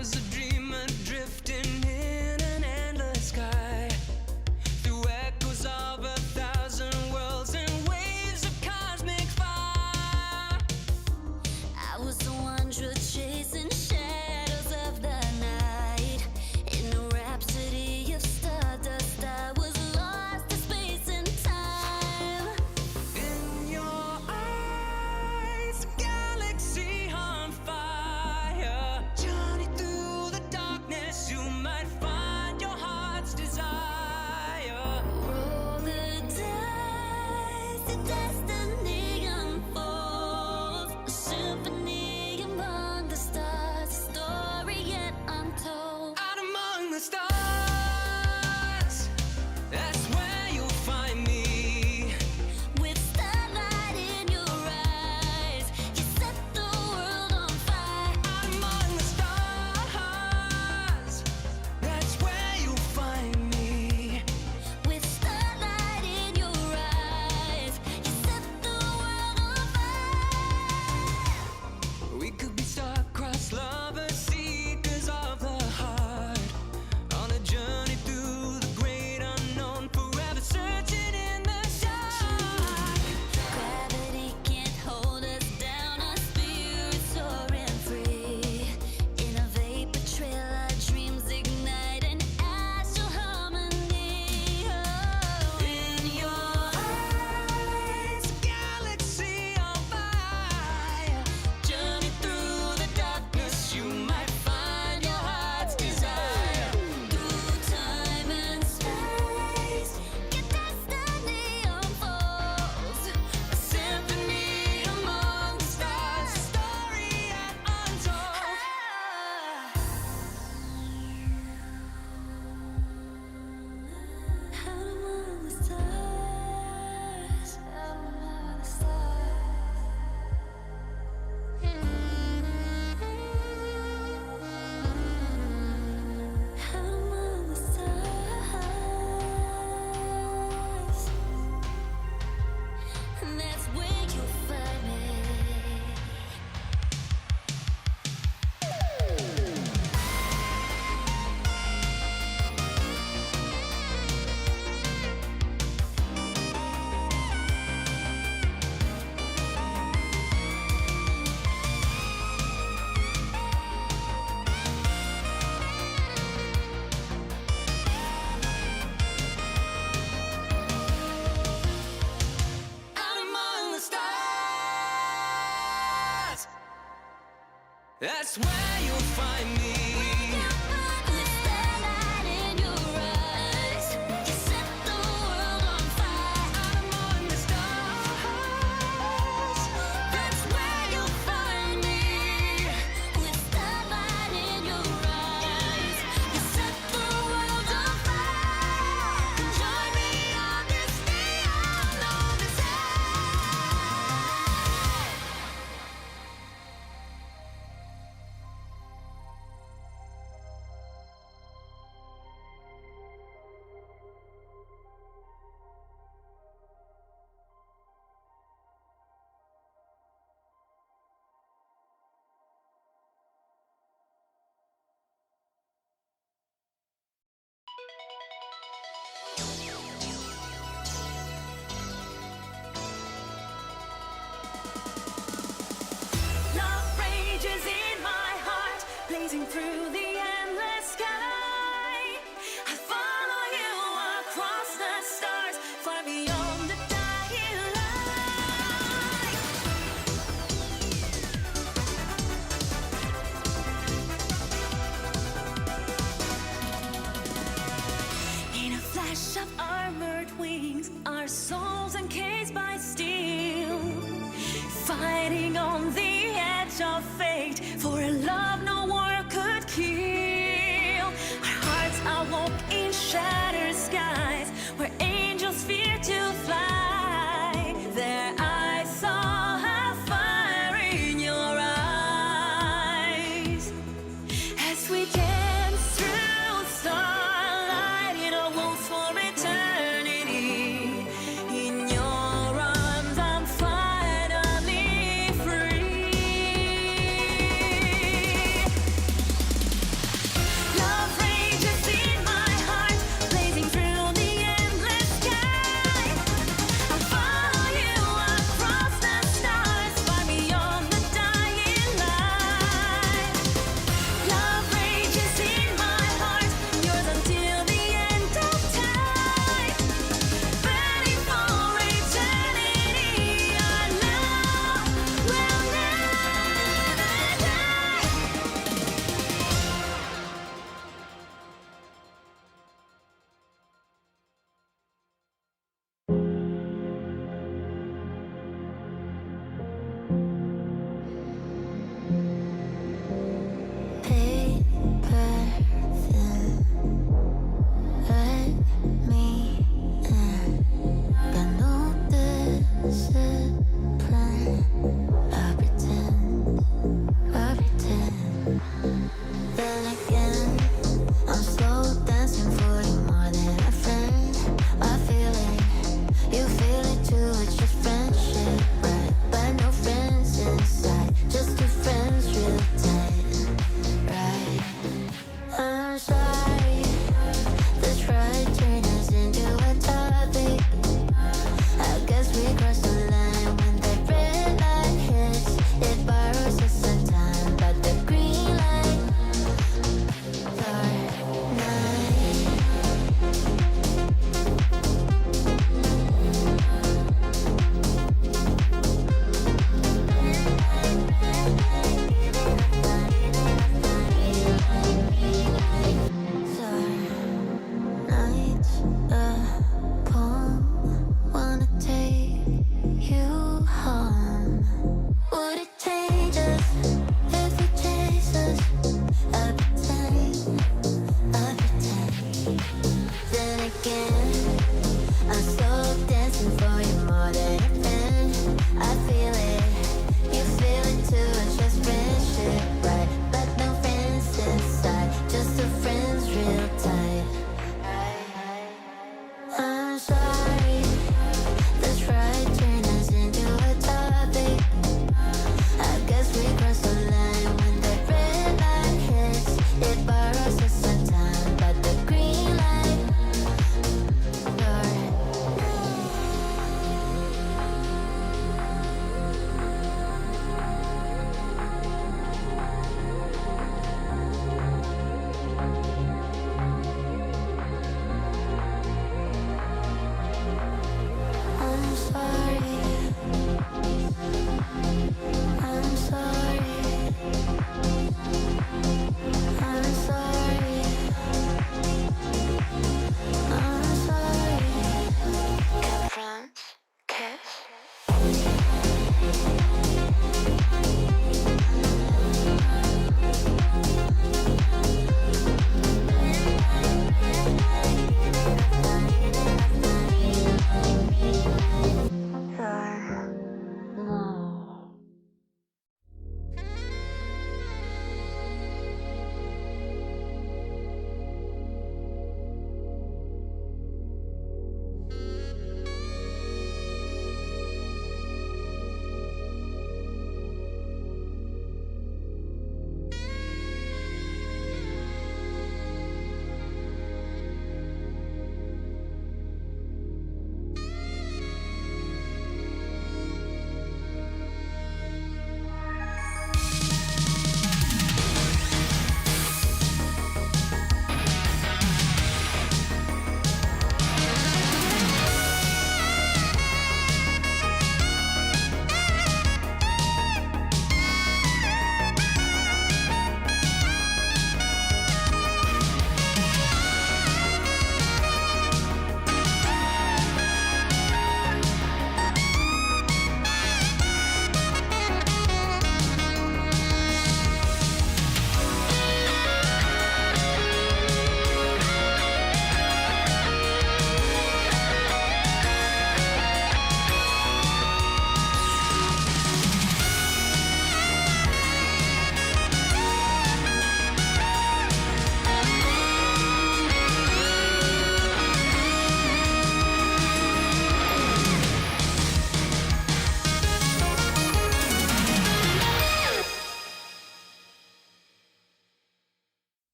was a dreamer drifting in an endless sky, through echoes of 1,000 worlds and waves of cosmic fire. I was the wanderer chasing shadows of the night. In a rhapsody of stardust, I was lost to space and time. In your eyes, a galaxy on fire. Journey through the darkness, you might find your heart's desire. Roll the dice, the destiny unfolds. A symphony among the stars, a story yet untold. Out among the stars, that's where you'll find me. With starlight in your eyes, you set the world on fire. Out among the stars, that's where you'll find me. With starlight in your eyes, you set the world on fire. We could be star-crossed lovers, seekers of the heart, on a journey through the great unknown, forever searching in the dark. Gravity can't hold us down, our spirits soaring free. In a vapor trail, our dreams ignite an astral harmony. Oh, in your eyes, It's a galaxy on fire. Journey through the darkness, you might find your heart's desire. through time and space, your destiny unfolds. A symphony among the stars, a story yet untold. Out among the stars, out among the stars. Out among the stars, and that's where you'll find me. Out among the stars, that's where you'll find me. With starlight in your eyes, you set the world on fire. Out among the stars, that's where you'll find me. With starlight in your eyes, you set the world on fire. Join me on this neon odyssey. Love rages in my heart, blazing through the endless sky. I follow you across the stars, far beyond the dying light. In a flash of armored wings, our souls encased by steel, fighting on the edge of fate for a love no war could kill.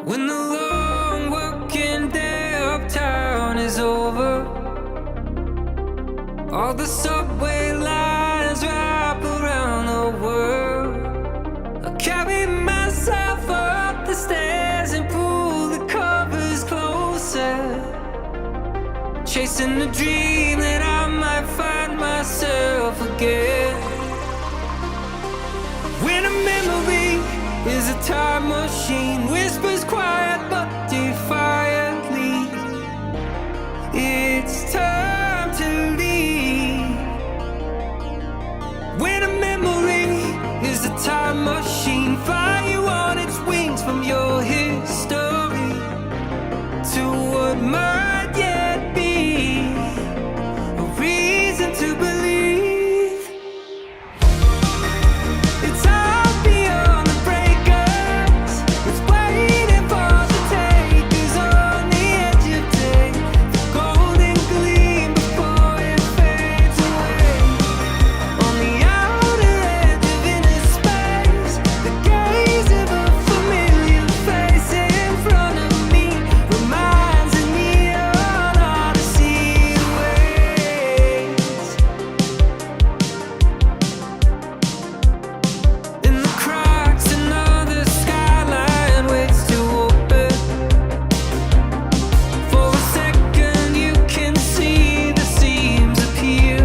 When the long working day uptown is over, all the subway lines wrap around the world. I carry myself up the stairs and pull the covers closer, chasing the dream that I might find myself again. When a memory is a time machine, whispers quiet but defiantly, it's time to leave. When a memory is a time machine, fly you on its wings from your history to what might yet be a reason to believe. It's all beyond the breakers, it's waiting for the takers on the edge of day, the golden gleam before it fades away. On the outer edge of inner space, the gaze of a familiar face in front of me reminds a neon odyssey awaits. In the cracks, another skyline waits to open. For a second, you can see the seams appear.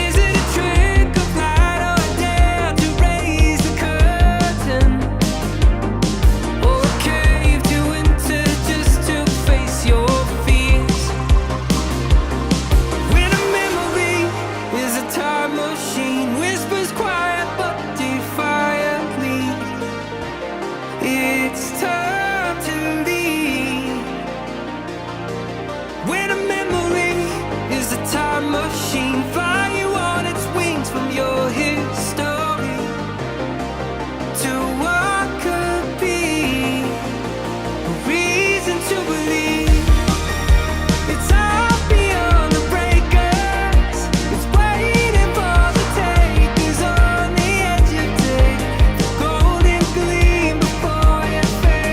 Is it a trick of light or a dare to raise the curtain, or a cave to enter just to face your fears? When a memory is a time machine, whispers quiet but defiantly, it's time to leave. When a memory is a time machine, fly you on its wings from your history to what could be a reason to believe. It's all beyond the breakers, it's waiting for the takers on the edge of day, the golden gleam before it fades.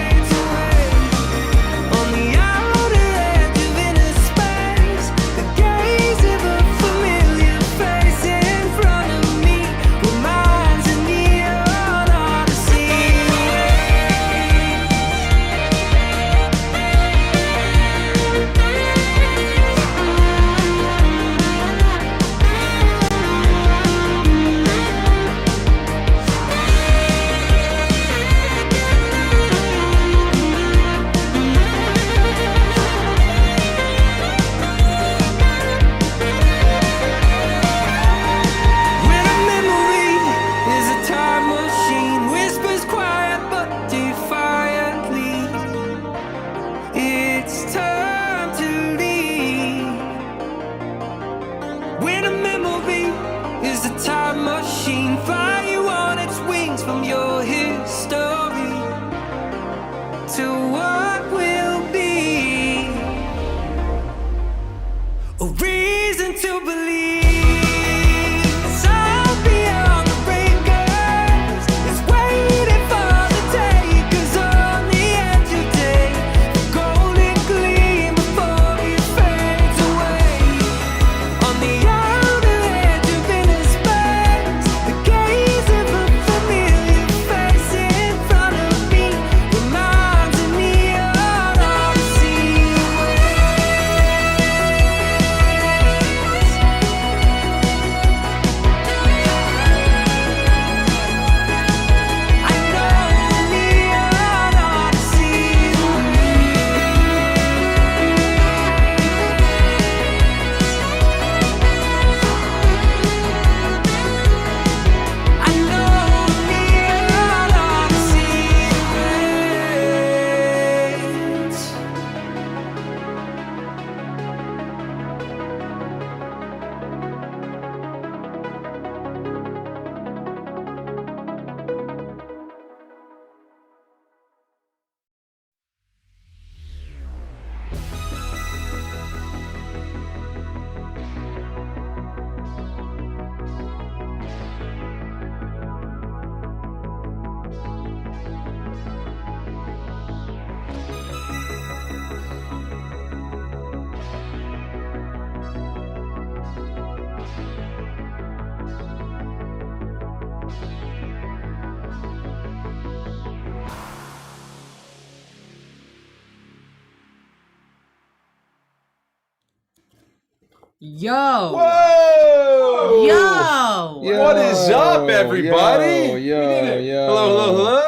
Yo. Whoa! Yo. What is up, everybody? Yo. Hello.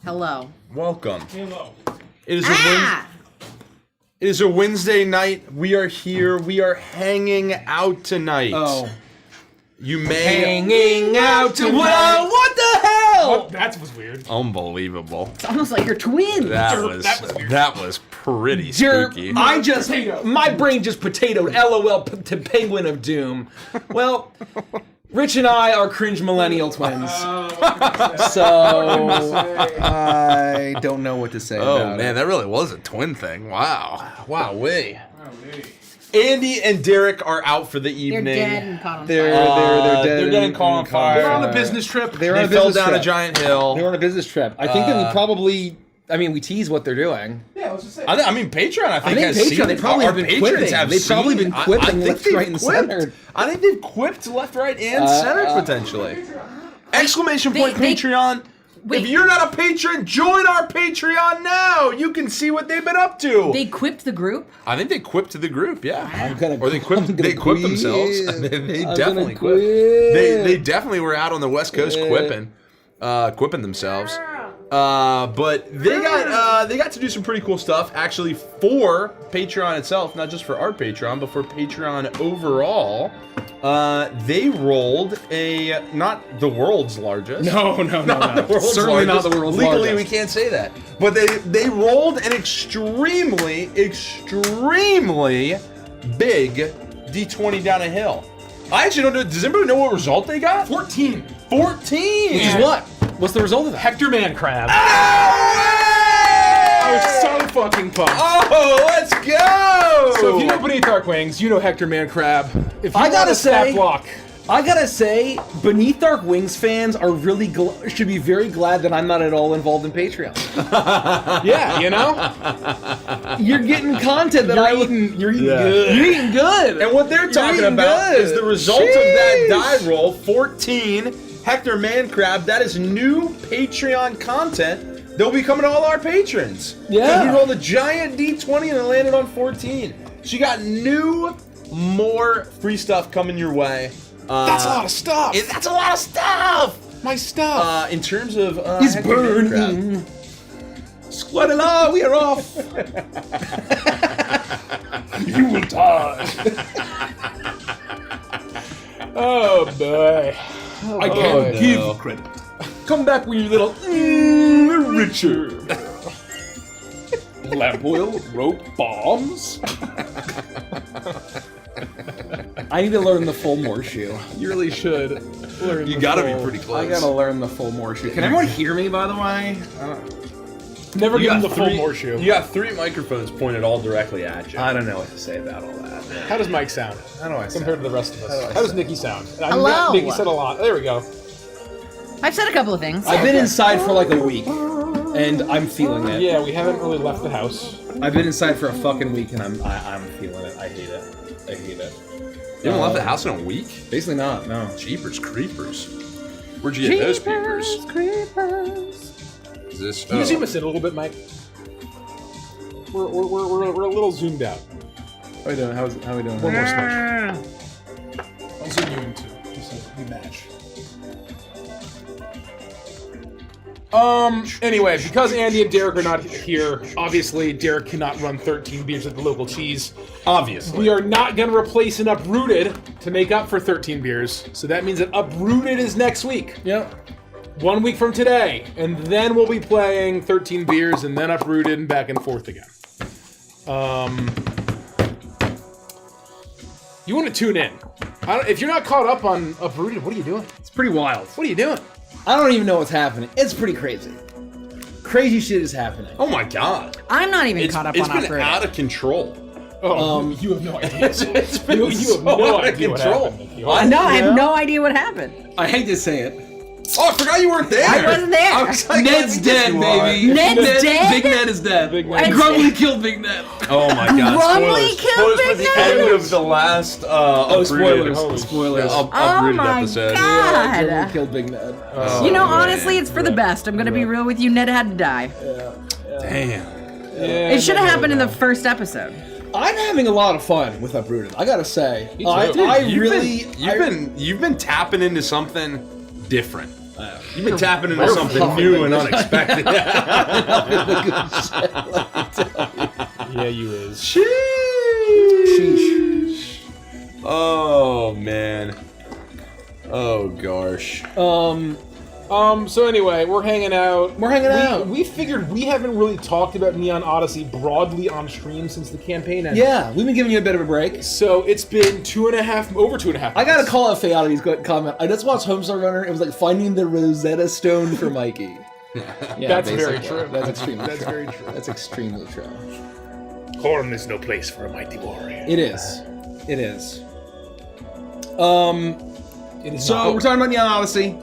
Hello. Welcome. Hello. It is a Wednesday night. We are here. We are hanging out tonight. Oh. You may Hanging out tonight. Whoa, what the hell? That was weird. Unbelievable. It's almost like you're twins. That was pretty spooky. My brain just potatoed. LOL to Penguin of Doom. Well, Rich and I are cringe millennial twins. So I don't know what to say Oh about man, it. that really was a twin thing. Wow, wee. Andy and Derek are out for the They're evening. dead and caught on They're fire. dead. They're dead and caught on fire. They're on a business trip. They're They on a fell business down trip. a giant hill. They're on a business trip. I think that we probably. I mean, we tease what they're doing. Yeah, let's just say. I mean, Patreon. I think has Patreon. seen They probably our have been patrons quipping. have They've probably seen- been quipping I think left, they've right, and quipped. center. I think they've quipped left, right, and center potentially. Exclamation point they- Patreon. Wait. If you're not a patron, join our Patreon now. You can see what they've been up to. They quipped the group? I think they quipped to the group, yeah. I'm gonna. Or they I'm quipped. gonna They quipped quit. themselves. They I'm definitely gonna quipped. quit. They definitely were out on the West Coast quipping themselves. But they got to do some pretty cool stuff actually for Patreon itself, not just for our Patreon, but for Patreon overall. They rolled not the world's largest. No. The world's Certainly not largest. the world's Legally, largest. we can't say that. But they rolled an extremely big D20 down a hill. I actually don't know. Does anybody know what result they got? 14. 14. Which is what? What's the result of that? Hector Man Crab. I I was so fucking pumped. Oh, let's go! So if you know Beneath Dark Wings, you know Hector Man Crab. If you I gotta want a stat say- block, I gotta say, Beneath Dark Wings fans are really should be very glad that I'm not at all involved in Patreon. yeah, you know, You're getting content that you're eating You're good. eating good. And what they're talking eating about good. is the result of that die roll, 14, Hector Man Crab. That is new Patreon content. They'll be coming to all our patrons. Yeah. 'Cause we rolled a giant D20 and it landed on 14. So you got more free stuff coming your way. That's a lot of stuff. That's a lot of stuff. My stuff. In terms of He's Hector Man Crab. burning. Squadala, we are off. You will die. Oh boy. I can't no. give credit. Come back with your little Richard. Lamp oil, rope, bombs. I need to learn the full Morshoe. You really should learn. You the gotta be full- pretty close. I gotta learn the full Morshoe. Can everyone hear me, by the way? Never You give him got the full three- horseshoe. You got 3 microphones pointed all directly at you. I don't know what to say about all that. How does Mike sound? How do I sound? Compared to the rest of us? How do I How does sound? Nikki sound? Hello. Nikki said a lot. There we go. I've said a couple of things. I've been inside for like a week, and I'm feeling it. Yeah, we haven't really left the house. I've been inside for a fucking week, and I'm feeling it. I hate it. I hate it. You haven't left the house in a week? Basically not. No. Jeepers creepers. Where'd you get those peepers? Is this? Can you zoom us in a little bit, Mike? We're a little zoomed out. How we doing? How we doing? One more smash. I'll zoom you in too, just so we match. Anyway, because Andy and Derek are not here, obviously Derek cannot run 13 beers at the local cheese. Obviously. We are not going to replace an Uprooted to make up for 13 beers. So that means that Uprooted is next week. Yep. 1 week from today. And then we'll be playing 13 beers and then Uprooted and back and forth again. You want to tune in. If you're not caught up on Uprooted, what are you doing? It's pretty wild. What are you doing? I don't even know what's happening. It's pretty crazy. Crazy shit is happening. Oh my god. I'm not even caught up It's on been Uprooted. out of control. Oh, you have no idea. It's been You so have no out of idea what control. happened, Nikki. No, I have no idea what happened. I hate to say it. Oh, I forgot you weren't there. I wasn't there. I was like, Ned's yes, dead, you baby. are. Ned's dead? Big Ned is dead. Big Ned. And Grumbly killed Big Ned. Oh my god. Grumbly Spoilers. killed Spoilers for Big the Ned? end of the last spoilers. uprooted- Spoilers. Oh uprooted my episode. god. Grumbly killed Big Ned. Oh, You know, man. honestly, it's for the best. I'm gonna be real with you. Ned had to die. Damn. Yeah, It should have no, happened in no. the first episode. I'm having a lot of fun with Uprooted. I gotta say, Me too. You've been tapping into something different. You've been tapping into something new and unexpected. Yeah, you is. Sheesh. Oh man. Oh gosh. So anyway, we're hanging out. We We figured we haven't really talked about Neon Odyssey broadly on stream since the campaign ended. Yeah, we've been giving you a bit of a break. So it's been over 2.5 months. I gotta call out Fayati's comment. I just watched Homestar Runner. It was like finding the Rosetta Stone for Mikey. Yeah, That's very basically. true. That's extremely That's true. very true. That's extremely true. Horn is no place for a mighty warrior. It is. It is. It is So not. we're talking about Neon Odyssey.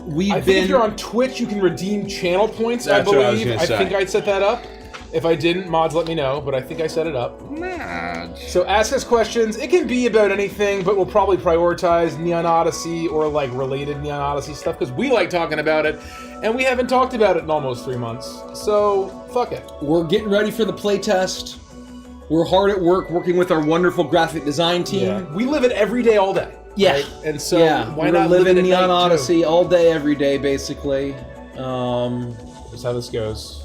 We've I think if you're on Twitch, you can redeem channel points, That's I what I was believe. gonna say. think I set that up. If I didn't, mods let me know, but I think I set it up. So ask us questions. It can be about anything, but we'll probably prioritize Neon Odyssey or like related Neon Odyssey stuff because we like talking about it, and we haven't talked about it in almost 3 months. So fuck it. We're getting ready for the playtest. We're hard at work working with our wonderful graphic design team. We live it every day, all day. Yeah. right? And so why we're not live living it at Neon night, Odyssey too? all day, every day, basically. That's how this goes.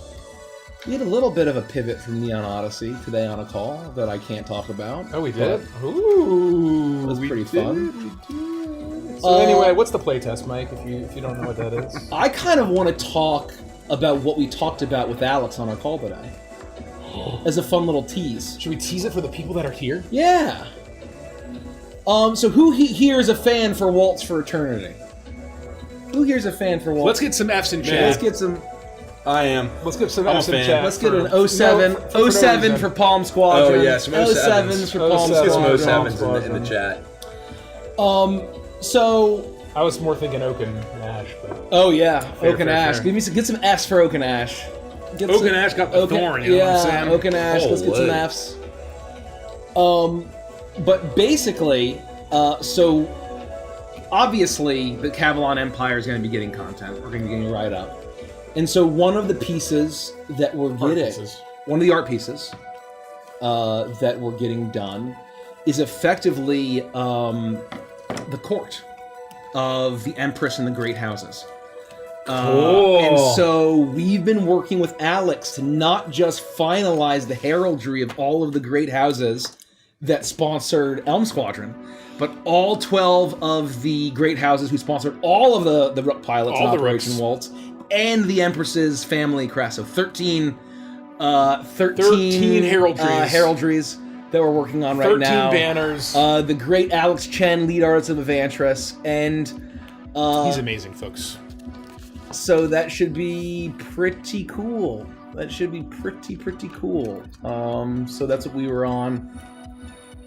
We had a little bit of a pivot from Neon Odyssey today on a call that I can't talk about. Oh, we did? Ooh. It was pretty fun. So anyway, what's the playtest, Mike, if you don't know what that is? I kind of want to talk about what we talked about with Alex on our call today. As a fun little tease. Should we tease it for the people that are here? Yeah. So who here is a fan for Waltz for Eternity? Who here's a fan for Waltz? Let's get some F's in chat. Let's get some. I am. Let's get some I'm a F's in fan. chat. Let's get an for- 07. No, for no 07 reason. for Palm Squadron. Oh yeah, some 07s for Palm Let's Let's get some Squadron. 07s in the chat. So. I was more thinking Oak and Ash, but Oh yeah, Oak and fair, Ash. fair. Give me get some F's for Oak and Ash. Get Oak some- and Ash got the Oak and- thorn, you know what I'm saying? Oak and Ash. Let's get some Holy. F's. But basically, so obviously the Cavalon Empire is going to be getting content. We're going to be getting right up. And so one of the pieces that we're getting, pieces. one of the art pieces that we're getting done is effectively the court of the Empress and the Great Houses. And so we've been working with Alex to not just finalize the heraldry of all of the great houses that sponsored Elm Squadron, but all 12 of the great houses who sponsored all of the Rook pilots All in the Operation Rooks. Waltz, and the Empress's family crest. So 13 heraldries. heraldries that we're working on right 13 now. banners. The great Alex Chen, lead artist of Evantris, and He's amazing, folks. so that should be pretty cool. That should be pretty cool. So that's what we were on.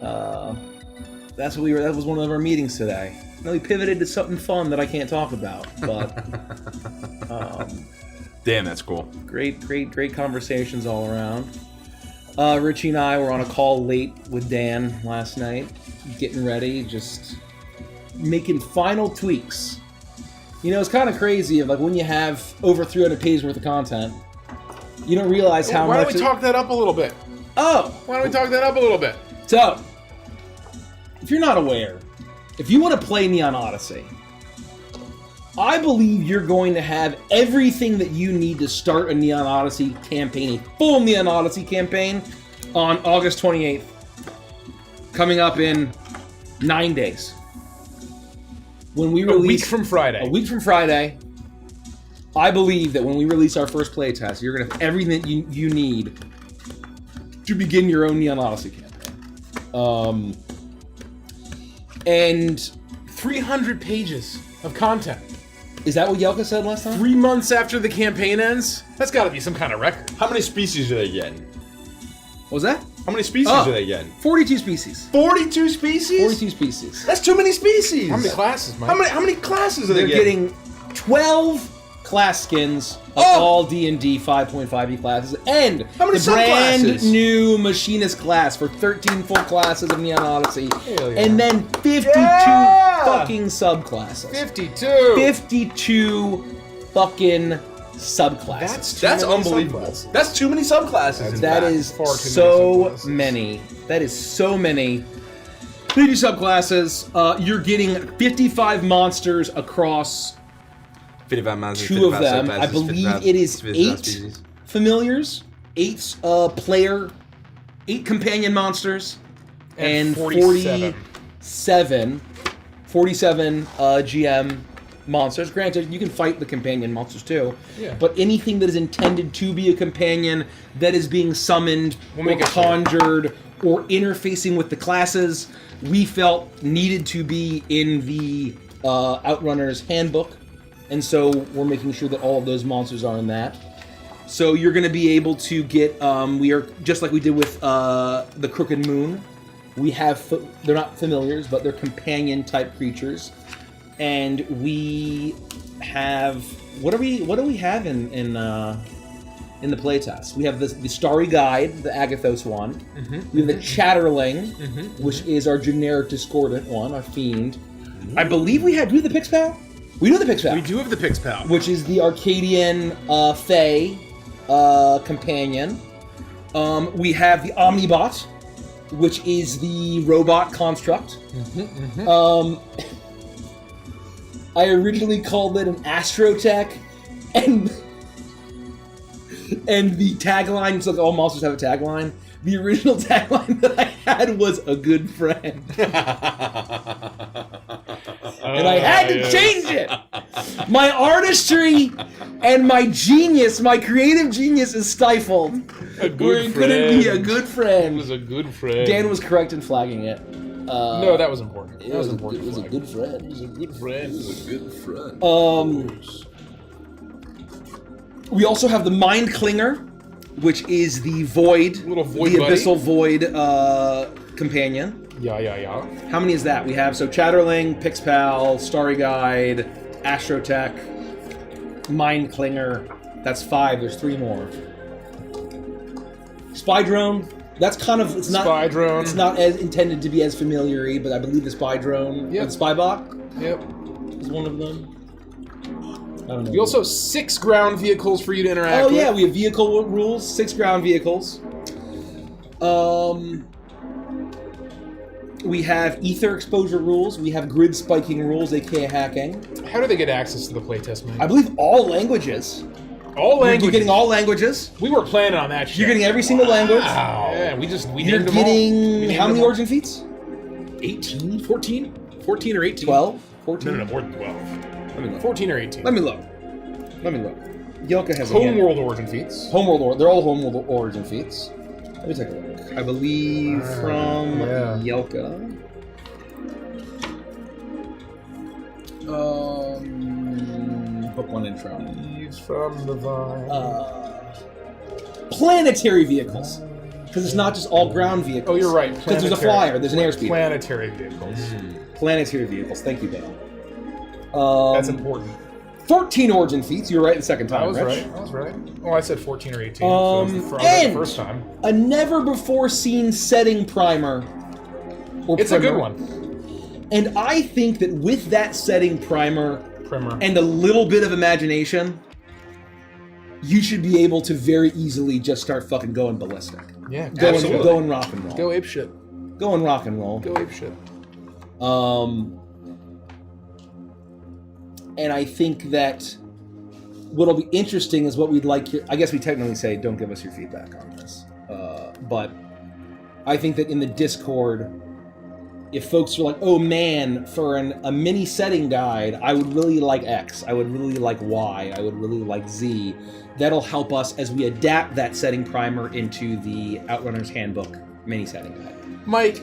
That was one of our meetings today. Now we pivoted to something fun that I can't talk about, but Damn, that's cool. great conversations all around. Richie and I were on a call late with Dan last night, getting ready, just making final tweaks. You know, it's kind of crazy of like when you have over 300 pages worth of content, you don't realize how Why much. don't we talk that up a little bit? Oh, Why don't we talk that up a little bit? so if you're not aware, if you want to play Neon Odyssey, I believe you're going to have everything that you need to start a Neon Odyssey campaign, a full Neon Odyssey campaign, on August 28th, coming up in 9 days. When we A release week from Friday. a week from Friday, I believe that when we release our first playtest, you're going to have everything that you need to begin your own Neon Odyssey campaign. And 300 pages of content. is that what Yelka said last time? 3 months after the campaign ends? That's got to be some kind of record. How many species are they getting? What was that? How many species Oh. are they getting? 42 species. 42 species? 42 species. That's too many species. How many classes, Mike? How many classes are They're they getting? getting 12 class skins of Oh! all D&D 5.5e classes, and How many the brand subclasses? new machinist class for 13 full classes of Neon Odyssey, Hell yeah. and then 52 Yeah! fucking subclasses. 52. 52 fucking subclasses. That's unbelievable. That's too many subclasses. in That fact. is far too so many subclasses. many. That is so many. 50 subclasses. You're getting 55 monsters across 55 monsters, 2 of 55 them. I subclasses, believe 55 it is 55 8 species. familiars, 8 8 companion monsters, and 47 GM monsters. Granted, you can fight the companion monsters too, Yeah. but anything that is intended to be a companion that is being summoned We'll or make it clear. conjured or interfacing with the classes, we felt needed to be in the Outrunners handbook, and so we're making sure that all of those monsters are in that. So you're going to be able to get, we are, just like we did with the Crooked Moon, we have, they're not familiars, but they're companion type creatures. And we have, what do we have in the playtest? We have the Starry Guide, the Agathos one. We have the Chatterling, which is our generic discordant one, our fiend. I believe do we have the Pixpal? We do the Pixpal. We do have the Pixpal. Which is the Arcadian Fae companion. We have the Omnibot, which is the robot construct. I originally called it an Astrotech, and the tagline, it's like all monsters have a tagline. The original tagline that I had was a good friend. And I had to change it. My artistry and my genius, my creative genius is stifled. A good Where it couldn't be a good It friend. was a good friend. Dan was correct in flagging it. No, that was important. It That was was, important. it was a flag. good friend. It was a good friend. It was a good friend. We also have the Mind Clinger, which is the void, Little void the buddy. abyssal void companion. Yeah. How many is that? We have Chatterling, Pixpal, Starry Guide, Astrotech, Mind Clinger. That's 5. There's 3 more. Spy Drone. That's kind of Spy Drone. It's not as intended to be as familiar-y, but I believe the Spy Drone, Yep. the Spybot Yep. is one of them. I don't know. We also have 6 ground vehicles for you to interact Oh with. yeah, we have vehicle rules, 6 ground vehicles. We have ether exposure rules. We have grid spiking rules, aka hacking. How do they get access to the playtest, man? I believe all languages. All languages. You're getting all languages. We were planning on that shit. You're getting every single language. Yeah, we You're named them all. We getting named how them many all. origin feats? 18? 14? 14 or 18? 12? 14? No, more than 12. Let me look. 14 or 18. Let me look. Yelka has a hand. Homeworld origin feats. Homeworld. They're all homeworld origin feats. Let me take a look. I believe from yeah. Yelka. Book 1 intro. Leaves from the vine. Planetary vehicles. Because it's not just all ground vehicles. Oh, you're right. Because there's a flyer, there's an airspeed. Planetary vehicles. Planetary vehicles. Thank you, Ben. That's important. 14 origin feats. You were right the second time, I was Rich. right. Oh, I said 14 or 18. So I was And the first time. a never-before-seen setting primer. Or It's a good primer. one. And I think that with that setting primer Primer. and a little bit of imagination, you should be able to very easily just start fucking going ballistic. Yeah, Absolutely. Going rock and roll. Go ape shit. Going rock and roll. Go ape shit. And I think that what'll be interesting is what we'd like your, I guess we technically say don't give us your feedback on this. But I think that in the Discord, if folks are like, oh man, for a mini setting guide, I would really like X, I would really like Y, I would really like Z, that'll help us as we adapt that setting primer into the Outrunners Handbook mini setting guide. Mike,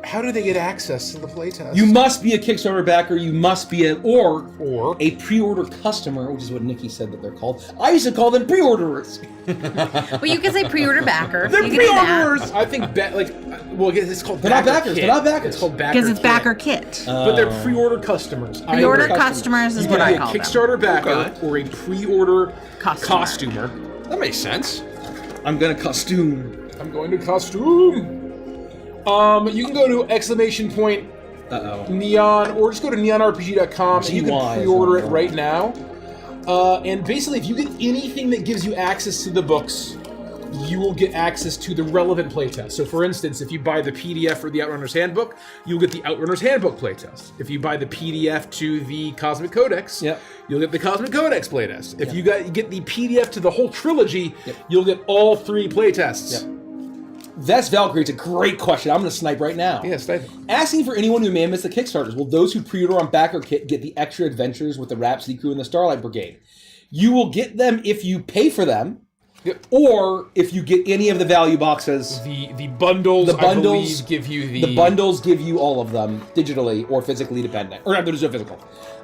how do they get access to the playtest? You must be a Kickstarter backer, you must be Or a pre-order customer, which is what Nikki said that they're called. I used to call them pre-orderers. Well, you can say pre-order backer. They're You can do that. pre-orderers! I think it's called They're not backer backers, kit. they're not backers. It's called backer Because it's kit. backer kit. But they're pre-order customers. Pre-order customers. customers is You what can I be a call them. Kickstarter backer Okay. or a pre-order Customer. costumer. That makes sense. I'm gonna costume. I'm going to costume. You can go to !! Uh-oh. Neon, or just go to neonrpg.com and you can GY is pre-order it on right now. And basically, if you get anything that gives you access to the books, you will get access to the relevant playtest. So for instance, if you buy the PDF for the Outrunners Handbook, you'll get the Outrunners Handbook playtest. If you buy the PDF to the Cosmic Codex, you'll get the Cosmic Codex playtest. If you get the PDF to the whole trilogy, you'll get all 3 playtests. Vest Valkyrie, it's a great question. I'm going to snipe right now. Yeah, snipe. Asking for anyone who may have missed the Kickstarters, will those who pre-order on Backer Kit get the extra adventures with the Rhapsody crew and the Starlight Brigade? You will get them if you pay for them. Yep. Or if you get any of the value boxes. The bundles, I believe, give you The bundles give you all of them, digitally or physically dependent. Or not, there's no physical.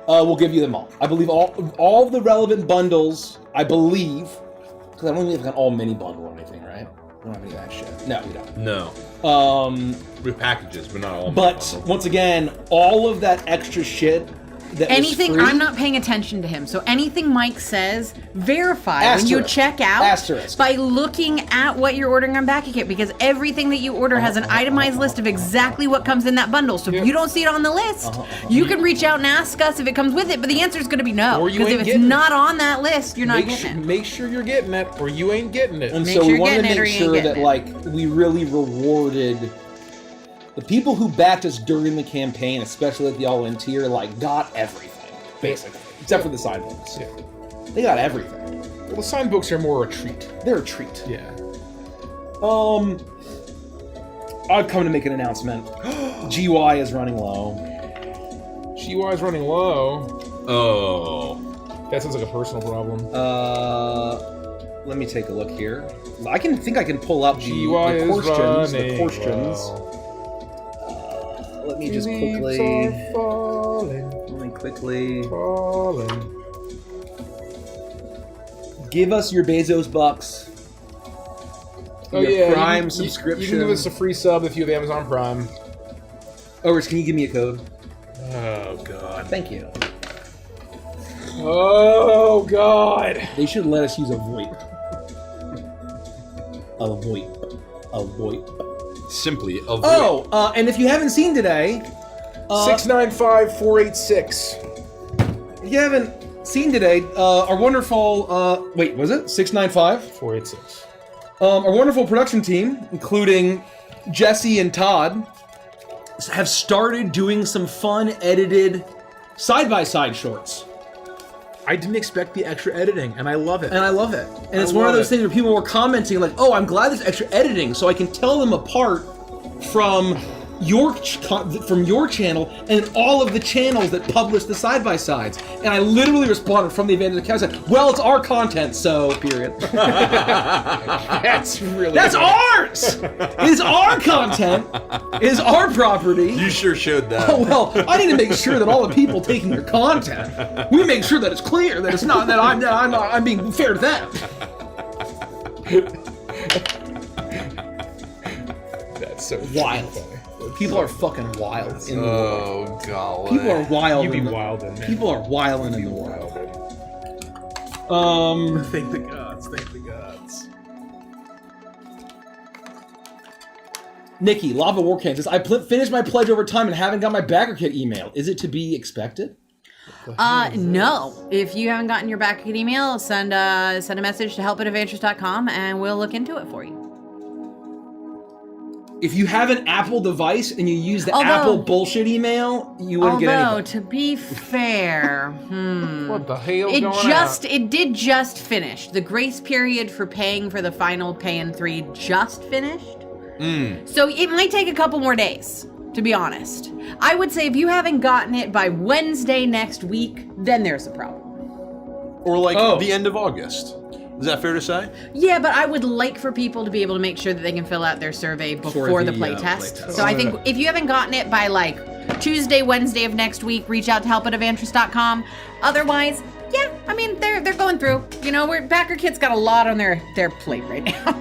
We'll give you them all. I believe all of the relevant bundles, I believe, because I don't think we've got all mini bundle or anything, right? We don't have any of that shit. No, we don't. No. With packages, but not all. But once again, all of that extra shit that Anything, was free, I'm not paying attention to him. So anything Mike says, verify Asterisk. when you check out Asterisk. by looking at what you're ordering on Backakit, because everything that you order has an itemized list of exactly what comes in that bundle. So if you don't see it on the list, you can reach out and ask us if it comes with it, but the answer is going to be no. Or you Because ain't if it's getting it. not on that list, you're not make getting it. Make sure you're getting it, or you ain't getting it. And Make so sure we you're wanted to getting it or make you ain't sure that, getting it. like, we really rewarded the people who backed us during the campaign, especially at the all-in tier, like, got everything, basically. Except for the side books. Yeah. They got everything. Well, the sign books are more a treat. They're a treat. Yeah. I've come to make an announcement. GY is running low. GY is running low. Oh. That sounds like a personal problem. Let me take a look here. I think I can pull up the GY is questions. The running questions. low. Let me just Leaves quickly. are falling, Let me quickly. falling. Give us your Bezos bucks. Oh Your yeah, Prime you subscription. can give us a free sub if you have Amazon Prime. Or can you give me a code? Oh god. Thank you. Oh god. They should let us use a VoIP. A VoIP. A VoIP. Simply avoid. Oh, and if you haven't seen today, 695-486. if you haven't seen today, our wonderful, wait, was it 695? 486. Our wonderful production team, including Jesse and Todd, have started doing some fun edited side-by-side shorts. I didn't expect the extra editing, and I love it. And I love it. And it's I one of love those it. things where people were commenting like, oh, I'm glad there's extra editing so I can tell them apart from your channel and all of the channels that publish the side-by-sides. And I literally responded from the event to the account and said, well, it's our content, so, period. That's really That's good. ours! It is our content. It is our property. You sure showed that. Oh, well, I need to make sure that all the people taking their content, we make sure that it's clear that it's not that I'm being fair to them. That's so Wild. funny. People are fucking wild in the world. Oh, golly. People are wild. You be in the- wildin', man. People are wilding in the world. Thank the gods. Thank the gods. Nikki, Lava War Can says, I finished my pledge over time and haven't got my Backer Kit email. Is it to be expected? No. If you haven't gotten your Backakit email, send a message to help@adventures.com and we'll look into it for you. If you have an Apple device and you use the Although- Apple bullshit email, you wouldn't get Although, anything. to be fair, What the hell it going did just finish. The grace period for paying for the final pay in 3 just finished. So it might take a couple more days, to be honest. I would say if you haven't gotten it by Wednesday next week, then there's a problem. Or like Oh. the end of August. Is that fair to say? Yeah, but I would like for people to be able to make sure that they can fill out their survey before the the, playtest. playtest. So I think if you haven't gotten it by like Tuesday, Wednesday of next week, reach out to help@adventures.com. Otherwise, yeah, I mean they're going through. You know, Backer Kit's got a lot on their plate right now.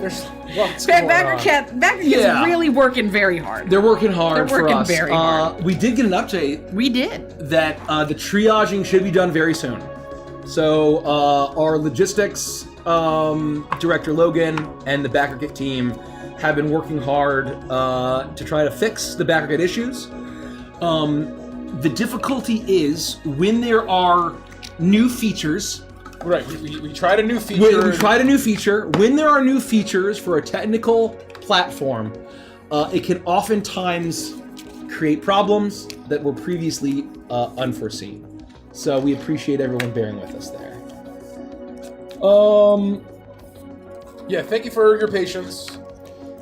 There's lots going Backer on. Kit's Yeah. really working very hard. They're working hard They're for working us. very hard. We did get an update We did. that the triaging should be done very soon. So our logistics director Logan and the Backer Kit team have been working hard to try to fix the Backer Kit issues. The difficulty is when there are new features. Right, we tried a new feature. We tried a new feature. When there are new features for a technical platform, it can oftentimes create problems that were previously unforeseen. So we appreciate everyone bearing with us there. Yeah, thank you for your patience.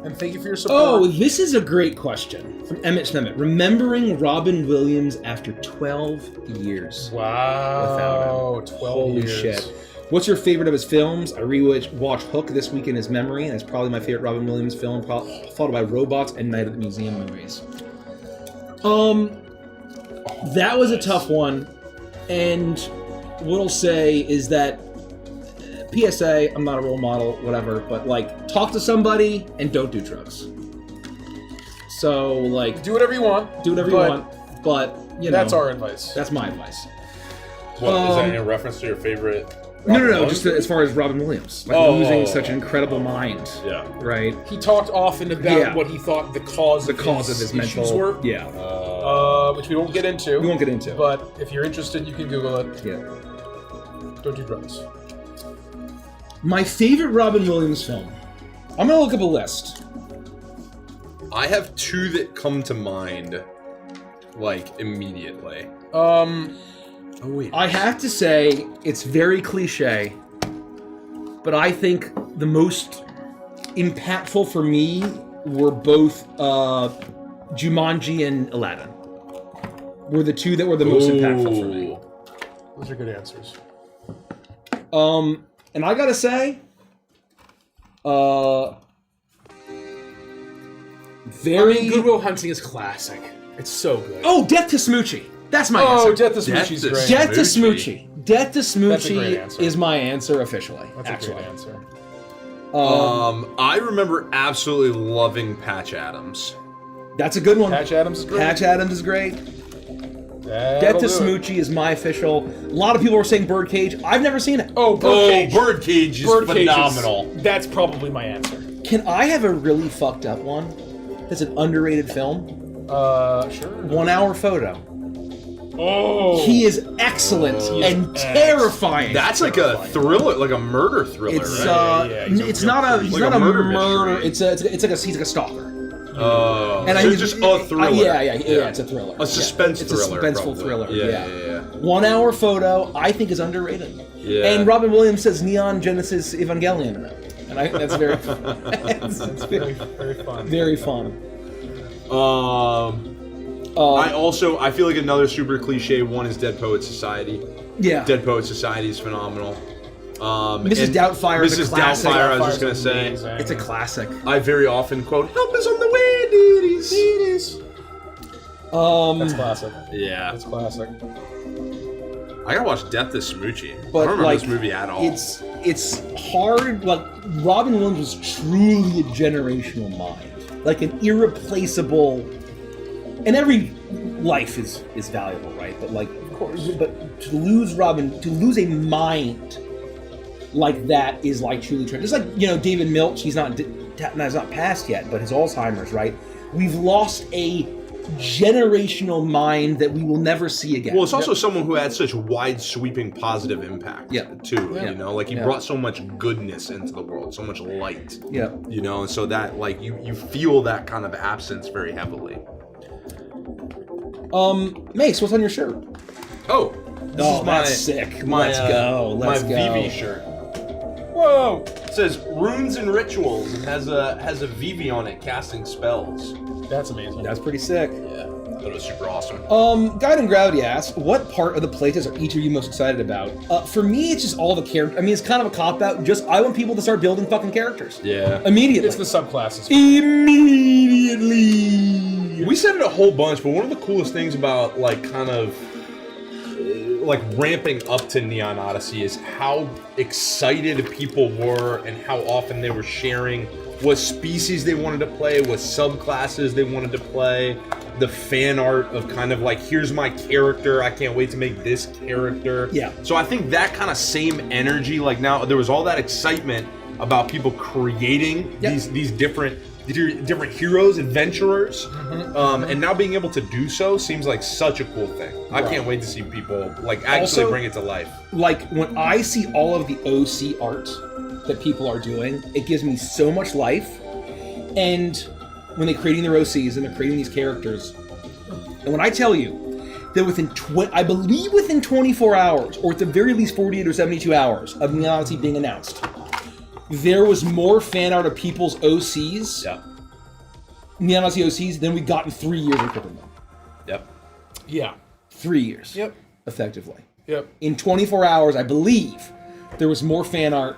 And thank you for your support. Oh, this is a great question from Emmett Schmemmett. Remembering Robin Williams after 12 years. Wow. Without him. 12 Holy years. shit. What's your favorite of his films? I rewatched Hook this week in his memory, and it's probably my favorite Robin Williams film, followed by Robots and Night at the Museum movies. That was a tough one, and what I'll say is that PSA, I'm not a role model, whatever, but like, talk to somebody and don't do drugs. So, like, Do whatever you want. But you know, That's our advice. That's my advice. What, is that in reference to your favorite? No, just as far as Robin Williams, like losing such an incredible mind. Yeah. Right. He talked often about what he thought the cause of his issues mental were. Yeah. Which we won't get into. We won't get into. But if you're interested, you can Google it. Yeah. Don't do drugs. My favorite Robin Williams film. I'm gonna look up a list. I have two that come to mind, like, immediately. Oh, wait. I have to say, it's very cliche, but I think the most impactful for me were both Jumanji and Aladdin. Were the two that were the most impactful for me. Those are good answers. And I gotta say, Goodwill Hunting is classic. It's so good. Oh, Death to Smoochie. That's my answer. Oh, Death to Smoochie's great. Death to Smoochie. Death to That's a great Smoochie answer. is my answer officially. That's a great answer. I remember absolutely loving Patch Adams. That's a good one. Patch Adams is great. Patch Adams is great. Death That'll to do it. Smoochie is my official. A lot of people were saying Birdcage. I've never seen it. Oh, Birdcage. Birdcage is Birdcage phenomenal. That's probably my answer. Can I have a really fucked up one? That's an underrated film. Sure. 1 Hour Photo. Oh. He is excellent and terrifying. That's like a thriller, like a murder thriller, It's right? it's not a he's Like not a a murder murder. mystery. It's like he's like a stalker. And I so think just a thriller. Yeah, it's a thriller. A suspense It's thriller. a suspenseful probably. thriller. Yeah. 1 Hour Photo, I think, is underrated. Yeah. And Robin Williams says Neon Genesis Evangelion in it. And I think that's very it's Very, very fun. very fun. I feel like another super cliche one is Dead Poets Society. Yeah. Dead Poets Society is phenomenal. Mrs. and Doubtfire is a Mrs. classic. Doubtfire, I was just gonna say. Amazing. It's a classic. I very often quote, "Help is on the way, dearies." That's classic. Yeah. That's classic. I gotta watch Death to Smoochie. But I don't remember like, this movie at all. It's hard. Like Robin Williams was truly a generational mind, like an irreplaceable. And every life is valuable, right? But like, of course, but to lose a mind like that is like truly tragic. Just like David Milch, he's not passed yet, but his Alzheimer's, right? We've lost a generational mind that we will never see again. Well, it's also someone who had such wide sweeping positive impact too. Yeah. Like he brought so much goodness into the world, so much light. Yeah. And so that like you feel that kind of absence very heavily. Mace, what's on your shirt? Oh, this is that's sick. My, Let's go. Let's my go. VV shirt. Whoa! It says Runes and Rituals and has a VV on it casting spells. That's amazing. That's pretty sick. Yeah, I thought it was super awesome. Guide and Gravity asks, what part of the playtest are each of you most excited about? For me, it's just all the characters. I mean, it's kind of a cop-out. Just, I want people to start building fucking characters. Yeah. Immediately. It's the subclasses. Immediately. We said it a whole bunch, but one of the coolest things about like kind of like ramping up to Neon Odyssey is how excited people were and how often they were sharing what species they wanted to play, what subclasses they wanted to play, the fan art of kind of like, here's my character, I can't wait to make this character. Yeah. So I think that kind of same energy, like now there was all that excitement about people creating these different different heroes, adventurers, and now being able to do so seems like such a cool thing. I can't wait to see people like actually Also, bring it to life. Like when I see all of the OC art that people are doing, it gives me so much life. And when they're creating their OCs and they're creating these characters, and when I tell you that I believe within 24 hours, or at the very least 48 or 72 hours of Neon Odyssey being announced, there was more fan art of people's OCs, Neon Odyssey OCs, than we got in 3 years of covering them. Yep. Yeah. 3 years. Yep. Effectively. Yep. In 24 hours, I believe, there was more fan art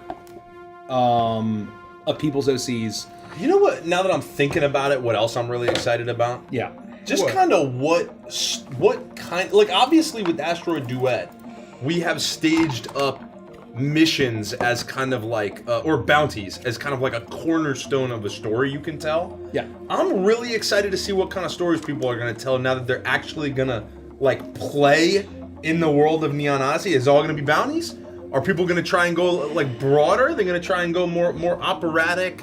of people's OCs. You know what? Now that I'm thinking about it, what else I'm really excited about? Yeah. Just kind of what kind, like obviously with Asteroid Duet, we have staged up missions as kind of like, or bounties as kind of like a cornerstone of a story you can tell. Yeah. I'm really excited to see what kind of stories people are going to tell now that they're actually going to like play in the world of Neon Odyssey. Is it all going to be bounties? Are people going to try and go like broader? They're going to try and go more operatic,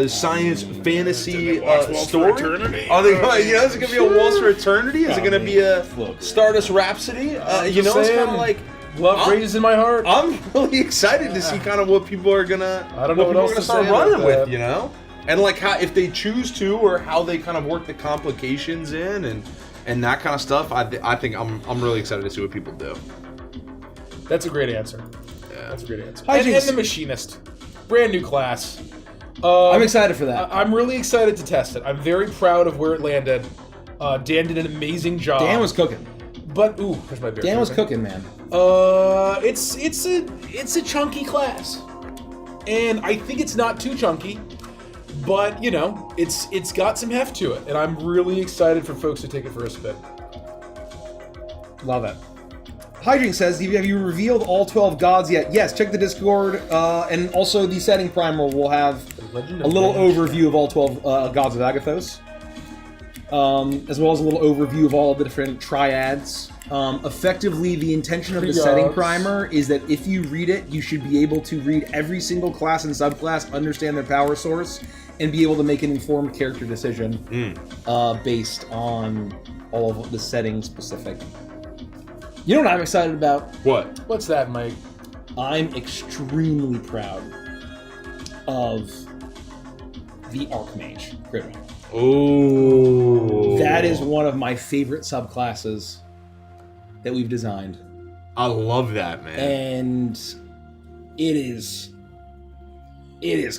science fantasy story? Are they going? You know, is it going to be a Waltz for Eternity? Is it going to be a Stardust Rhapsody? You know, it's kind of like love raises in my heart. I'm really excited to see kind of what people are gonna. I don't know what else to start say running about with, that. you know, and like how if they choose to, or how they kind of work the complications in and that kind of stuff. I think I'm really excited to see what people do. That's a great answer. Yeah. That's a great answer. Hi, And Jinx. the Machinist, brand new class. I'm excited for that. I'm really excited to test it. I'm very proud of where it landed. Dan did an amazing job. Dan was cooking. But ooh, there's my beer. Dan was cooking, man. It's a chunky class, and I think it's not too chunky, but you know, it's got some heft to it, and I'm really excited for folks to take it for a spin. Love it. Hydring says, have you revealed all 12 gods yet? Yes, check the Discord, and also the setting primer will have a little overview of all 12 gods of Agathos, as well as a little overview of all the different triads. Effectively, the intention of the setting primer is that if you read it, you should be able to read every single class and subclass, understand their power source, and be able to make an informed character decision based on all of the setting specific. You know what I'm excited about? What? What's that, Mike? I'm extremely proud of the Archmage Gridway. Oh, That is one of my favorite subclasses that we've designed. I love that, man. And it is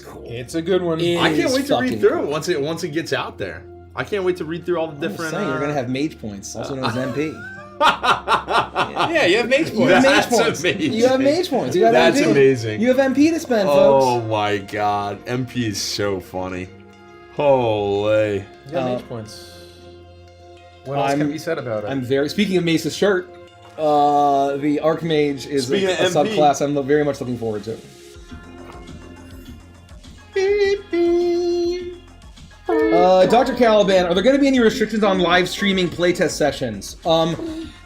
cool. It's a good one. I can't wait to read through cool. it once it gets out there. I can't wait to read through all the I'm just different. saying, you're gonna have mage points, also known as MP. Yeah, you have mage You points. have mage That's points. amazing. You have mage points. You have That's MP. amazing. You have MP to spend, Oh folks. my god, MP is so funny. Holy. You got mage points. What else can be said about it? I'm very. Speaking of Mace's shirt, the Archmage is a Speaking of MP. subclass I'm very much looking forward to. Dr. Caliban, are there going to be any restrictions on live streaming playtest sessions?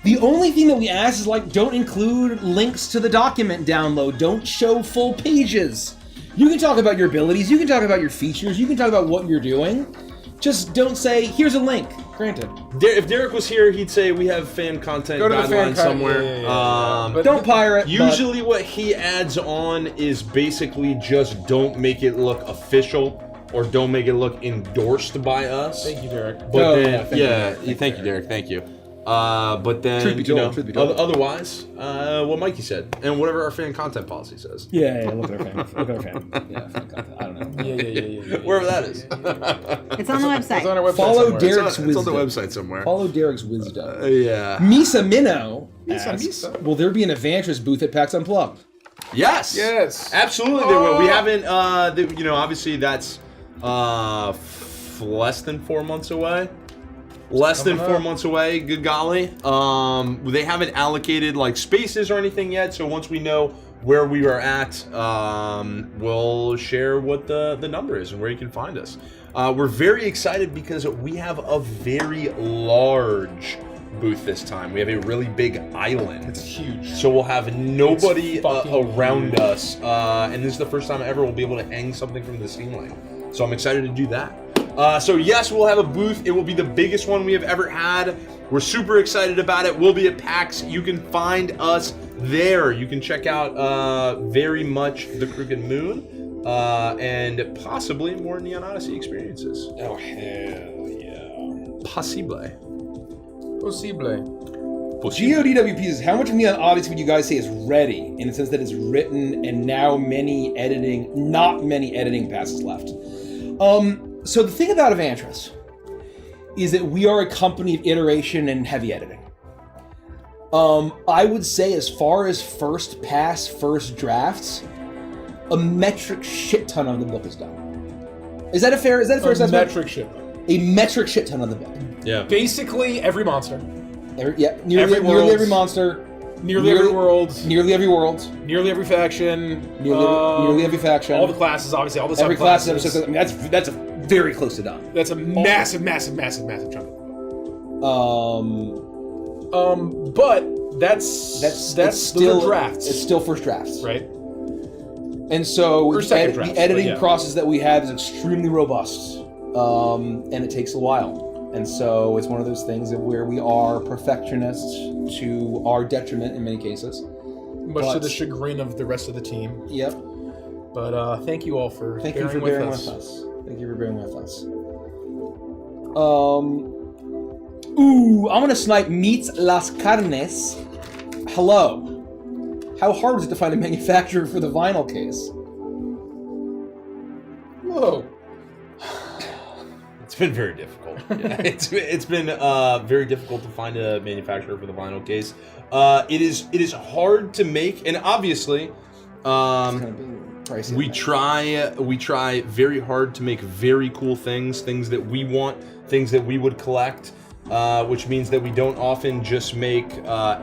The only thing that we ask is like, don't include links to the document download. Don't show full pages. You can talk about your abilities. You can talk about your features. You can talk about what you're doing. Just don't say, here's a link. Granted. If Derek was here, he'd say we have fan content Go to the fan guidelines somewhere. yeah. But Don't pirate. Usually what he adds on is basically just don't make it look official or don't make it look endorsed by us. thank you, Derek. But No, then, thank you, thank you, Derek. Thank you. But then, Truth be told, truth be told. otherwise, what Mikey said and whatever our fan content policy says. Yeah, look at our fan. Look at our fan. Yeah, fan content. I don't know. Yeah. Wherever that is. It's on the website. It's on our website Follow somewhere. Derek's It's on the wisdom. website somewhere. Follow Derek's wisdom. Yeah. Misa Minnow asks, Misa. will there be an Evantress booth at PAX Unplugged? Yes. Yes. Absolutely, there will. We haven't. Obviously that's less than 4 months away. Less than 4 months away. Good golly. They haven't allocated like spaces or anything yet. So once we know where we are at, we'll share what the number is and where you can find us. We're very excited because we have a very large booth this time. We have a really big island. It's huge. So we'll have nobody It's fucking around huge. us, and this is the first time ever we'll be able to hang something from the ceiling. So I'm excited to do that. So yes, we'll have a booth. It will be the biggest one we have ever had. We're super excited about it. We'll be at PAX. You can find us there. You can check out very much the Crooked Moon and possibly more Neon Odyssey experiences. Oh, hell yeah. Possible. GODWP says, how much of Neon Odyssey would you guys say is ready in the sense that it's written and now not many editing passes left? So the thing about Evantris is that we are a company of iteration and heavy editing. I would say as far as first pass, first drafts, a metric shit ton of the book is done. Is that a fair assessment? Metric shit. A metric shit ton of the book. Yeah. Basically, every monster. Nearly every monster. Nearly every world. Nearly every world. Nearly every faction. Nearly every faction. All the classes, obviously. All the every class. subclasses. I mean, that's a very close to done. That's a massive chunk. But that's still drafts. It's still first drafts, right? And so Or second drafts, the editing but yeah. process that we have is extremely robust, and it takes a while. And so it's one of those things of where we are perfectionists to our detriment in many cases. Much to the chagrin of the rest of the team. Yep. But thank you all for Thank you for bearing with us. Thank you for bearing with us. I'm gonna snipe Meats Las Carnes. Hello. How hard was it to find a manufacturer for the vinyl case? Whoa. It's been very difficult. Yeah, it's been very difficult to find a manufacturer for the vinyl case. It is hard to make, and obviously, we try very hard to make very cool things that we want, things that we would collect. Which means that we don't often just make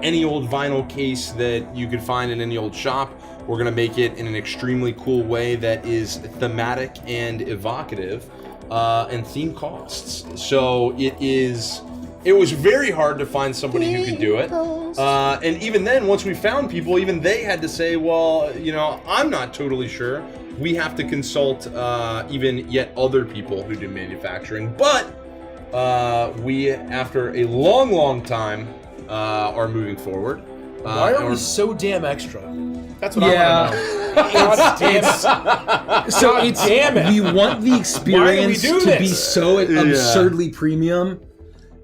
any old vinyl case that you could find in any old shop. We're gonna make it in an extremely cool way that is thematic and evocative. And theme costs. So it was very hard to find somebody who could do it. And even then, once we found people, even they had to say, well, I'm not totally sure. We have to consult even yet other people who do manufacturing. But we, after a long time, are moving forward. Why are we so damn extra? That's what I want to know. Damn it. We want the experience to be so absurdly premium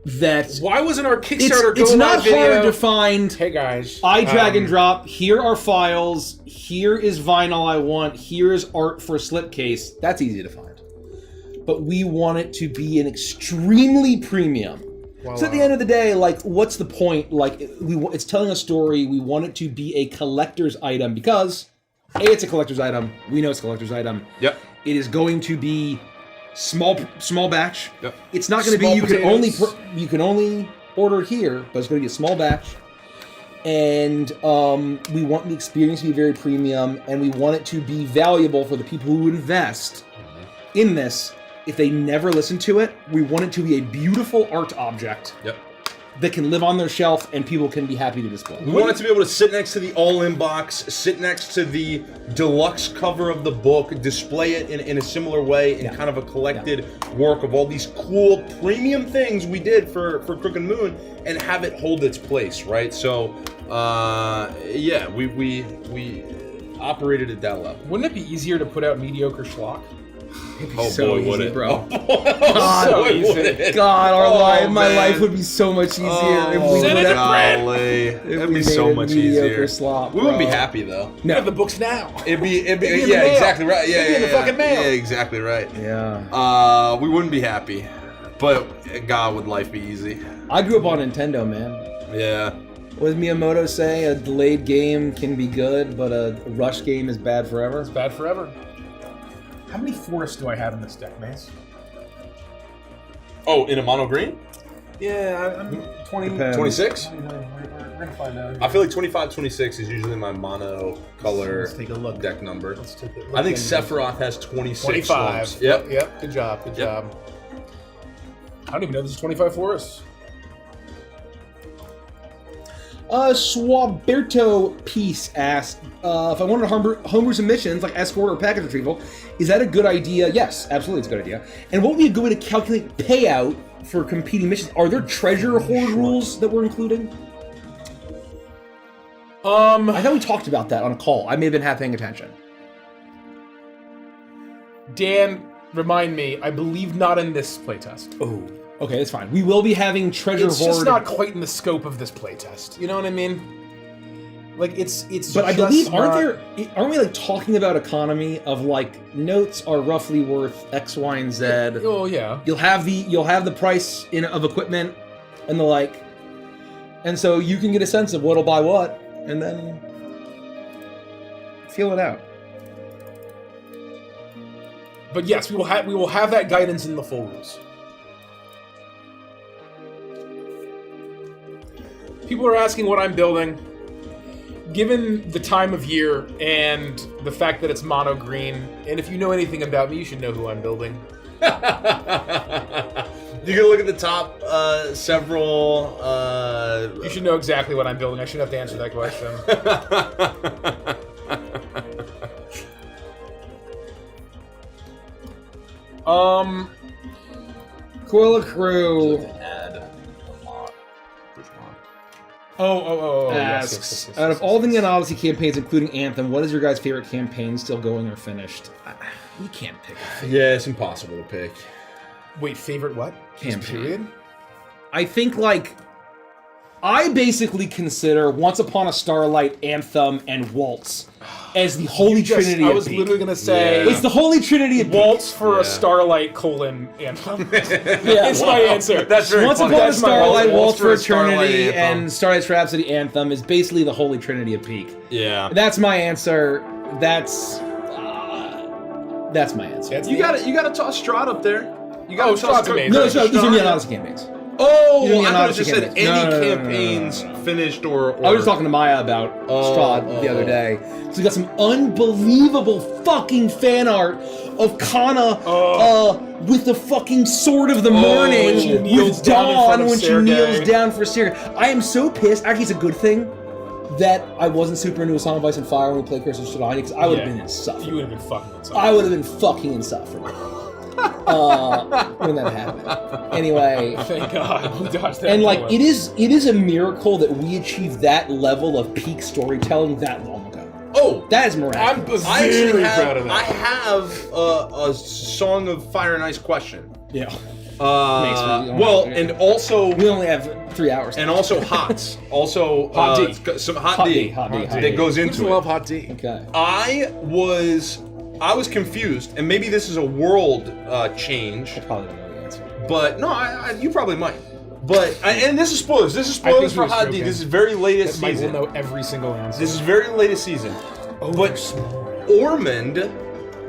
that Why wasn't our Kickstarter it's not video? hard to find. Hey guys, I drag and drop. Here are files. Here is vinyl I want. Here is art for a slipcase. That's easy to find. But we want it to be an extremely premium. So at the end of the day, what's the point? It's telling a story. We want it to be a collector's item because, A, it's a collector's item. We know it's a collector's item. Yep. It is going to be small batch. Yep. It's not going to be you can only order it here, but it's going to be a small batch. And we want the experience to be very premium, and we want it to be valuable for the people who invest in this. If they never listen to it, we want it to be a beautiful art object that can live on their shelf and people can be happy to display. We want it to be able to sit next to the all-in box, sit next to the deluxe cover of the book, display it in a similar way in kind of a collected work of all these cool premium things we did for Crooked Moon and have it hold its place, right? So, we operated at that level. Wouldn't it be easier to put out mediocre schlock? Oh so boy, easy, would it, bro? God, so easy. God, my man. life would be so much easier if we Send would it to have. golly. If That'd we be so made a much mediocre easier. slop, We wouldn't be bro. happy though. We have the books now. It'd be in the yeah, mail. exactly right. Yeah, It'd be in the fucking mail. Yeah, exactly right. Yeah. We wouldn't be happy, but God, would life be easy? I grew up on Nintendo, man. Yeah. What does Miyamoto say? A delayed game can be good, but a rush game is bad forever. It's bad forever. How many forests do I have in this deck, Mace? Oh, in a mono green? Yeah, I'm 20. Depends. 26? We're gonna find out. I feel like 25, 26 is usually my mono color Let's take a look. deck number. Let's take a look. I think Sephiroth has 26 25. slopes. Yep. Yep. Good job. Good job. I don't even know this is 25 forests. Swaberto Peace asked, if I wanted to homebrew some missions like escort or package retrieval, is that a good idea? Yes, absolutely, it's a good idea. And what would be a good way to calculate payout for competing missions? Are there treasure hoard rules that we're including? I thought we talked about that on a call. I may have been half paying attention. Dan, remind me. I believe not in this playtest. Oh, okay, that's fine. We will be having treasure It's hoard. just not quite in the scope of this playtest. You know what I mean? Like it's. But I just believe not- aren't we like talking about economy of like notes are roughly worth X, Y, and Z. Oh yeah. You'll have the price of equipment and the like, and so you can get a sense of what'll buy what, and then feel it out. But yes, we will have that guidance in the full rules. People are asking what I'm building. Given the time of year and the fact that it's mono green, and if you know anything about me, you should know who I'm building. You can look at the top several. You should know exactly what I'm building. I shouldn't have to answer that question. Coila Crew asks, yes. out of all the Neon Odyssey campaigns, including Anthem, what is your guys' favorite campaign still going or finished? You can't pick a favorite. Yeah, it's impossible to pick. Wait, favorite what? Campaign. Period? I think, like, I basically consider Once Upon a Starlight, Anthem, and Waltz as the holy trinity I of was Peak. literally gonna say It's the holy trinity of Peak. Waltz for Yeah. a Starlight : Anthem. Yeah. It's my answer. That's very Once funny. Upon a That's my Starlight, Waltz for Starlight Eternity, Anthem. and Starlight's Rhapsody Anthem is basically the holy trinity of Peak. Yeah. That's my answer. That's my answer. That's You the gotta toss Strahd up there. You gotta Oh, toss Strahd's amazing. No, These these are Neon Odyssey campaigns. Oh, You don't I need thought an it just Odyssey said any campaigns. No. campaigns finished or. I was just talking to Maya about Strahd the other day. So we got some unbelievable fucking fan art of Kana with the fucking sword of the when she morning kneels with down in front Dawn of when she Sergei. kneels down for Sergei. I am so pissed. Actually, it's a good thing that I wasn't super into A Song of Ice and Fire when we played Curse of Strahd, because I would have been insufferable. You would have been fucking insane. I would have been fucking insufferable when that happened. Anyway. Thank God we dodged that. And like bullet. it is a miracle that we achieved that level of peak storytelling that long ago. Oh, That is miraculous. I'm I actually very have. proud of that. I have a Song of Fire and Ice question. Yeah. Well, and also We only have 3 hours. and also hots. Also Hot D. it's got some hot, Hot D. D, hot D, hot that D. goes Kids into love it. hot D. Okay. I was confused, and maybe this is a world change, Probably don't know the answer. but no, you probably might. But and this is spoilers. This is I think spoilers he for was Hot D. joking. This is very latest Mike will season. know every single answer. This is very latest season. But Ormond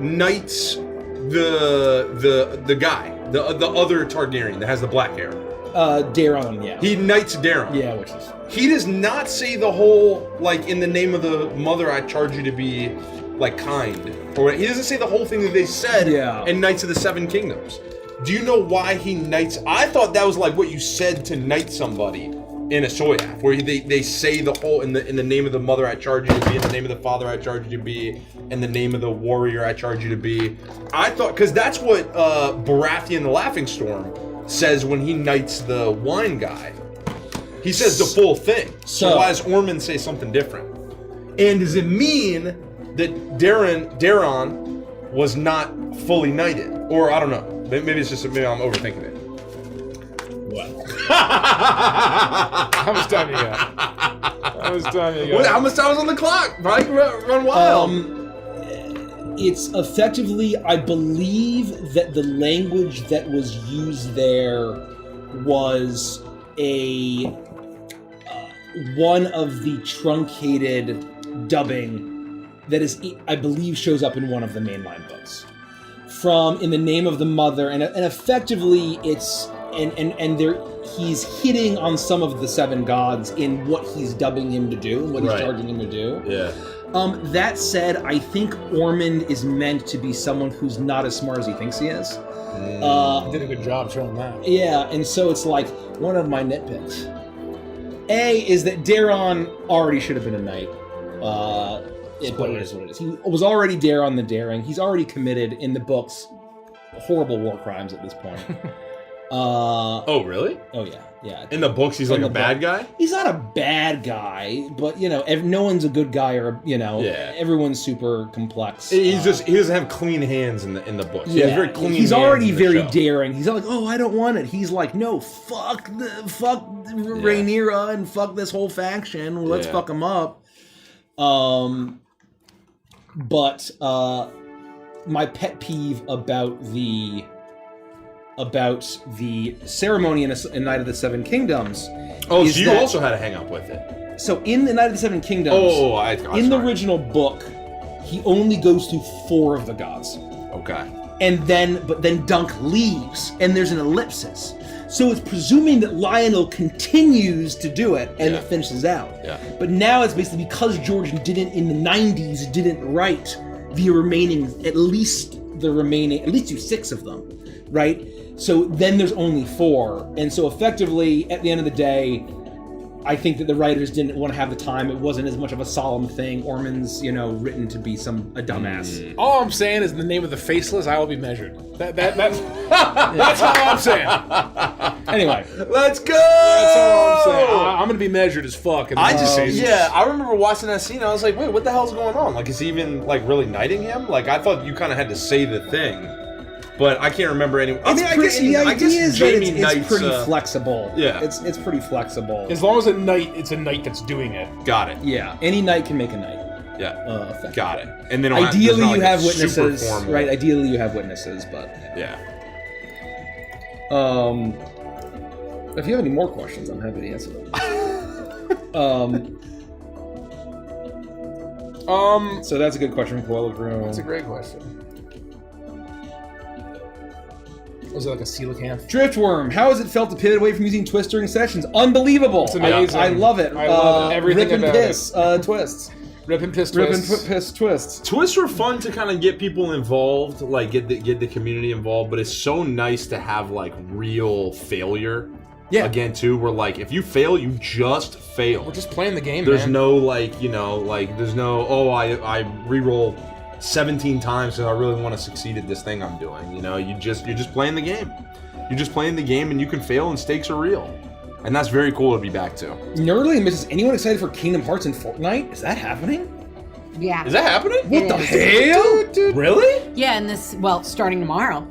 knights the guy, the other Targaryen that has the black hair. Daron, yeah. He knights Daron. Yeah, which is He does not say the whole, like, in the name of the mother, I charge you to be, like, kind. Or he doesn't say the whole thing that they said Yeah. in Knights of the Seven Kingdoms. Do you know why he knights? I thought that was like what you said to knight somebody in a Soyaf, where they say the whole in the name of the mother I charge you to be, in the name of the father I charge you to be, in the name of the warrior I charge you to be. I thought, because that's what Baratheon the Laughing Storm says when he knights the wine guy. He says the full thing. So why does Ormond say something different? And does it mean that Daron was not fully knighted? Or I don't know. Maybe it's just maybe I'm overthinking it. what? How much time you got? How much time you got? How much time is on the clock? Right? Run wild. It's effectively, I believe that the language that was used there was one of the truncated dubbing that is, I believe, shows up in one of the mainline books. From In the Name of the Mother, and effectively it's and there he's hitting on some of the seven gods in what he's dubbing him to do and what he's charging him to do. Yeah. That said, I think Ormond is meant to be someone who's not as smart as he thinks he is. Did a good job showing that. Yeah, and so it's like one of my nitpicks. A is that Daron already should have been a knight. But it is what it is. He was already Daron the Daring. He's already committed in the books horrible war crimes at this point. Oh, really? Oh yeah. In the books, he's like a bad guy? He's not a bad guy, but no one's a good guy, or everyone's super complex. He doesn't have clean hands in the books. Yeah, he's very clean. He's hands already in the very show. daring. He's like, oh, I don't want it. He's like, no, fuck Rhaenyra and fuck this whole faction. Let's fuck them up. But my pet peeve about the ceremony in Night of the Seven Kingdoms. Oh, so you also had a hang up with it. So in the Night of the Seven Kingdoms, in the original book, he only goes through 4 of the gods. Okay. But then Dunk leaves, and there's an ellipsis. So it's presuming that Lionel continues to do it, and it finishes out. Yeah. But now it's basically because George in the 90s didn't write the remaining, at least do 6 of them, right? So then there's only 4. And so effectively, at the end of the day, I think that the writers didn't want to have the time. It wasn't as much of a solemn thing. Ormond's, written to be a dumbass. All I'm saying is, in the name of the faceless, I will be measured. That's all I'm saying. Anyway, let's go. That's all I'm saying. I'm gonna be measured as fuck. I remember watching that scene. I was like, wait, what the hell's going on? Like, is he even like really knighting him? Like, I thought you kind of had to say the thing. But I can't remember any. I guess the idea is that it's pretty Knight's, flexible. Yeah. It's pretty flexible. As long as it's a knight that's doing it. Got it. Yeah, any knight can make a knight. Yeah. Got it. And then ideally you have witnesses, right? Ideally you have witnesses, but yeah. If you have any more questions, I'm happy to answer them. So that's a good question from Coil Groom. That's a great question. Was it like a coelacanth? Driftworm, how has it felt to pivot away from using twists during sessions? Unbelievable. It's amazing. I love it. I love everything rip and about piss, twists. Rip and piss Rip twists. and piss twists. Twists were fun to kind of get people involved, like get the community involved, but it's so nice to have like real failure. Yeah. Again, too, where like if you fail, you just fail. We're just playing the game, There's man. no there's no I re-roll 17 times because I really want to succeed at this thing I'm doing. You're just playing the game. You're just playing the game, and you can fail, and stakes are real. And that's very cool to be back to. Nerdly misses. Anyone excited for Kingdom Hearts and Fortnite? Is that happening? Yeah. Is that happening? What the hell? Dude. Really? Yeah, and starting tomorrow.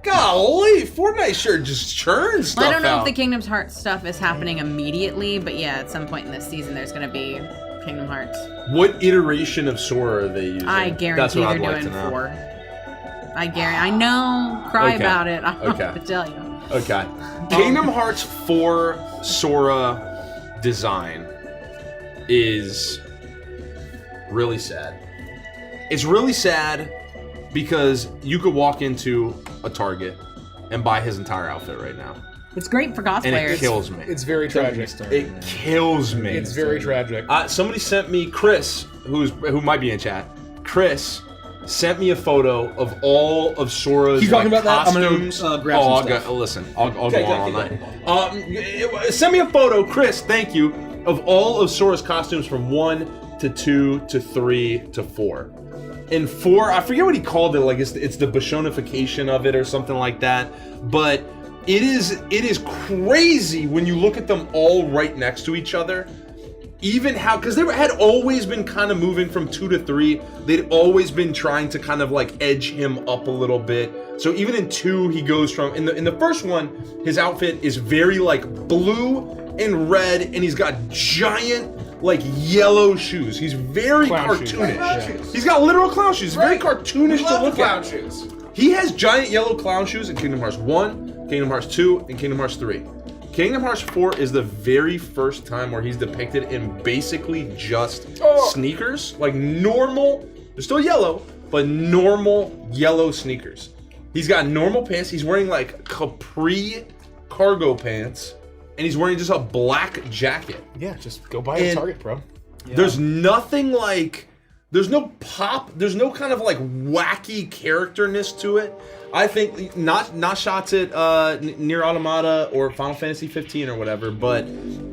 Golly, Fortnite sure just churns stuff I don't know out. if the Kingdom Hearts stuff is happening immediately, but yeah, at some point in this season, there's going to be Kingdom Hearts. What iteration of Sora are they using? I guarantee they're doing 4. I know. Cry about it. I don't have to tell you. Okay. Kingdom Hearts 4 Sora design is really sad. It's really sad because you could walk into a Target and buy his entire outfit right now. It's great for cosplayers. And it kills me. It's very tragic. It kills me. It's very tragic. Somebody sent me, Chris, who might be in chat, Chris sent me a photo of all of Sora's Keep talking about that. costumes. I'm gonna grab some stuff. Listen, I'll go on all night. Send me a photo, Chris, thank you, of all of Sora's costumes from 1 to 2 to 3 to 4. And 4, I forget what he called it, like it's the Bashonification of it or something like that, but it is crazy when you look at them all right next to each other. Even how, because they had always been kind of moving from 2 to 3, they'd always been trying to kind of like edge him up a little bit. So even in 2, he goes from, in the first one, his outfit is very like blue and red, and he's got giant like yellow shoes. He's very cartoonish. Yeah. He's got literal clown shoes. Very cartoonish to look clown at. shoes. He has giant yellow clown shoes in Kingdom Hearts 1, Kingdom Hearts 2, and Kingdom Hearts 3. Kingdom Hearts 4 is the very first time where he's depicted in basically just sneakers. Like normal, they're still yellow, but normal yellow sneakers. He's got normal pants. He's wearing like capri cargo pants, and he's wearing just a black jacket. Yeah, just go buy a Target, bro. There's nothing like There's no pop. There's no kind of like wacky characterness to it. I think not shots at Nier Automata or Final Fantasy 15 or whatever, but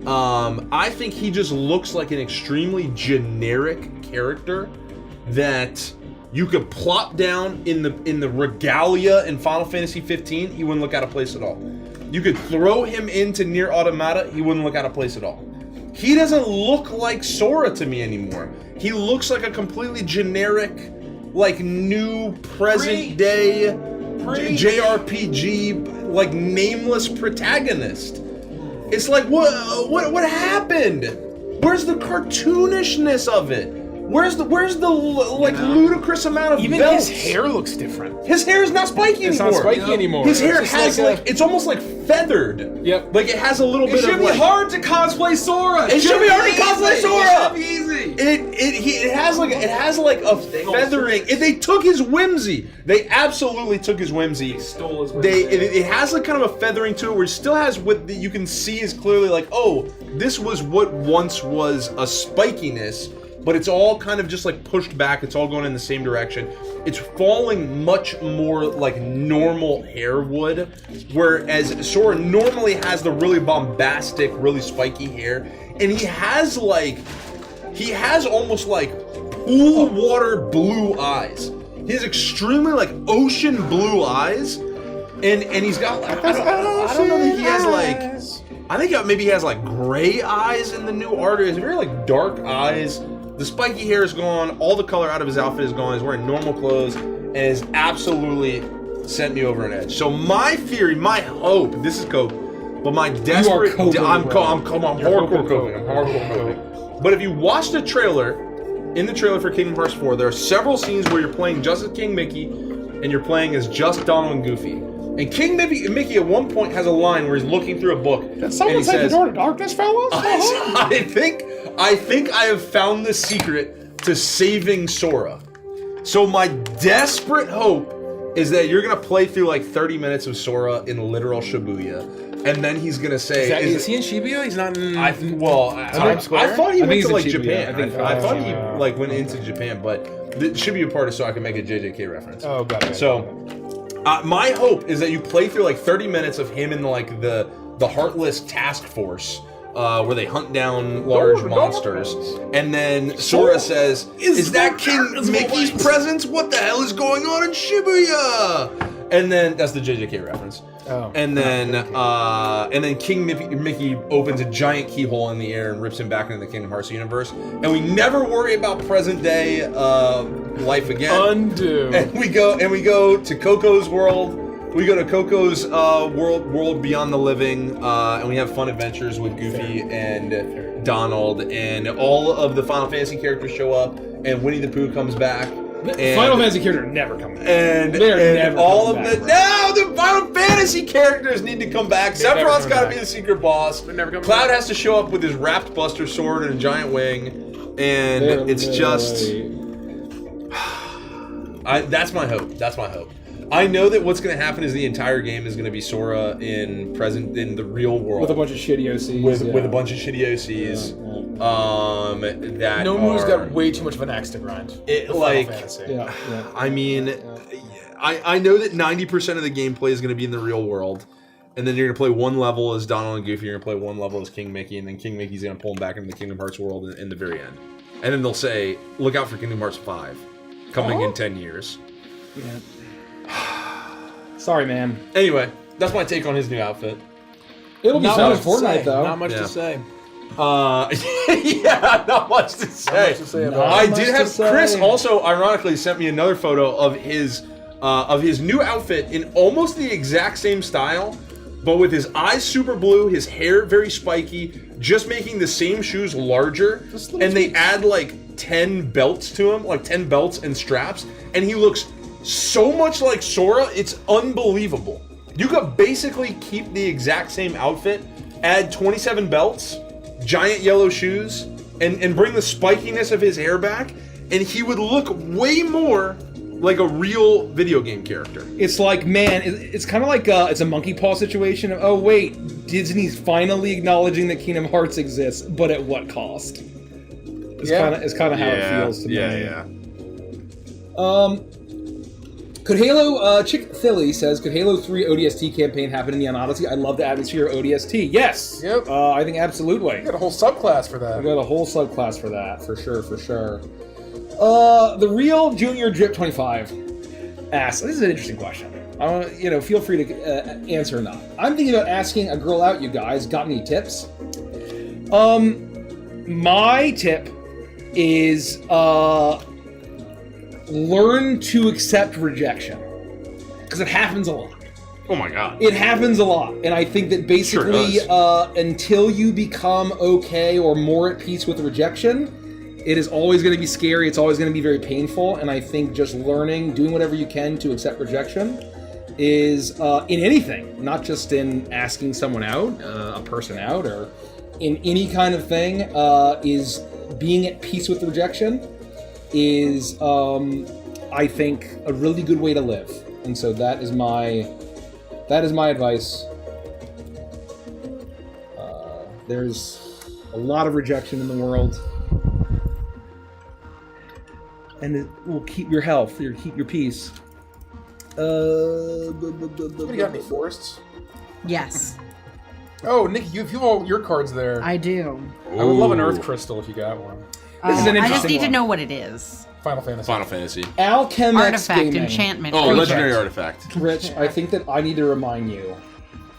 I think he just looks like an extremely generic character that you could plop down in the regalia in Final Fantasy 15. He wouldn't look out of place at all. You could throw him into Nier Automata. He wouldn't look out of place at all. He doesn't look like Sora to me anymore. He looks like a completely generic, like new present day JRPG, like nameless protagonist. It's like what happened? Where's the cartoonishness of it? Where's the like ludicrous amount of Even belts? his hair looks different. His hair is not spiky It's anymore. not spiky anymore. His hair It's has like it's almost like feathered. Yep. Like it has a little It bit should of be like, hard to cosplay Sora. It should be hard to cosplay easy. Sora. It should be easy. It has like a feathering. They took his whimsy. They absolutely took his whimsy. Stole his whimsy. It has like kind of a feathering to it, where it still has what you can see is clearly like, oh, this was what once was a spikiness, but it's all kind of just like pushed back. It's all going in the same direction. It's falling much more like normal hair would, whereas Sora normally has the really bombastic, really spiky hair, and he has almost like pool water blue eyes. He has extremely like ocean blue eyes, and he's got like I don't know that he has like, I think maybe he has like gray eyes in the new art. He has very like dark eyes. The spiky hair is gone. All the color out of his outfit is gone. He's wearing normal clothes and has absolutely sent me over an edge. So my theory, my hope, this is cope, but my desperate, I'm hardcore coping. But if you watch the trailer, in the trailer for Kingdom Hearts 4, there are several scenes where you're playing just as King Mickey and you're playing as just Donald and Goofy. And King Mickey at one point has a line where he's looking through a book. Did someone say the door to darkness, fellas? I think I have found the secret to saving Sora. So my desperate hope is that you're gonna play through like 30 minutes of Sora in literal Shibuya, and then he's gonna say, Is he in Shibuya? He's not in Times Square? I thought he I went think to like he's in Shibuya. Japan. I thought he like went into Japan, but the Shibuya part is so I can make a JJK reference. Oh, got it. So. My hope is that you play through like 30 minutes of him in like the Heartless Task Force, where they hunt down large monsters, and then Sora says, "Is that King Mickey's presence? What the hell is going on in Shibuya?" And then that's the JJK reference. Oh. And then King Mickey opens a giant keyhole in the air and rips him back into the Kingdom Hearts universe, and we never worry about present day life again. Undo. And we go to Coco's world. We go to Coco's world beyond the living, and we have fun adventures with Goofy and Donald, and all of the Final Fantasy characters show up, and Winnie the Pooh comes back. And, Final Fantasy character never come back. And all of the Final Fantasy characters need to come back. Sephiroth's got to be the secret boss. Cloud has to show up with his wrapped Buster Sword and a giant wing, and it's just. That's my hope. That's my hope. I know that what's going to happen is the entire game is going to be Sora in the real world With a bunch of shitty OCs. with a bunch of shitty OCs. That Nomu's are, got way too much of an axe to grind. It, Final like, Fantasy. I mean, I know that 90% of the gameplay is going to be in the real world, and then you're going to play one level as Donald and Goofy, you're going to play one level as King Mickey, and then King Mickey's going to pull him back into the Kingdom Hearts world in the very end. And then they'll say, look out for Kingdom Hearts 5, coming in 10 years. Sorry, man. Anyway, that's my take on his new outfit. It'll be Not fun much in to say. Fortnite, though. Not much Yeah. to say. Yeah, not much to say. much to say about I it. did have Chris also ironically sent me another photo of his new outfit in almost the exact same style, but with his eyes super blue, his hair very spiky, just making the same shoes larger, and they add like 10 belts to him, like 10 belts and straps, and he looks so much like Sora, it's unbelievable. You could basically keep the exact same outfit, add 27 belts, giant yellow shoes, and bring the spikiness of his hair back, and he would look way more like a real video game character. It's like, man, it's kind of like it's a monkey paw situation. Oh wait, Disney's finally acknowledging that Kingdom Hearts exists, but at what cost? It's kind of how it feels to me. Yeah. Could Halo, Chick Philly says, could Halo 3 ODST campaign happen in Neon Odyssey? I love the atmosphere of ODST. Yes! Yep. I think absolutely. We got a whole subclass for that. We got a whole subclass for that, for sure. The real Junior Drip 25 asks, this is an interesting question. Feel free to answer or not. I'm thinking about asking a girl out, you guys. Got any tips? My tip is, learn to accept rejection, because it happens a lot. Oh my god. It happens a lot, and I think that basically, until you become okay or more at peace with rejection, it is always going to be scary. It's always going to be very painful, and I think just learning, doing whatever you can to accept rejection, is in anything, not just in asking someone out, a person out, or in any kind of thing, is being at peace with rejection. Is I think a really good way to live, and so that is my advice. There's a lot of rejection in the world, and it will keep your health, keep your peace. Anybody got any forests? Yes, Oh, Nikki, you have all your cards there. I do. I would love an Earth Crystal if you got one. This is an I just interesting need to one. know what it is. Final Fantasy. Final Fantasy. Alchemex Artifact, Gaming. enchantment. Oh, creature. legendary artifact. Rich, I think that I need to remind you.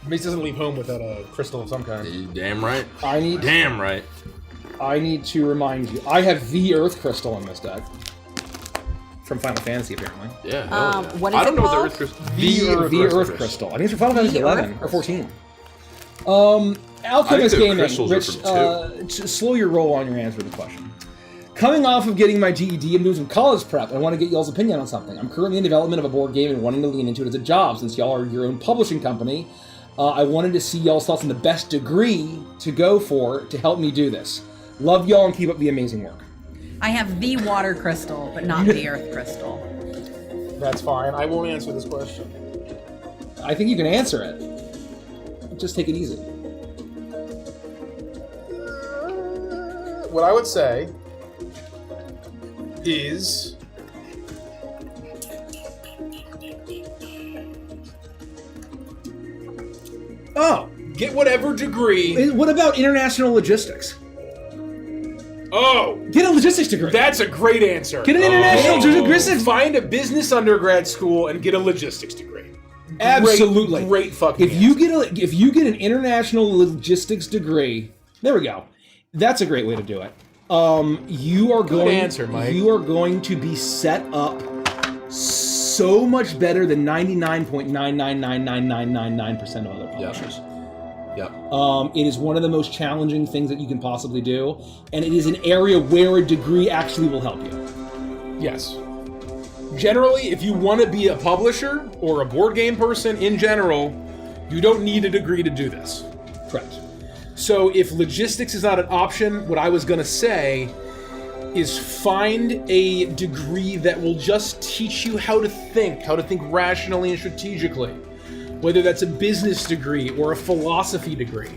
Mace doesn't leave home without a crystal of some kind. You damn right. Damn right. I need to remind you. I have the Earth Crystal in this deck. From Final Fantasy, apparently. Yeah. hell yeah. What is I don't it know called? what the Earth Crystal. The Earth Crystal. I think it's from Final Fantasy 11 or 14. I Alchemist think the Gaming. crystals are Rich, from slow your roll on your answer to the question. Coming off of getting my GED and doing some college prep, I want to get y'all's opinion on something. I'm currently in development of a board game and wanting to lean into it as a job. Since y'all are your own publishing company, I wanted to see y'all's thoughts on the best degree to go for to help me do this. Love y'all and keep up the amazing work. I have the water crystal, but not the earth crystal. That's fine. I won't answer this question. I think you can answer it. Just take it easy. What I would say is Oh, get whatever degree. what about international logistics? Oh, Get a logistics degree. that's a great answer. Get an international logistics. Find a business undergrad school and get a logistics degree. Absolutely. Great fucking If you get an international logistics degree, there we go. That's a great way to do it. You are going answer, Mike. You are going to be set up so much better than 99.9999999% of other publishers. Yep. It is one of the most challenging things that you can possibly do, and it is an area where a degree actually will help you. Yes. Generally, if you want to be a publisher or a board game person in general, you don't need a degree to do this. Correct. So if logistics is not an option, what I was going to say is find a degree that will just teach you how to think rationally and strategically. Whether that's a business degree or a philosophy degree.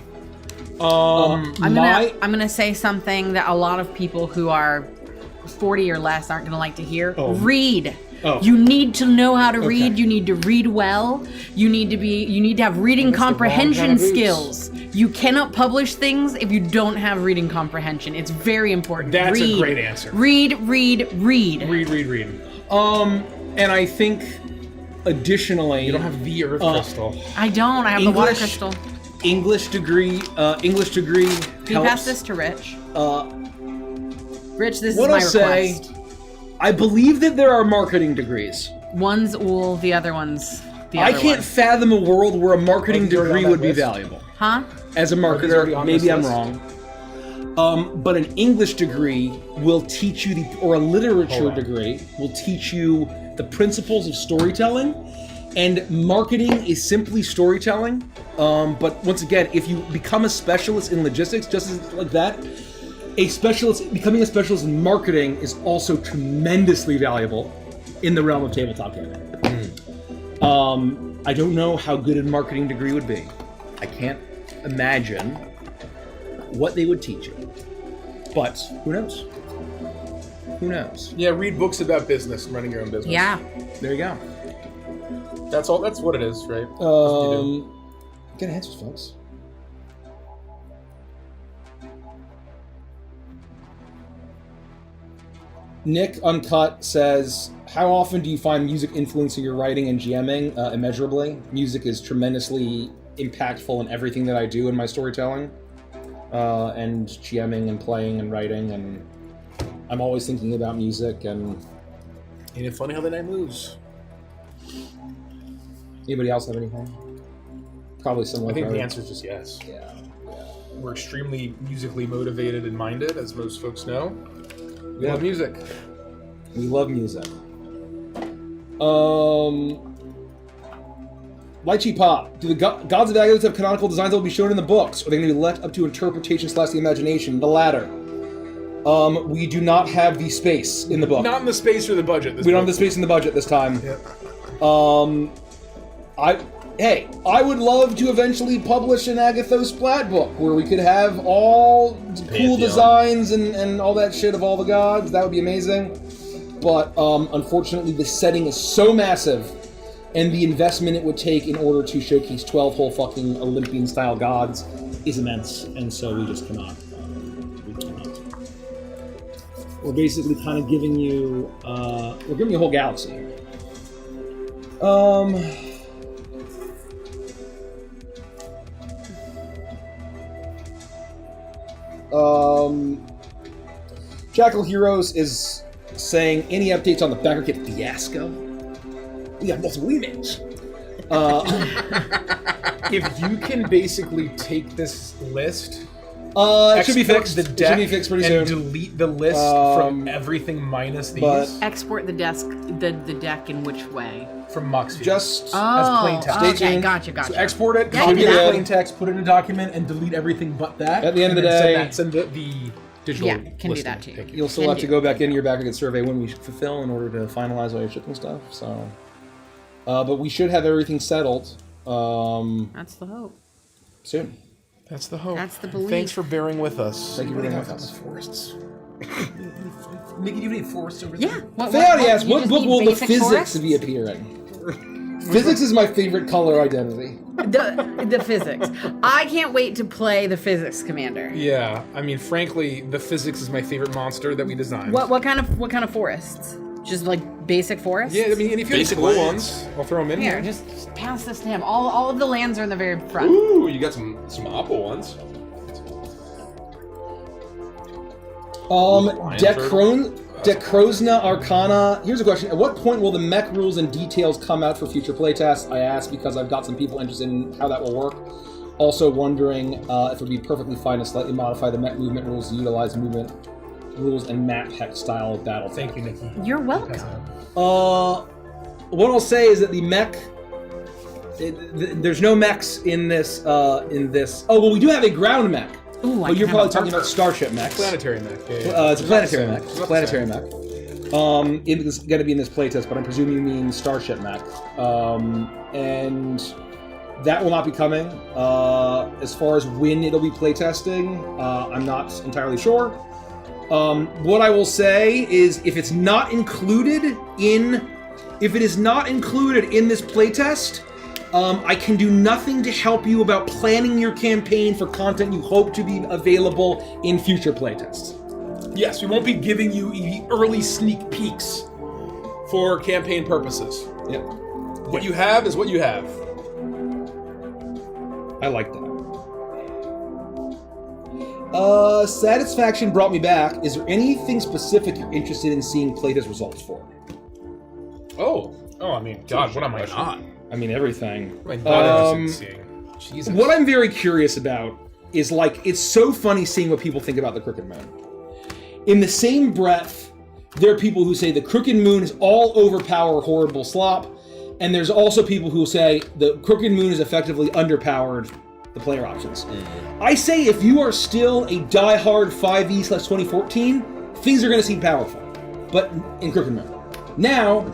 I'm gonna say something that a lot of people who are 40 or less aren't gonna like to hear. Read. Oh. You need to know how to read. You need to read well. You need to have reading comprehension skills. You cannot publish things if you don't have reading comprehension. It's very important. That's read. a great answer. Read. Read. And I think additionally, You don't have the Earth Crystal. I don't. I have the water crystal. English degree Can you helps. pass this to Rich? Rich, this What is my I'll say, request. I believe that there are marketing degrees. One's wool, the other one's the I other can't one. fathom a world where a marketing these already on degree that would be list? valuable. Huh? As a these marketer, already on maybe this I'm list? wrong. But an English degree will teach you or a literature Hold on. degree will teach you the principles of storytelling. And marketing is simply storytelling. But once again, if you become a specialist in logistics, just like that, becoming a specialist in marketing is also tremendously valuable in the realm of tabletop gaming. I don't know how good a marketing degree would be. I can't imagine what they would teach you. But who knows? Who knows? Yeah, read books about business and running your own business. Yeah. There you go. That's all. That's what it is, right? That's what you do. Get answers, folks. Nick Uncut says, how often do you find music influencing your writing and GMing? Immeasurably. Music is tremendously impactful in everything that I do in my storytelling. And GMing and playing and writing, and I'm always thinking about music. And Ain't it funny how the night moves? anybody else have anything? Probably similar. I think for the other- answer is just yes. Yeah. We're extremely musically motivated and minded, as most folks know. We love music. We love music. Lychee Pop. Do the Gods of Agathos have canonical designs that will be shown in the books? Or are they going to be left up to interpretation / the imagination? The latter. We do not have the space in the book. Not in the space or the budget. We don't have the space in the budget this time. Yep. I would love to eventually publish an Agathos Splat book where we could have all cool designs and all that shit of all the gods. That would be amazing. But unfortunately, the setting is so massive, and the investment it would take in order to showcase 12 whole fucking Olympian-style gods is immense, and so we just cannot. We cannot. We're basically kind of giving you, we're giving you a whole galaxy here. Jackal Heroes is saying, any updates on the backer kit fiasco? We have multiple emails. If you can basically take this list, it should be export fixed. the It deck should be fixed pretty and soon. delete the list from everything minus these but- Export the the deck in which way? from Moxie. Just as plain text. Stay okay, tuned. gotcha. So export it, Yeah, copy do it as that. plain text, put it in a document, and delete everything but that. At the end of and the then day- send the digital Yeah, can do listing. that too. Thank you. You'll still have to go back into your backer kit survey when we fulfill in order to finalize all your shipping stuff. So, but we should have everything settled That's the hope. soon. That's the hope. That's the belief. Thanks for bearing with us. Thank you for bearing with us. Forests. Mickey, do you have any forests over Yeah. Fayati asks, you what just book need will the basic physics forests? be appearing? Physics is my favorite color identity. The physics. I can't wait to play the physics commander. Yeah, I mean, frankly, the physics is my favorite monster that we designed. What kind of forests? Just like basic forests? Yeah, I mean, and if you have Basic cool lands. ones, I'll throw them in Here, here. just pass this to him. All of the lands are in the very front. Ooh, you got some Apple ones. Decrozna Arcana. Here's a question. At what point will the mech rules and details come out for future playtests? I ask because I've got some people interested in how that will work. Also wondering if it would be perfectly fine to slightly modify the mech movement rules to utilize movement rules and map hex style of battle. Thank you, Nikki. You're welcome. What I'll say is that the mech... there's no mechs in this... Oh, well, we do have a ground mech. Ooh, I But you're can probably have a talking about starship mechs. Planetary mech. Yeah. It's a planetary mech. It's about the Planetary same. mech. It's going to be in this playtest, but I'm presuming you mean starship mech. And that will not be coming. As far as when it'll be playtesting, I'm not entirely sure. What I will say is, if it's not included in, if it is not included in this playtest, I can do nothing to help you about planning your campaign for content you hope to be available in future playtests. Yes, we won't be giving you early sneak peeks for campaign purposes. Yep. What you have is what you have. I like that. Satisfaction brought me back. Is there anything specific you're interested in seeing playtest results for? Oh, I mean, God, what am I not? I mean, everything. What am I not interested in seeing? Jesus. What I'm very curious about is, like, it's so funny seeing what people think about the Crooked Moon. In the same breath, there are people who say the Crooked Moon is all overpowered, horrible slop, and there's also people who say the Crooked Moon is effectively underpowered the player options. I say if you are still a diehard 5e/2014, things are going to seem powerful, but in Crooked Moon. Now,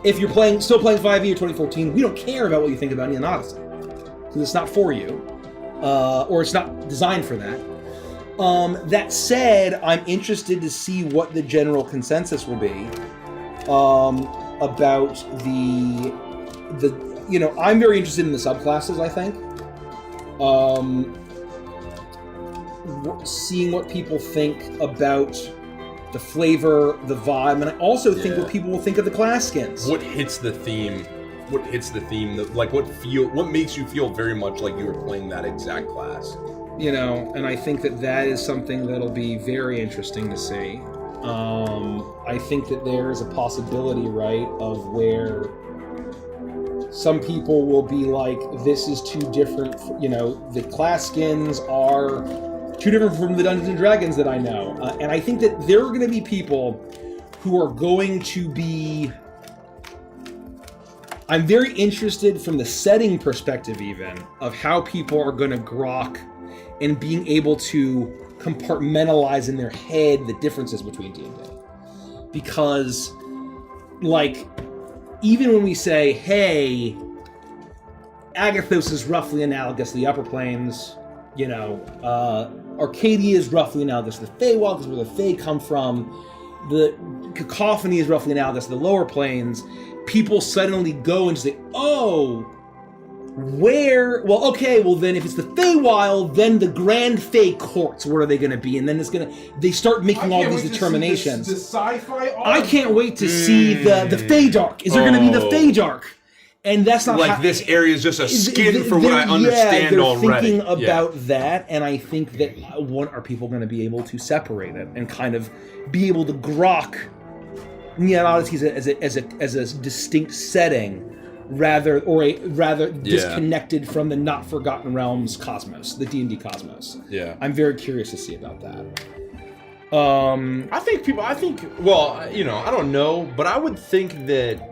if you're still playing 5e or 2014, we don't care about what you think about Neon Odyssey, because it's not for you, or it's not designed for that. That said, I'm interested to see what the general consensus will be about the I'm very interested in the subclasses, I think. Seeing what people think about the flavor, the vibe, and I also think what people will think of the class skins. What hits the theme? What makes you feel very much like you were playing that exact class? And I think that is something that'll be very interesting to see. I think that there's a possibility, right, of where some people will be like, this is too different, the class skins are too different from the Dungeons & Dragons that I know. And I think that there are going to be people who are going to be... I'm very interested from the setting perspective even, of how people are going to grok and being able to compartmentalize in their head the differences between D&D. Because, even when we say, hey, Agathos is roughly analogous to the Upper Planes, Arcadia is roughly analogous to the Feywild, because where the Fey come from, the Cacophony is roughly analogous to the Lower Planes, people suddenly go and say, oh, then if it's the Feywild, then the Grand Fey Courts, where are they going to be? And then they start making all these determinations. The sci-fi art. I can't wait to see the Feydark. Is there going to be the Feydark? And that's not this area is just a skin for what I understand they're already. Thinking about that, and I think that are people going to be able to separate it and kind of be able to grok Neon Odyssey as a distinct setting, rather disconnected from the not forgotten realms cosmos, the D&D cosmos. Yeah, I'm very curious to see about that. I don't know, but I would think that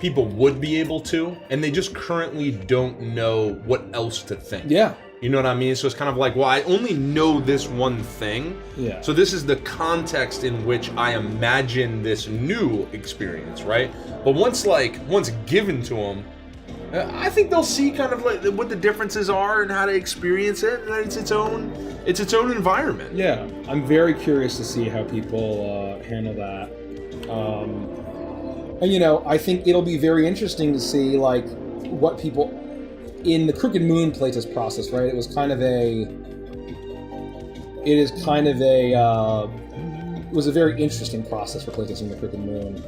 people would be able to, and they just currently don't know what else to think. Yeah. You know what I mean? So it's kind of like, well, I only know this one thing. Yeah. So this is the context in which I imagine this new experience, right? But once given to them, I think they'll see kind of like what the differences are and how to experience it, and it's its own environment. Yeah, I'm very curious to see how people handle that. And I think it'll be very interesting to see what people in the Crooked Moon playtest process, right? It was kind of a very interesting process for playtesting the Crooked Moon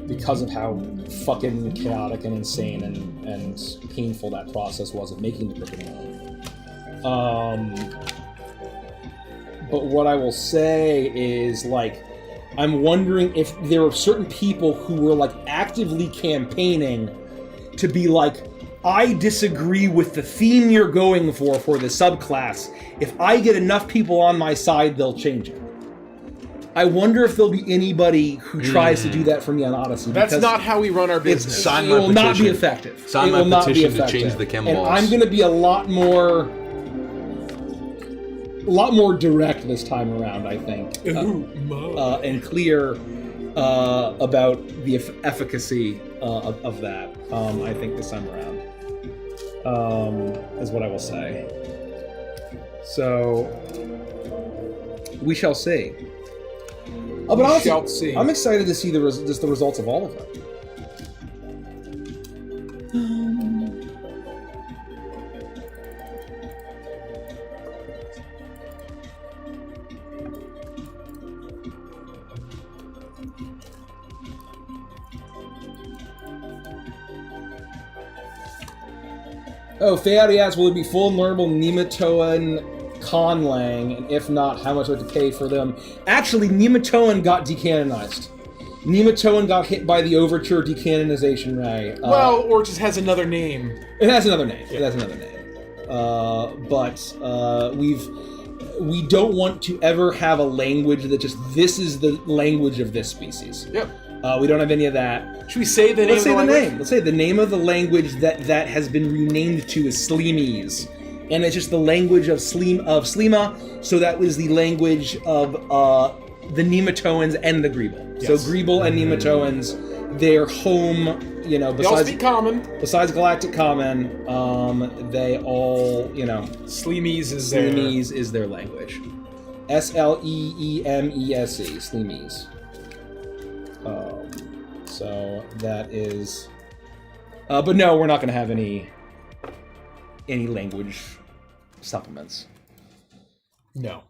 because of how fucking chaotic and insane and painful that process was of making the Crooked Moon. But what I will say is I'm wondering if there are certain people who were actively campaigning to be I disagree with the theme you're going for the subclass. If I get enough people on my side, they'll change it. I wonder if there'll be anybody who tries to do that for Neon Odyssey. That's not how we run our business. It will not be effective. Sign my petition to change the chem laws. And I'm going to be a lot more direct this time around, I think, and clear about the efficacy of that. I think this time around is what I will say. So we shall see. But honestly, see. I'm excited to see the results of all of it. Oh, Fayadi asks, will it be full normal Nematoan Conlang? And if not, how much would it pay for them? Actually, Nematoan got decanonized. Nematoan got hit by the Overture decanonization ray. Or it just has another name. It has another name. Yeah. It has another name. But we don't want to ever have a language that just, this is the language of this species. Yep. We don't have any of that. Should we say the name of the language? Let's say the name of the language that has been renamed to is Sleemies. And it's just the language of Sleema, so that was the language of the Nematoans and the Greeble. Yes. So Greeble and Nematoans, their home, They all speak Common. Besides Galactic Common, they all, Sleemies is Sleemies is their language. Sleemese. Sleemies. So that is. But no, we're not going to have any language supplements. No.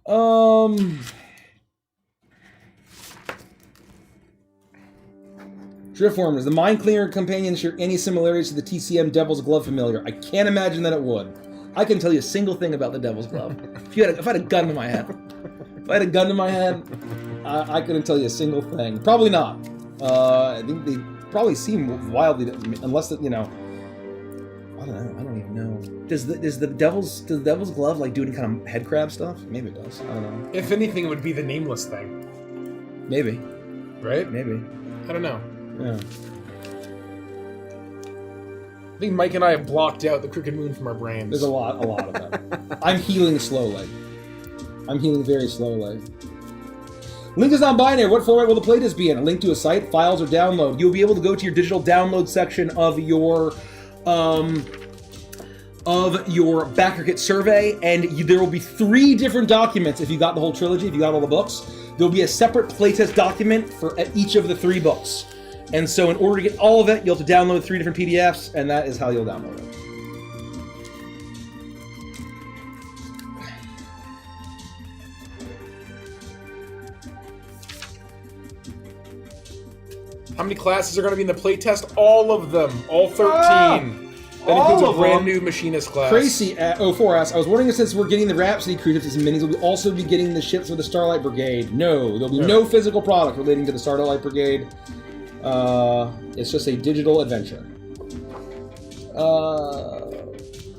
Driftwormers, the Mind Cleaner companions share any similarities to the TCM Devil's Glove familiar. I can't imagine that it would. I can tell you a single thing about the Devil's Glove. If I had a gun to my head, I couldn't tell you a single thing. Probably not. I think they probably seem wildly, unless that, I don't know. I don't even know. Does the Devil's Glove like do any kind of head crab stuff? Maybe it does. I don't know. If anything, it would be the nameless thing. Maybe. Right? Maybe. I don't know. Yeah. I think Mike and I have blocked out the Crooked Moon from our brains. There's a lot of that. I'm healing slowly. I'm healing very slowly. Link is non-binary. What format will the playtest be in? A link to a site, files, or download. You'll be able to go to your digital download section of your backer kit survey, and there will be 3 different documents if you got the whole trilogy, if you got all the books. There'll be a separate playtest document for each of the 3 books. And so in order to get all of it, you'll have to download 3 different PDFs, and that is how you'll download it. How many classes are going to be in the playtest? All of them. All 13. That includes a brand new machinist class. Tracy at 04 asks, I was wondering if since we're getting the Rhapsody cruisers and minis, will we also be getting the ships for the Starlight Brigade? No, there'll be no physical product relating to the Starlight Brigade. It's just a digital adventure.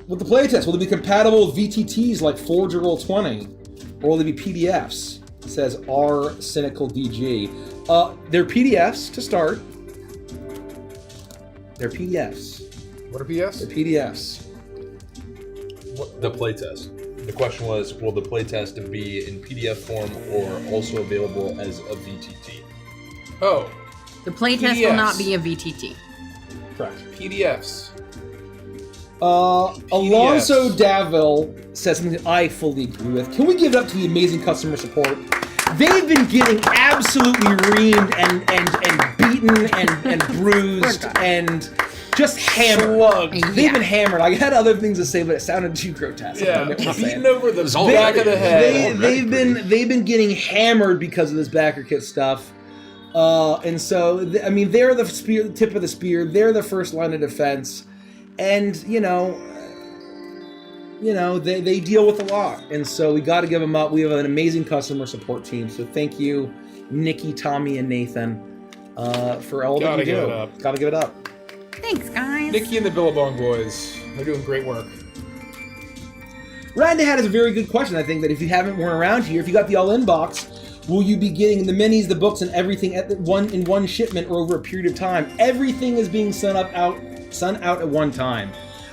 With the playtest, will they be compatible with VTTs like Forge or Roll20? Or will they be PDFs? Says R Cynical DG. They're PDFs to start. They're PDFs. What are PS? They're PDFs. The playtest. The question was, will the playtest be in PDF form or also available as a VTT? Oh. The playtest will not be a VTT. Correct. PDFs. Alonso Davil says something that I fully agree with. Can we give it up to the amazing customer support? They've been getting absolutely reamed and beaten and bruised and just hammered. They've been hammered. I had other things to say, but it sounded too grotesque. Yeah, beaten over the back of the head. They've been getting hammered because of this backer kit stuff. And so, I mean, they're the tip of the spear. They're the first line of defense. And, they deal with a lot. And so we got to give them up. We have an amazing customer support team. So thank you, Nikki, Tommy, and Nathan, for all that you do. Gotta give it up. Thanks, guys. Nikki and the Billabong boys. They're doing great work. Randa had a very good question. I think that if you haven't worn around here, if you got the all-in box, will you be getting the minis, the books, and everything in one shipment or over a period of time? Everything is being sent out at one time.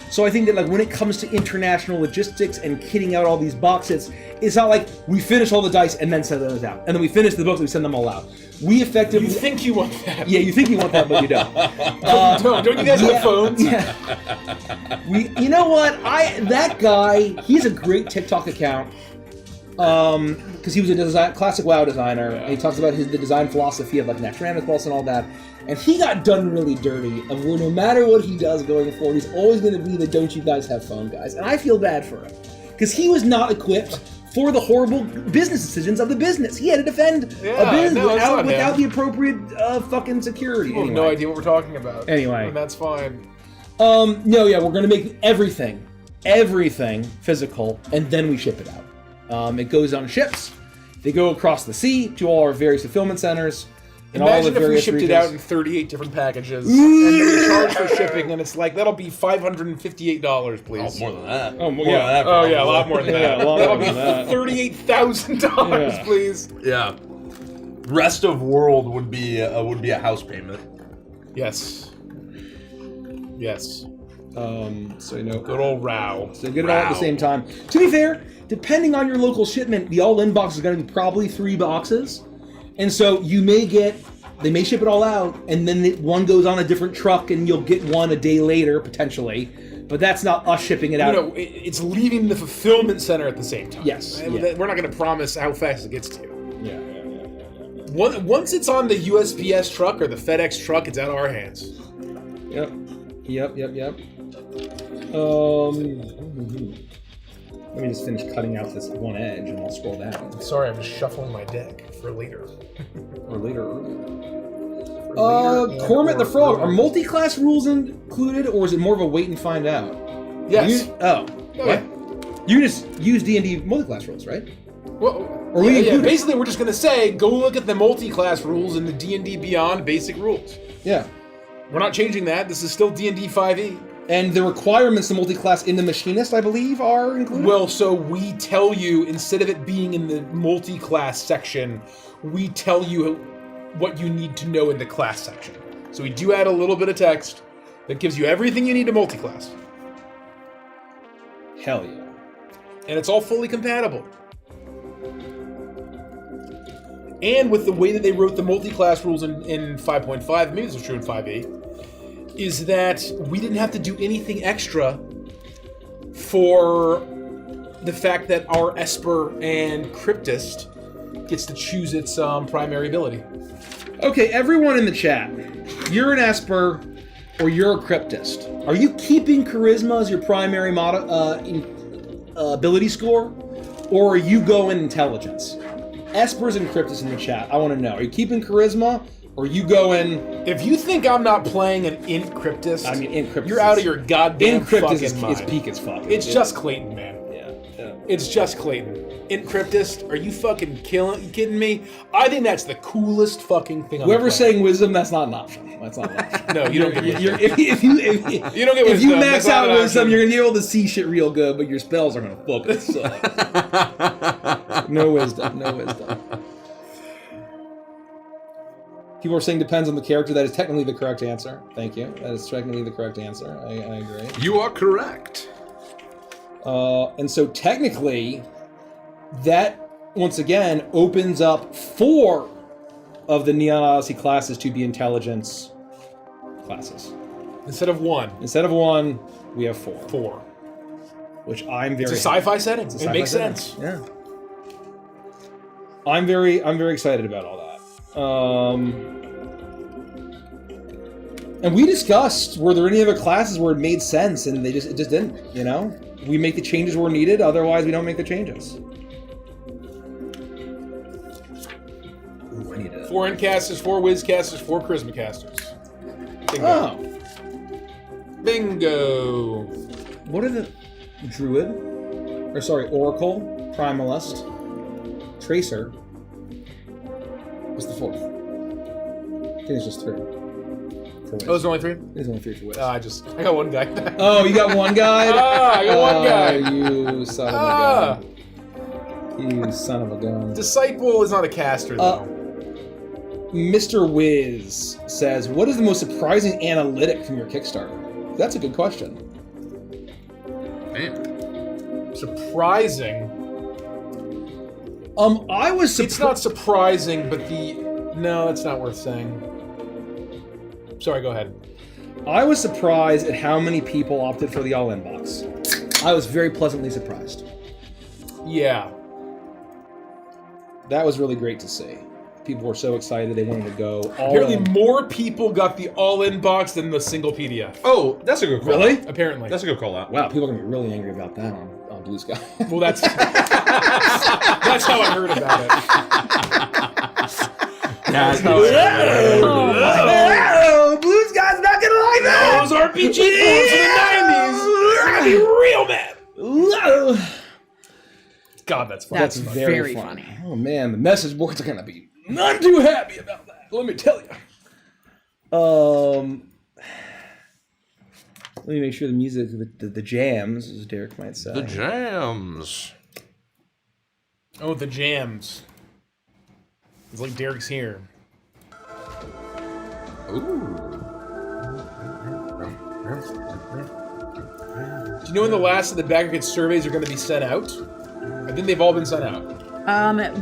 So I think that when it comes to international logistics and kitting out all these boxes, it's not like we finish all the dice and then send those out, and then we finish the books and we send them all out. We effectively. You think you want that? Yeah, you think you want that, but you don't. Don't you guys have phones? Yeah. You know what? That guy, he's a great TikTok account. Because he was a classic WoW designer, and he talks about the design philosophy of Naxxramas Pulse and all that. And he got done really dirty of where no matter what he does going forward, he's always going to be the don't you guys have phone guys. And I feel bad for him. Because he was not equipped for the horrible business decisions of the business. He had to defend a business without the appropriate fucking security. People have no idea what we're talking about. Anyway. And that's fine. We're going to make everything physical, and then we ship it out. It goes on ships. They go across the sea to all our various fulfillment centers. Imagine if we shipped it out in 38 different packages, and then we charge for shipping, and it's like, that'll be $558, please. Oh, more than that. Oh, more than that. Oh, yeah, a lot more than that. That'll be $38,000, please. Yeah. Rest of world would be a house payment. Yes. Yes. Good old row. So get it all at the same time. To be fair, depending on your local shipment, the all-in box is going to be probably 3 boxes. And so they may ship it all out, and then one goes on a different truck, and you'll get one a day later, potentially. but that's not us shipping it out. No, it's leaving the fulfillment center at the same time. Yes, And yeah. we're not going to promise how fast it gets to you. Yeah. Once it's on the USPS truck or the FedEx truck, it's out of our hands. Yep. Let me just finish cutting out this one edge, and I'll scroll down. Sorry, I'm just shuffling my deck for later. Or later. Cormit the Frog. Are multi-class rules included, or is it more of a wait and find out? Yes. What? Yeah. You just use D&D multi-class rules, right? Well, Or we include it? basically, we're just going to say, go look at the multi-class rules and the D&D Beyond basic rules. Yeah. We're not changing that. This is still D&D 5e. And the requirements to multi-class in the Machinist, I believe, are included? Well, so we tell you, instead of it being in the multi-class section, we tell you what you need to know in the class section. So we do add a little bit of text that gives you everything you need to multi-class. Hell yeah. And it's all fully compatible. And with the way that they wrote the multi-class rules in 5.5, maybe this was true in 5e, is that we didn't have to do anything extra for the fact that our Esper and Cryptist gets to choose its primary ability. Okay, everyone in the chat, you're an Esper or you're a Cryptist. Are you keeping Charisma as your primary ability score, or are you going Intelligence? Espers and Cryptists in the chat, I want to know. Are you keeping Charisma, or are you going... If you think I'm not playing an Int Cryptist, I mean, Int Cryptist you're out of your goddamn Int Cryptist fucking mind. is peak as fuck. It's just Clayton, man. Yeah. It's just Clayton. Int Cryptist, are you fucking kidding me? I think that's the coolest fucking thing on the Whoever's planet. saying Wisdom, that's not an option. That's not an option. No, you don't get wisdom. If You don't get if you wisdom, max that's not out an Wisdom, option. you're going to be able to see shit real good, but your spells are going to fucking suck. No Wisdom. People are saying depends on the character. That is technically the correct answer. Thank you. That is technically the correct answer. I agree. You are correct. And so technically, that, once again, opens up 4 of the Neon Odyssey classes to be intelligence classes. Instead of 1. Instead of 1, we have 4. 4. Which I'm very... It's a sci-fi setting. It's a It sci-fi makes setting. sense. Yeah. I'm very excited about all that. And we discussed, were there any other classes where it made sense, and it just didn't, you know? We make the changes where needed, otherwise we don't make the changes. Ooh, I need to... 4 Endcasters, 4 Whizcasters, 4 Charisma Casters. Bingo. Oh! Bingo. What are the... Druid? Or sorry, Oracle, Primalist, Tracer. What's the 4th? I think it's just 3. Oh, there's only 3? There's only 3 for Wiz. I got one guy. Oh, you got one guy? I got one guy. You son of a gun. You son of a gun. Disciple is not a caster, though. Mr. Wiz says, what is the most surprising analytic from your Kickstarter? That's a good question. Man. Surprising. I was It's not surprising, but no, that's not worth saying. Sorry, go ahead. I was surprised at how many people opted for the all-in box. I was very pleasantly surprised. Yeah. That was really great to see. People were so excited, they wanted to go all Apparently in. more people got the all-in box than the single PDF. Oh, that's a good call. Really? Apparently. That's a good call out. Wow, people are going to be really angry about that on Blue Sky. Well, that's that's how I heard about it. That's Oh, Blue Sky's not going to like that! Those RPG forums from the 90s are going to be real mad. God, that's funny. That's very funny. Oh man, the message boards are going to be not too happy about that. Let me tell you. Let me make sure the music, the jams, as Derek might say. The jams. Oh, the jams. It's like Derek's here. Ooh. Do you know when the last of the Baggerkit surveys are going to be sent out? I think they've all been sent out.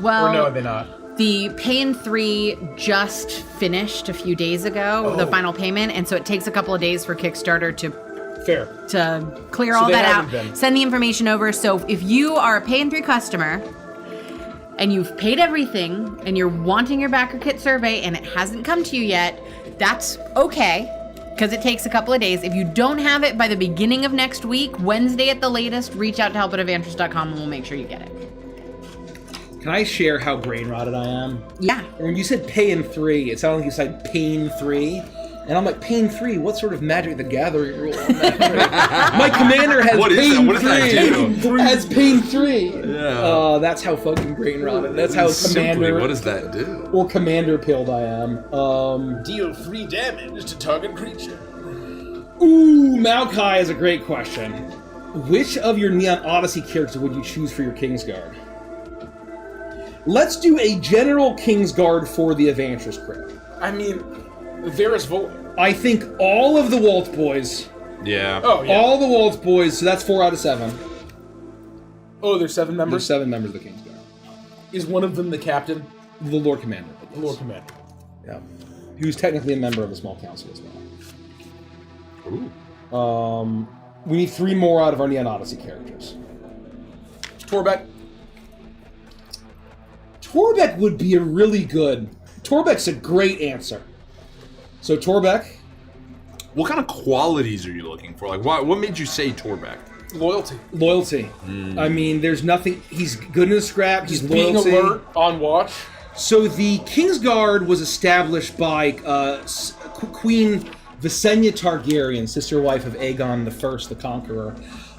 Well, Or no, have they not? the Pay 3 just finished a few days ago, the final payment, and so it takes a couple of days for Kickstarter to Fair. to clear So all they that haven't out. been. Send the information over. So if you are a Pay in 3 customer and you've paid everything and you're wanting your backer kit survey and it hasn't come to you yet, that's okay because it takes a couple of days. If you don't have it by the beginning of next week, Wednesday at the latest, reach out to help@evantress.com and we'll make sure you get it. Can I share how brain rotted I am? Yeah. When you said pay in 3, it sounded like you said pain 3. And I'm like, pain 3? What sort of Magic the Gathering rule on that? My commander has What is pain that? What does that 3. do? Has pain 3. Yeah. That's how fucking brain rotted. That's how Simply, commander what does that do? or commander pilled I am. Deal 3 damage to target creature. Ooh, Maokai is a great question. Which of your Neon Odyssey characters would you choose for your Kingsguard? Let's do a general Kingsguard for the Evantress crew. I mean, Varys Volt. I think all of the Walt boys. Yeah. Oh, yeah. All the Walt boys, so that's 4 out of 7. Oh, there's 7 There's members? 7 members of the Kingsguard. Is one of them the captain? The Lord Commander. The Lord Commander. Yeah. He was technically a member of the Small Council as well. Ooh. We need 3 more out of our Neon Odyssey characters. Torbeck. Torbeck would be a really good... Torbeck's a great answer. So Torbeck... What kind of qualities are you looking for? Like, what made you say Torbeck? Loyalty. Loyalty. I mean, there's nothing... He's good in the scrap, he's Just being loyalty. alert, on watch. So the Kingsguard was established by Queen Visenya Targaryen, sister wife of Aegon the Conqueror.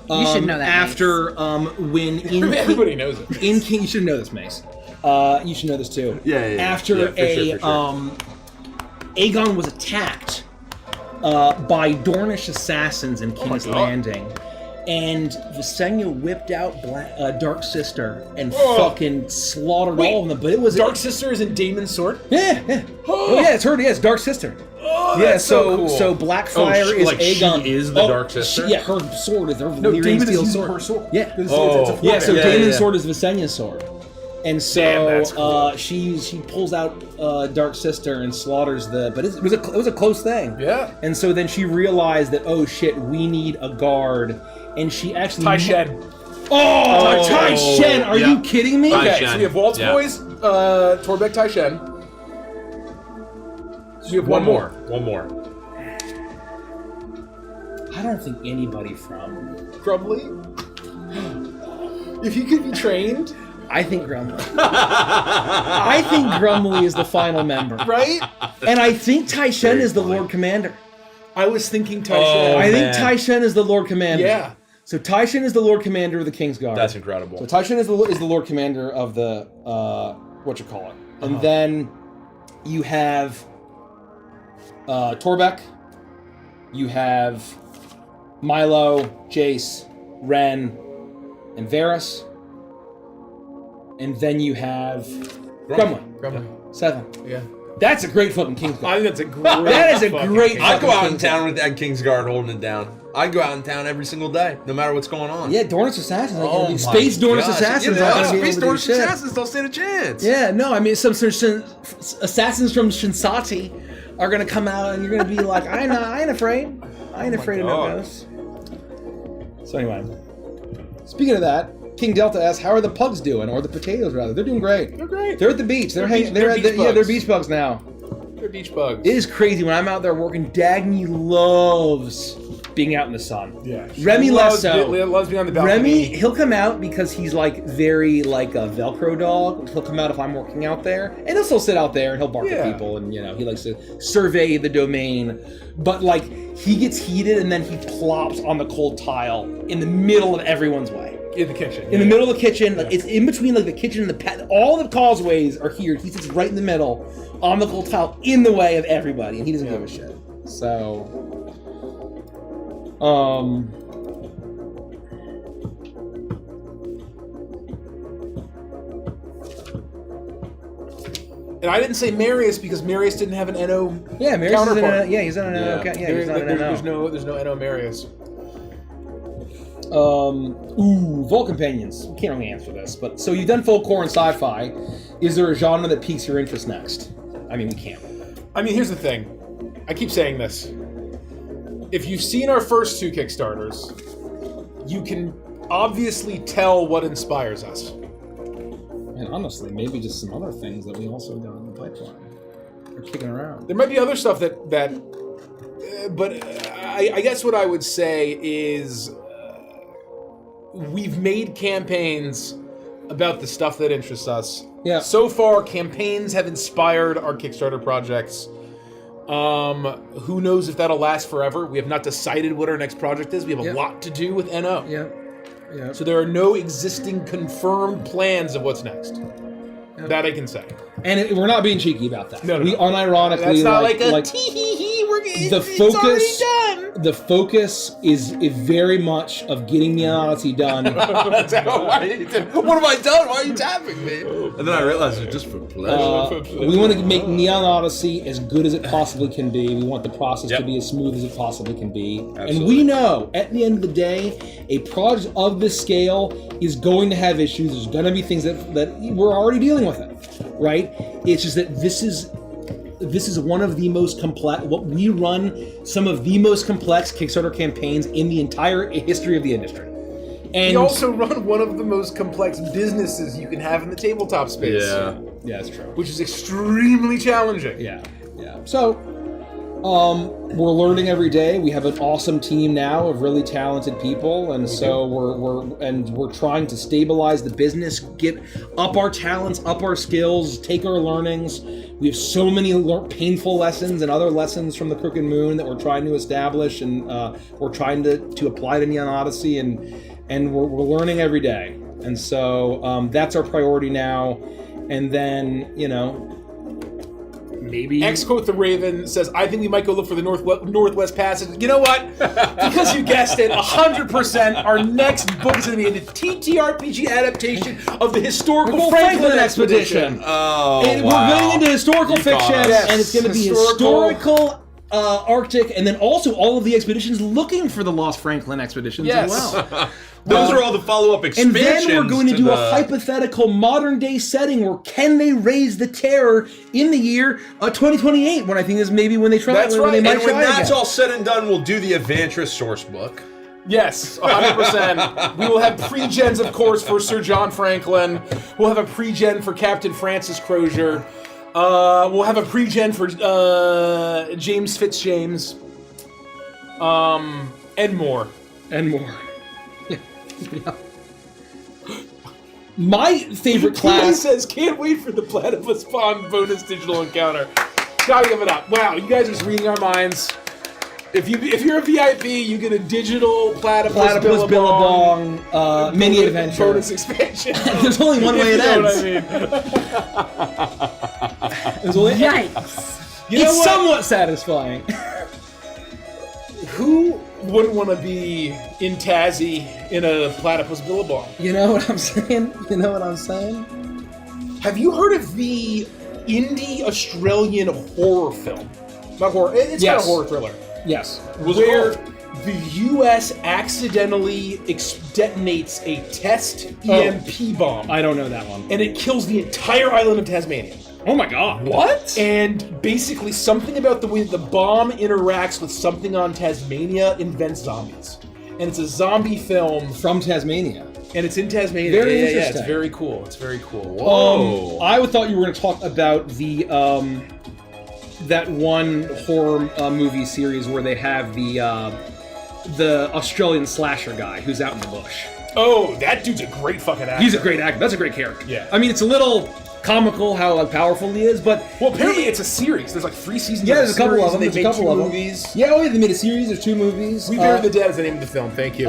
You should know that, After when in Everybody knows it. in King, you should know this, Mace. You should know this too. Yeah. After Yeah, for sure. Aegon was attacked by Dornish assassins in King's God. Landing, and Visenya whipped out Dark Sister and fucking slaughtered Wait, all of them. But it was Dark Sister is in Daemon's sword? Yeah. Oh yeah, it's her. Yeah, it's Dark Sister. Oh, Yeah, that's so cool. so Blackfire Oh, is like she Aegon. is the Dark Sister? Yeah, her sword is her No, Valyrian Daemon is steel using sword. her sword. Yeah, Oh. yeah. So Yeah, Daemon's yeah. sword is Visenya's sword, and so Damn, that's cool. she pulls out Dark Sister and slaughters the. But it was a close thing. Yeah. And so then she realized that, oh shit, we need a guard, and she actually. Tai Shen. Oh, Tai Shen! Are Yeah. you kidding me? Tai Okay, Shen. so we have Walt's Yeah. boys, Torbeck, Tai Shen. So you have One more. One more. I don't think anybody from. Grumbly. If you could be trained, I think Grumley. I think Grumley is the final member. right? And I think Tai Shen Very is the funny. Lord Commander. I was thinking Tai Oh, Shen. I think man. Tai Shen is the Lord Commander. Yeah. So Tai Shen is the Lord Commander of the Kingsguard. That's incredible. So Tai Shen is the Lord Commander of the whatchamacallit. And then you have Torbeck. You have Milo, Jace, Ren, and Varys. And then you have Grumley. Grumbly. 7. Yeah. That's a great fucking Kingsguard. I think that's a great. That is a fucking great- game. I'd go out in Kingsguard. town with that Kingsguard holding it down. I'd go out in town every single day, no matter what's going on. Yeah, Dornish Assassins. Like, Oh my Space Dornish gosh. Assassins. Yeah, aren't gonna be able Space to do Dornish shit. Assassins don't stand a chance. Yeah, no, I mean, some assassins from Shinsati are gonna come out, and you're gonna be like, I ain't afraid. I ain't afraid of no God. ghosts. So anyway, speaking of that, King Delta asks, how are the pugs doing, or the potatoes rather? They're doing great. They're great. They're at the beach. They're hanging. they're beach They're bugs. beach bugs now. They're beach bugs. It is crazy when I'm out there working. Dagny loves being out in the sun. Yeah. Remy less so. Loves being on the balcony. Remy, he'll come out because he's like very like a Velcro dog. He'll come out if I'm working out there, and he'll still sit out there and he'll bark Yeah. at people, and he likes to survey the domain. But like he gets heated and then he plops on the cold tile in the middle of everyone's way. in the kitchen. In the middle of the kitchen, like, it's in between like the kitchen and the pet. All the causeways are here. He sits right in the middle on the cold tile, in the way of everybody, and he doesn't give a shit. So, And I didn't say Marius because Marius didn't have an NO yeah, Mary's in counterpart. he's on an Yeah. okay, yeah, he's on an There's no NO Marius. Vault Companions. We can't really answer this, but so you've done full core and sci-fi. Is there a genre that piques your interest next? I mean, we can't. I mean, here's the thing. I keep saying this. if you've seen our first 2 Kickstarters, you can obviously tell what inspires us. And honestly, maybe just some other things that we also got in the pipeline are kicking around. There might be other stuff but I guess what I would say is we've made campaigns about the stuff that interests us. Yeah. So far, campaigns have inspired our Kickstarter projects. Who knows if that'll last forever? We have not decided what our next project is. We have a lot to do with NO. Yeah. Yeah. So there are no existing confirmed plans of what's next. That I can say. And we're not being cheeky about that. No. We unironically That's not like a like tee-hee-hee, the it's focus. already done. The focus is very much of getting Neon Odyssey done. What have I done? Why are you tapping me? And then I realized it's just for pleasure. We want to make Neon Odyssey as good as it possibly can be. We want the process to be as smooth as it possibly can be. Absolutely. And we know, at the end of the day, a project of this scale is going to have issues. There's going to be things that we're already dealing with it, right? It's just that this is one of the most complex. What we run some of the most complex Kickstarter campaigns in the entire history of the industry. And we also run one of the most complex businesses you can have in the tabletop space. Yeah. Yeah, that's true. Which is extremely challenging. Yeah. So, we're learning every day. We have an awesome team now of really talented people, and so we're trying to stabilize the business, get up our talents, up our skills, take our learnings. We have so many painful lessons and other lessons from the Crooked Moon that we're trying to establish, and we're trying to apply to Neon Odyssey, and we're learning every day. And so that's our priority now. And then, maybe X-Quote the Raven says, I think we might go look for the Northwest Passage. You know what? Because you guessed it, 100%, our next book is going to be the TTRPG adaptation of the historical Franklin Expedition. Oh, and wow. we're going into historical fiction, and it's going to be historical Arctic, and then also all of the expeditions looking for the Lost Franklin expeditions as well. Those are all the follow-up And expansions. then we're going to do a hypothetical modern-day setting where can they raise the terror in the year 2028, when I think is maybe when they try. That's when right. They might And when try that's again. all said and done, we'll do the Evantris source book. Yes, 100%. We will have pre-gens, of course, for Sir John Franklin. We'll have a pre-gen for Captain Francis Crozier. We'll have a pre-gen for James Fitzjames. And more. And more. Yeah. My favorite Clay class. says, can't wait for the Platypus Spawn bonus digital encounter. Gotta give it up. Wow, you guys are just reading our minds. If you're a VIP, you get a digital Platypus Billabong mini adventure. bonus expansion. There's only one way it ends. You know what I mean? There's only, Yikes. You know it's what? somewhat satisfying. Who wouldn't want to be in Tassie in a Platypus Billabong? You know what I'm saying? You know what I'm saying? Have you heard of the indie Australian horror film? Not horror. It's kind of Yes. horror thriller. Yes. Where the U.S. accidentally detonates a test EMP bomb, I don't know that one. and it kills the entire island of Tasmania. Oh my god. What? And basically, something about the way the bomb interacts with something on Tasmania invents zombies. And it's a zombie film, From Tasmania. and it's in Tasmania. Very Yeah, interesting. it's very cool. It's very cool. Whoa. I thought you were going to talk about the that one horror movie series where they have the Australian slasher guy who's out in the bush. Oh, that dude's a great fucking actor. He's a great actor. That's a great character. Yeah. I mean, it's a little comical how powerful he is, but Well, apparently it's a series. There's like 3 seasons. yeah, of there's a couple series, of them. and There's they a made couple 2 of them. movies. Yeah, oh yeah, they made a series. There's 2 movies. We Bury the Dead is the name of the film. Thank you.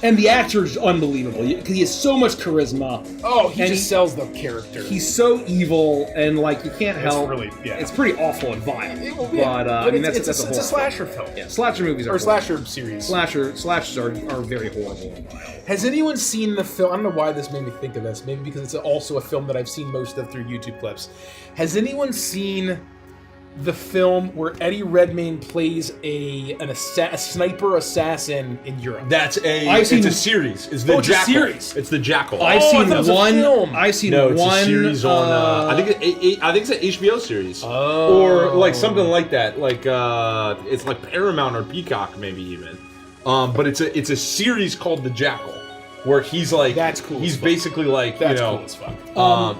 And the actor's unbelievable because he has so much charisma. Oh, he And just sells the character. He's so evil, and like you can't help. really- yeah. It's pretty awful and vile. But I mean, that's it's a a horror. slasher film. Yeah, slasher movies are Or horrible. slasher series. Slashers are very horrible and vile. Has anyone seen the film? I don't know why this made me think of this. Maybe because it's also a film that I've seen most of through YouTube clips. Has anyone seen the film where Eddie Redmayne plays a sniper assassin in Europe? That's I've seen- it's a series. It's the Oh, it's a Jackal. series. It's the Jackal. I've I seen thought it was a one. film. I've seen No, it's one. a series on. I think it's an HBO series, Oh. or like something like that. Like it's like Paramount or Peacock, maybe even. But it's a series called The Jackal, where he's like That's cool He's as fuck. basically like That's you cool know as fuck.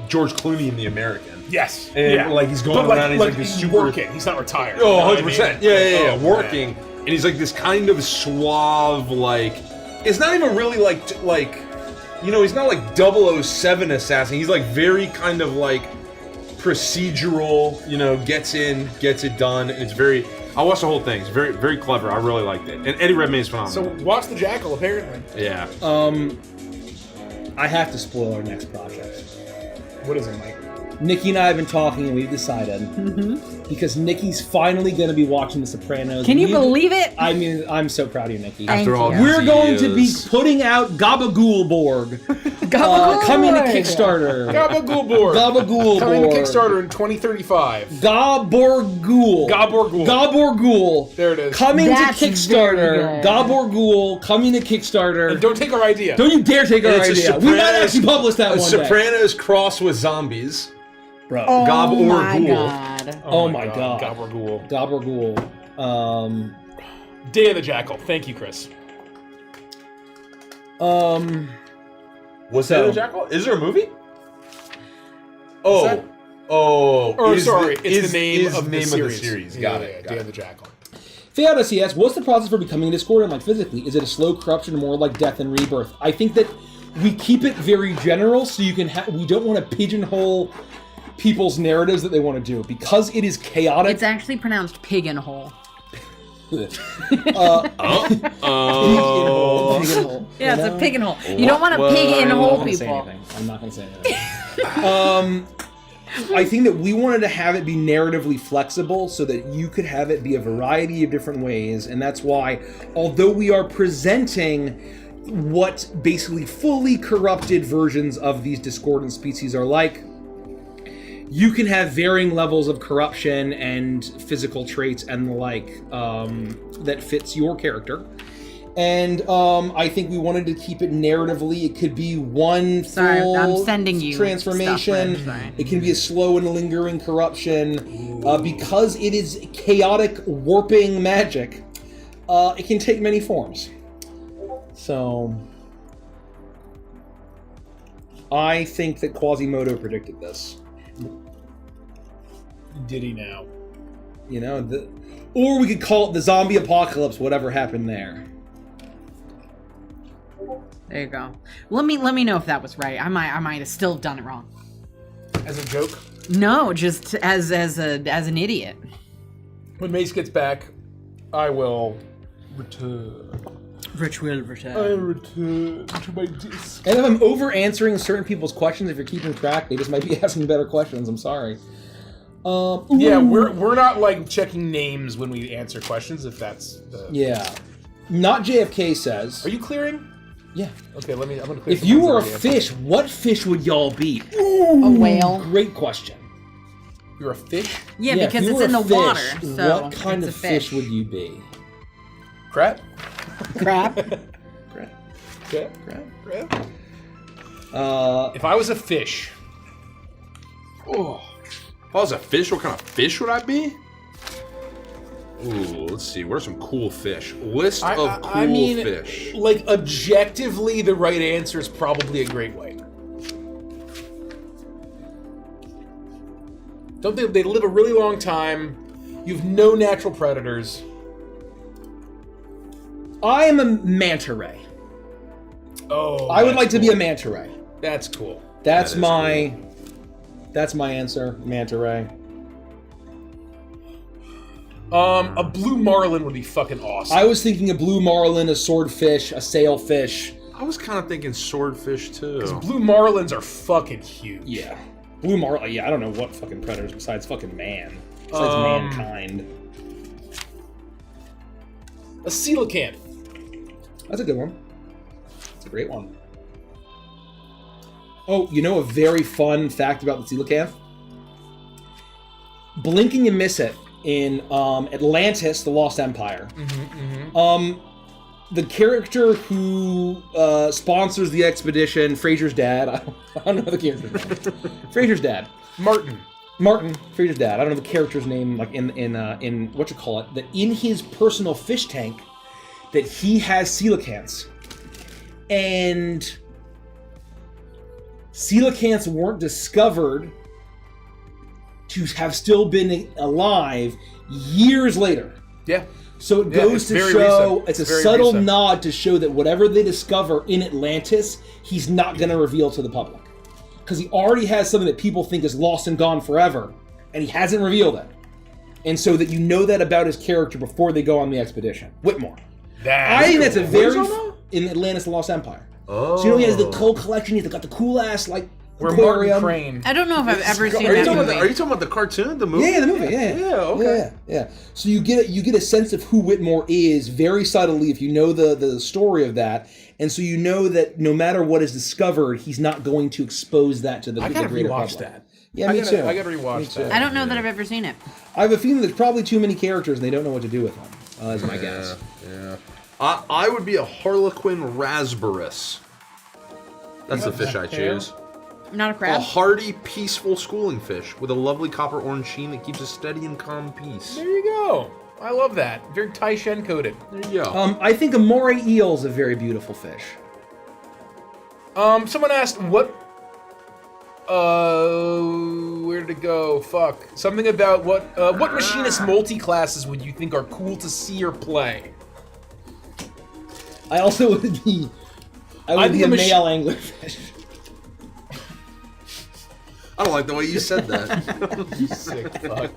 George Clooney in The American. Yes. And, like, he's going But, around, he's like this he's super- working. He's not retired. Oh, You know what I 100%. mean? Yeah, Oh, working. man. And he's like this kind of suave, like, it's not even really like, you know, he's not like 007 assassin. He's like very kind of like procedural, you know, gets in, gets it done. And it's very, I watched the whole thing. It's very, very clever. I really liked it. And Eddie Redmayne is So phenomenal. watch The Jackal, apparently. Yeah. I have to spoil our next project. What is it, Mike? Nikki and I have been talking, and we've decided because Nikki's finally going to be watching The Sopranos. Can you We've- believe it? I mean, I'm so proud of you, Nikki. Thank After all you. these We're going to be years. putting out Gabagoolborg Gabagool coming to Boy. Kickstarter. Gabagool Gabagool Coming to board. Kickstarter in 2035. Gaborghoul. Gaborghoul. Gaborghoul. There it is. Coming That's to Kickstarter. very good. Gaborghoul coming to Kickstarter. And don't take our idea. Don't you dare take our And it's a idea. We might Sopranos- actually publish that a one day. Sopranos cross with zombies. Bro. Oh Gob or my Ghoul. god. Oh my god. Gaborghoul. Gaborghoul. Day of the Jackal. Thank you, Chris. Was So- that a Jackal? Is there a movie? Oh. that- Oh. Or is sorry, the- it's is- the name is of name the series. Got Yeah, it. Day Got of it. the Jackal. Theodicy asks, what's the process for becoming a Discordian like physically? Is it a slow corruption or more like death and rebirth? I think that we keep it very general so you can we don't want to pigeonhole people's narratives that they want to do because it is chaotic. It's actually pronounced pig in hole. Pigeonhole. Yeah, it's a pig in hole. You don't want to pig in I'm hole not gonna say people. anything. I'm not going to say anything. I think that we wanted to have it be narratively flexible so that you could have it be a variety of different ways, and that's why, although we are presenting what basically fully corrupted versions of these discordant species are like, you can have varying levels of corruption and physical traits and the like that fits your character. And I think we wanted to keep it narratively. It could be one Sorry, full I'm sending you transformation. stuff, Rich, sorry. It can be a slow and lingering corruption. Because it is chaotic warping magic, it can take many forms. So I think that Quasimodo predicted this. Did he now? You know, or we could call it the zombie apocalypse, whatever happened there. There you go. Let me know if that was right. I might have still done it wrong. As a joke? No, just as an idiot. When Mace gets back, I will return. Rich will return. Return to my disc. And if I'm over answering certain people's questions, if you're keeping track, they just might be asking better questions. I'm sorry. Yeah, we're not like checking names when we answer questions. If that's the... Yeah. Not JFK says. Are you clearing? Yeah. Okay, I'm gonna clear. If some you ones were a that we answered. fish, what fish would y'all be? A whale. Great question. You're a fish? Yeah, if because you it's were in a the fish, water. So what kind it's of a fish would you be? Crap? Crap. Crap? If If I was a fish, Oh. If I was a fish, what kind of fish would I be? Ooh, let's see. What are some cool fish? List of cool fish. like objectively, the right answer is probably a great white. Don't they live a really long time? You have no natural predators. I am a manta ray. Oh, I would that's like to be cool. a manta ray. That's cool. That's That is my. That's my answer. Manta ray. A blue marlin would be fucking awesome. I was thinking a blue marlin, a swordfish, a sailfish. I was kind of thinking swordfish too. Blue marlins are fucking huge. Yeah. Blue marlin. Yeah, I don't know what fucking predators besides fucking man. Besides mankind. A coelacanth. That's a good one. That's a great one. Oh, you know a very fun fact about the coelacanth? blinking you miss it in Atlantis, The Lost Empire. The character who sponsors the expedition, Frasier's dad. I don't know the character's name. Frasier's dad. Martin, Frasier's dad. I don't know the character's name. Like in what you call it. That in his personal fish tank, that he has coelacanths, and coelacanths weren't discovered to have still been alive years later. Yeah. So it goes to show, it's a subtle nod to show that whatever they discover in Atlantis, he's not going to reveal to the public. Because he already has something that people think is lost and gone forever, and he hasn't revealed it. And so that you know that about his character before they go on the expedition. Whitmore. I think that's a very... In Atlantis, The Lost Empire. Oh. So you know he has the cool collection, he's got the cool ass, like, aquarium. Crane. I don't know if I've ever seen that movie. Are you talking about the cartoon, the movie? Yeah, the movie. Yeah. Okay. Yeah. So you get a sense of who Whitmore is very subtly if you know the story of that, and so you know that no matter what is discovered, he's not going to expose that to the greater public. I gotta rewatch that. Yeah, me too. I gotta rewatch that. I don't know that I've ever seen it. I have a feeling there's probably too many characters and they don't know what to do with them. Is my guess. Yeah. I would be a Harlequin Rasberus. That's the fish I choose. Not a crab? A hardy, peaceful schooling fish with a lovely copper orange sheen that keeps a steady and calm peace. There you go. I love that. Very Tai Shen coated. There you go. I think a moray eel is a very beautiful fish. Someone asked what... where did it go? Fuck. Something about what machinist multi-classes would you think are cool to see or play? I also would be... I would be a male anglerfish. I don't like the way you said that. You sick fuck.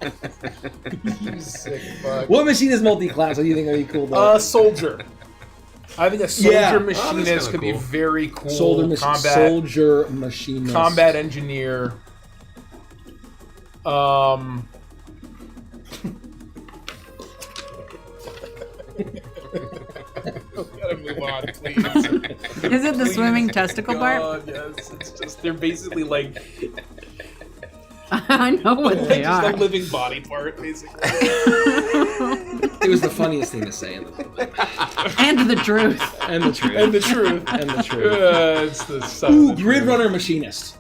You sick fuck. What machinist multi-class do you think would be cool though? Soldier. I think a soldier machinist could be very cool. Soldier machinist. Combat engineer. Gotta move on, please. Is it the swimming testicle part? Yes, it's just they're basically like I know what they just are. a living body part, basically. It was the funniest thing to say in the movie. And the truth. And the truth. And the truth. And the truth. It's the stuff. Ooh, Grid Runner Machinist.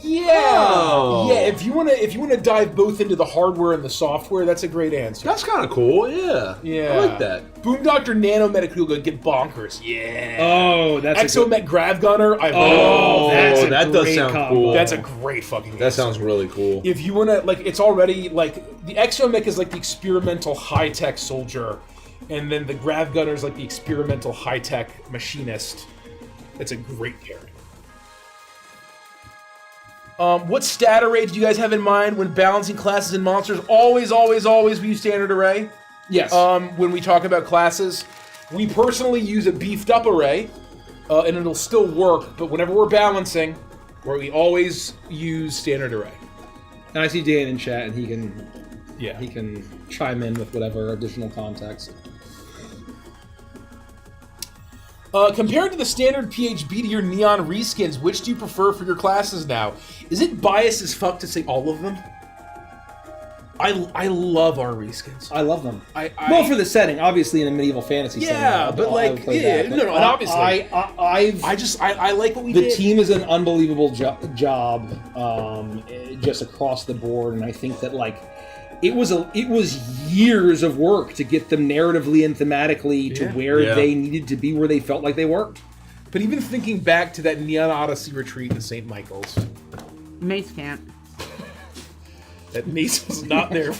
Yeah, Oh. yeah. If you wanna dive both into the hardware and the software, that's a great answer. That's kind of cool. Yeah. Yeah, I like that. Boom Doctor Nanomedic who could get bonkers. Yeah. Oh, that's Exomet Grav Gunner. that does sound cool. That's a great fucking. That sounds really cool. If you wanna it's already the Exomech is like the experimental high tech soldier, and then the Grav Gunner is like the experimental high tech machinist. That's a great pairing. What stat array do you guys have in mind when balancing classes and monsters? Always, always, always we use standard array. Yes. When we talk about classes, we personally use a beefed up array, and it'll still work. But whenever we're balancing, we always use standard array. And I see Dan in chat, and he can Yeah. chime in with whatever additional context. Compared to the standard PHB to your Neon reskins, which do you prefer for your classes now? Is it biased as fuck to say all of them? I love our reskins. I love them. Well, for the setting, obviously in a medieval fantasy setting. And obviously. I like what we did. The team is an unbelievable job, just across the board, and I think that it was years of work to get them narratively and thematically to where they needed to be, where they felt like they were. But even thinking back to that Neon Odyssey retreat in St. Michael's. Mace can't. That Mace was not there.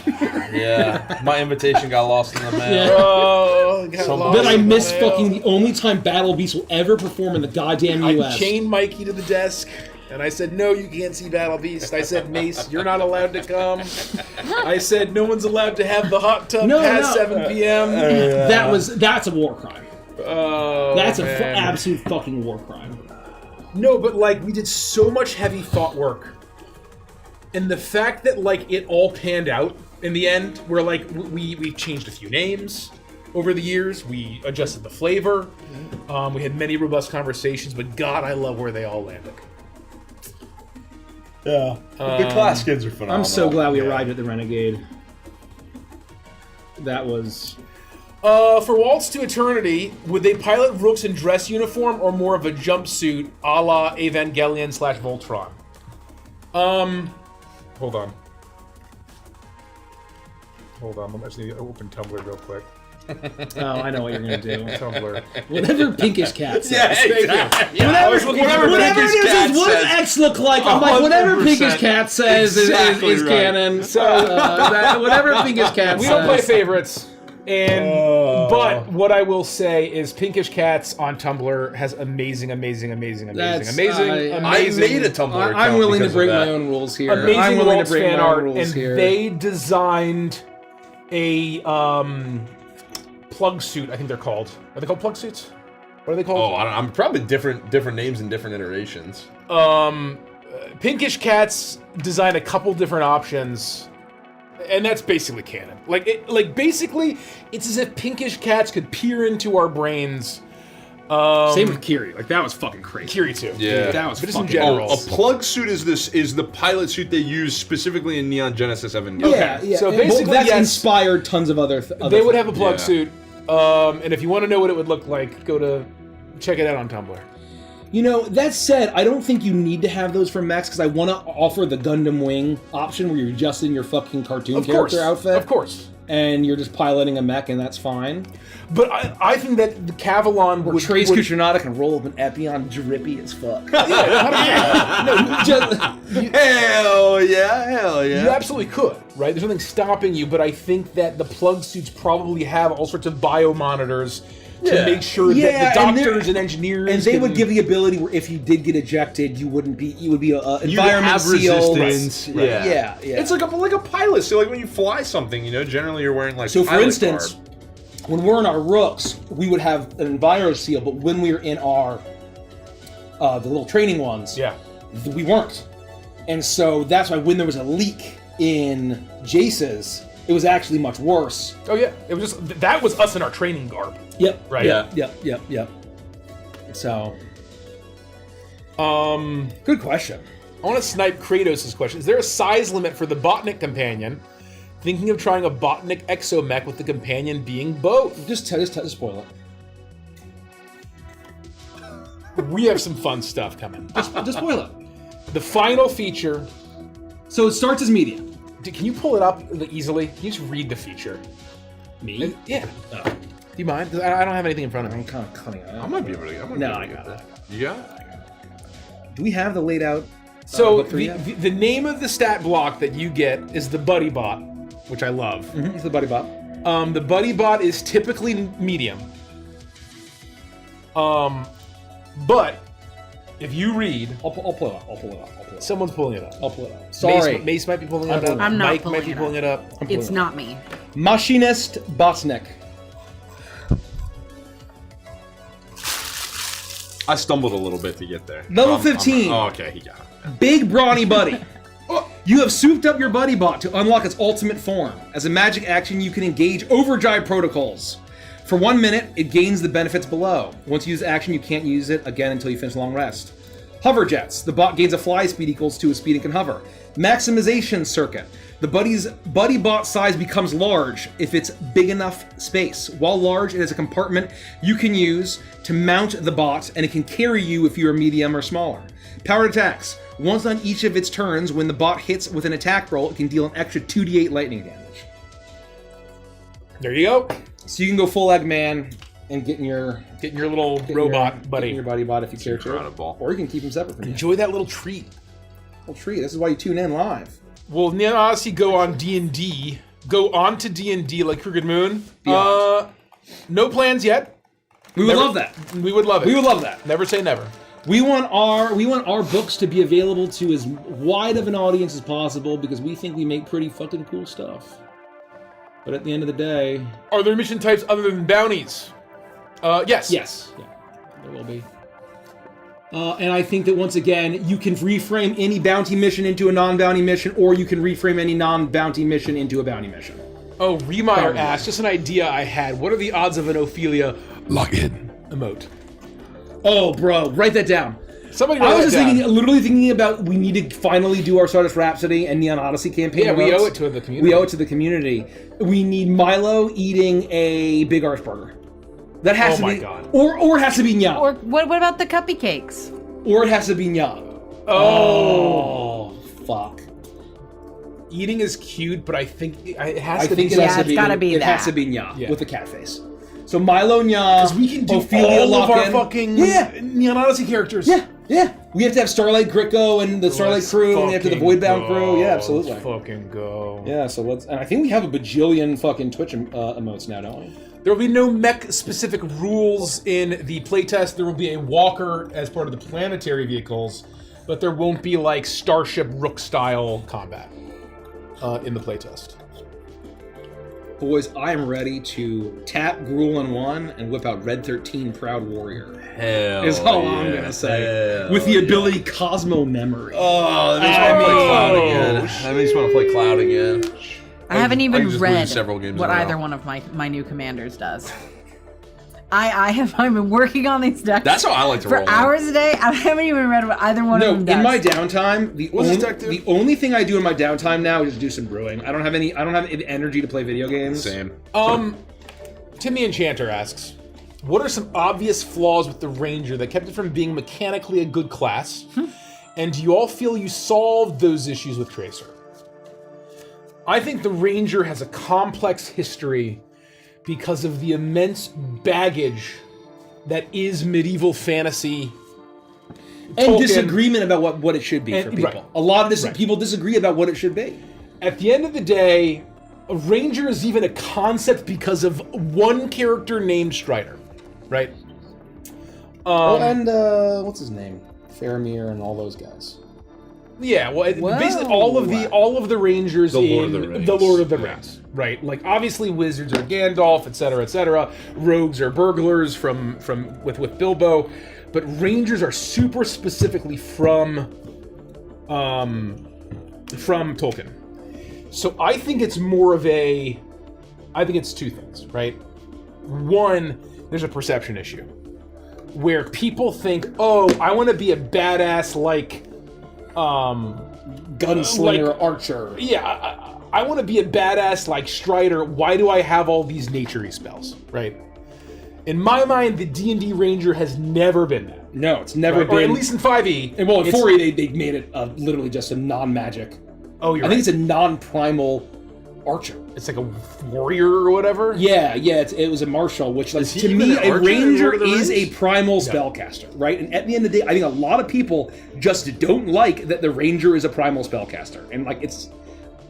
Yeah, my invitation got lost in the mail. Yeah. Oh, Then I missed fucking the only time Battle Beast will ever perform in the goddamn US. I chained Mikey to the desk, and I said, no, you can't see Battle Beast. I said, Mace, you're not allowed to come. I said, no one's allowed to have the hot tub past 7 p.m. That's a war crime. Oh, that's an absolute fucking war crime. No, but we did so much heavy thought work. And the fact that it all panned out in the end, where we changed a few names over the years, we adjusted the flavor, we had many robust conversations, but God, I love where they all landed. Yeah. The class skins are phenomenal. I'm so glad we Yeah. arrived at the Renegade. That was... For Waltz to Eternity, would they pilot Rooks in dress uniform or more of a jumpsuit a la Evangelion / Voltron? Hold on. I just need to open Tumblr real quick. Oh, I know what you're gonna do. Tumblr. Whatever Pinkish Cat says. Thank you. I was looking for Whatever it Pinkish Cat is, what does says. X look like? I'm like, whatever 100%. Pinkish Cat says Exactly is right. canon. So, whatever Pinkish Cat We says. don't play favorites. But what I will say is Pinkish Cats on Tumblr has amazing. That's- I made a Tumblr account I'm willing to because of break that. my own rules here. amazing I'm willing Waltz to break fan my own art, rules and here. they designed a plug suit. I think they're called. Are they called plug suits? What are they Oh, called? I don't know. I'm probably different names and different iterations. Pinkish Cats designed a couple different options, and that's basically canon. Basically, it's as if Pinkish Cats could peer into our brains. Same with Kiri. Like, that was fucking crazy. Kiri too. Yeah. That was But just in fucking... general. A plug suit is the pilot suit they use specifically in Neon Genesis Evangelion. Yeah. So and basically, that's yes, inspired tons of other they would have a plug Yeah. suit. And if you want to know what it would look like, check it out on Tumblr. You know, that said, I don't think you need to have those for mechs, because I want to offer the Gundam Wing option where you're just in your fucking cartoon character outfit. Of course. And you're just piloting a mech, and that's fine. But I think that the Cavalon Or would... Trace would Kushionada can roll up an Epion drippy as fuck. Hell yeah. You absolutely could, right? There's nothing stopping you, but I think that the plug suits probably have all sorts of biomonitors to make sure that the and they're- doctors and engineers And they would can- give the ability where if you did get ejected, you would be a You'd environment have seal. resistance. Right. Yeah. Yeah. It's like a pilot. So like when you fly something, generally you're wearing like So, for pilot instance, garb. when we're in our rooks, we would have an enviro seal, but when we were in our the little training ones, we weren't. And so that's why when there was a leak in Jace's, it was actually much worse. Oh yeah, it was just that was us in our training garb. Yep. Right. Yep. So, good question. I want to snipe Kratos' question. Is there a size limit for the Botnik companion? Thinking of trying a Botnik exomech with the companion being both. Just spoil it. We have some fun stuff coming. Just spoil it. The final feature. So it starts as medium. Can you pull it up easily? Can you just read the feature? Me? Yeah. Do you mind? 'Cause I don't have anything in front of me. I'm kind of cutting it out. I might be able to. I got it. You got it? Do we have the laid out? So book for you yet? the name of the stat block that you get is the Buddy Bot, which I love. It's the Buddy Bot. The Buddy Bot is typically medium. But if you read, I'll pull it up. someone's pulling it up. I'll pull it up. Sorry. Mace might be pulling it I'm up. pulling it up. I'm not Mike pulling might be it pulling up. it up. It's not me. Machinist Bosnick. I stumbled a little bit to get there. Level 15. Oh, okay, he got it. Big brawny buddy. You have souped up your buddy bot to unlock its ultimate form. As a magic action, you can engage overdrive protocols. For 1 minute, it gains the benefits below. Once you use the action, you can't use it again until you finish a long rest. Hover jets. The bot gains a fly speed equals to a speed it can hover. Maximization circuit. The buddy bot size becomes large if it's big enough space. While large, it has a compartment you can use to mount the bot, and it can carry you if you are medium or smaller. Powered attacks. Once on each of its turns, when the bot hits with an attack roll, it can deal an extra 2d8 lightning damage. There you go. So you can go full Eggman and get in your Little robot buddy. Get in your buddy bot if you care to. incredible. Or you can keep them separate from you. Enjoy that little treat. Well, treat. This is why you tune in live. Will Neon Odyssey go on D&D? Go on to D&D like Crooked Moon? Beyond. No plans yet. We would love that. We would love it. We would love that. Never say never. We want our books to be available to as wide of an audience as possible because we think we make pretty fucking cool stuff. But at the end of the day, Are there mission types other than bounties? Yes. yes, yeah, there will be. And I think that once again, you can reframe any bounty mission into a non-bounty mission, or you can reframe any non-bounty mission into a bounty mission. Oh, Remeyer asked, just an idea I had. What are the odds of an Ophelia login emote? Oh, bro, write that down. Somebody I write was that just down. literally thinking about we need to finally do our Stardust Rhapsody and Neon Odyssey campaign. Yeah, we modes. owe it to the community. We owe it to the community. We need Milo eating a Big Arch burger. That has Oh to my be, God. or it has to be Nya, Or what about the cuppy cakes? or it has to be Nya. Oh. Fuck. Eating is cute, but I think it has I to think be. it has Yeah, to it's be. gotta be it has that. to be Nya Yeah. with the cat face. So Milo, Nya. Because we can do Ophelia all of our lock-in. fucking Yeah. Neon Odyssey characters. Yeah, yeah. We have to have Starlight Gricko and the Starlight Let's crew, and we have to the fucking Voidbound crew. Yeah, go. absolutely. Let's fucking go. Yeah, so let's. And I think we have a bajillion fucking Twitch emotes now, don't we? There will be no mech-specific rules in the playtest. There will be a walker as part of the planetary vehicles, but there won't be like Starship Rook-style combat in the playtest. Boys, I am ready to tap Gruul on 1 and whip out Red 13 Proud Warrior. Hell Is all I'm gonna say. Hell With the ability Cosmo Memory. Oh, that makes me want to play Cloud again. That makes me want to play Cloud again. I haven't I even can just read lose several games what in a row. either one of my new commanders does. I've been working on these decks. That's how I like to for roll. hours a day. I haven't even read what either one No, of them does. in my downtime, What's this deck do? the only thing I do in my downtime now is do some brewing. I don't have any energy to play video games. Same. Tim the Enchanter asks, what are some obvious flaws with the Ranger that kept it from being mechanically a good class? And do you all feel you solved those issues with Tracer? I think the Ranger has a complex history because of the immense baggage that is medieval fantasy. And Tolkien. disagreement about what it should be And- for people. right. A lot of Right. people disagree about what it should be. At the end of the day, a Ranger is even a concept because of one character named Strider, right? And what's his name? Faramir and all those guys. Yeah, well, Whoa. basically all of the Rangers The Lord of in the Rings. the Lord of the Yeah. Rings, right? Like obviously wizards are Gandalf, etc., etc. Rogues are burglars from with Bilbo, but Rangers are super specifically from Tolkien. So I think it's more of I think it's two things, right? One, there's a perception issue where people think, oh, I want to be a badass like. Gunslinger, Like- archer. Yeah, I want to be a badass like Strider. Why do I have all these nature-y spells, right? In my mind, the D&D Ranger has never been that. No, it's never Right? been. Or at least in 5e. And well, in it's- 4e they made it literally just a non-magic. Oh, you're I right. think it's a non-primal archer. It's like a warrior or whatever. Yeah, it was a martial, which like Is he to even me an a archer in ranger Lord of the is a Rings? primal spellcaster, right? And at the end of the day, I think a lot of people just don't like that the ranger is a primal spellcaster, and like it's,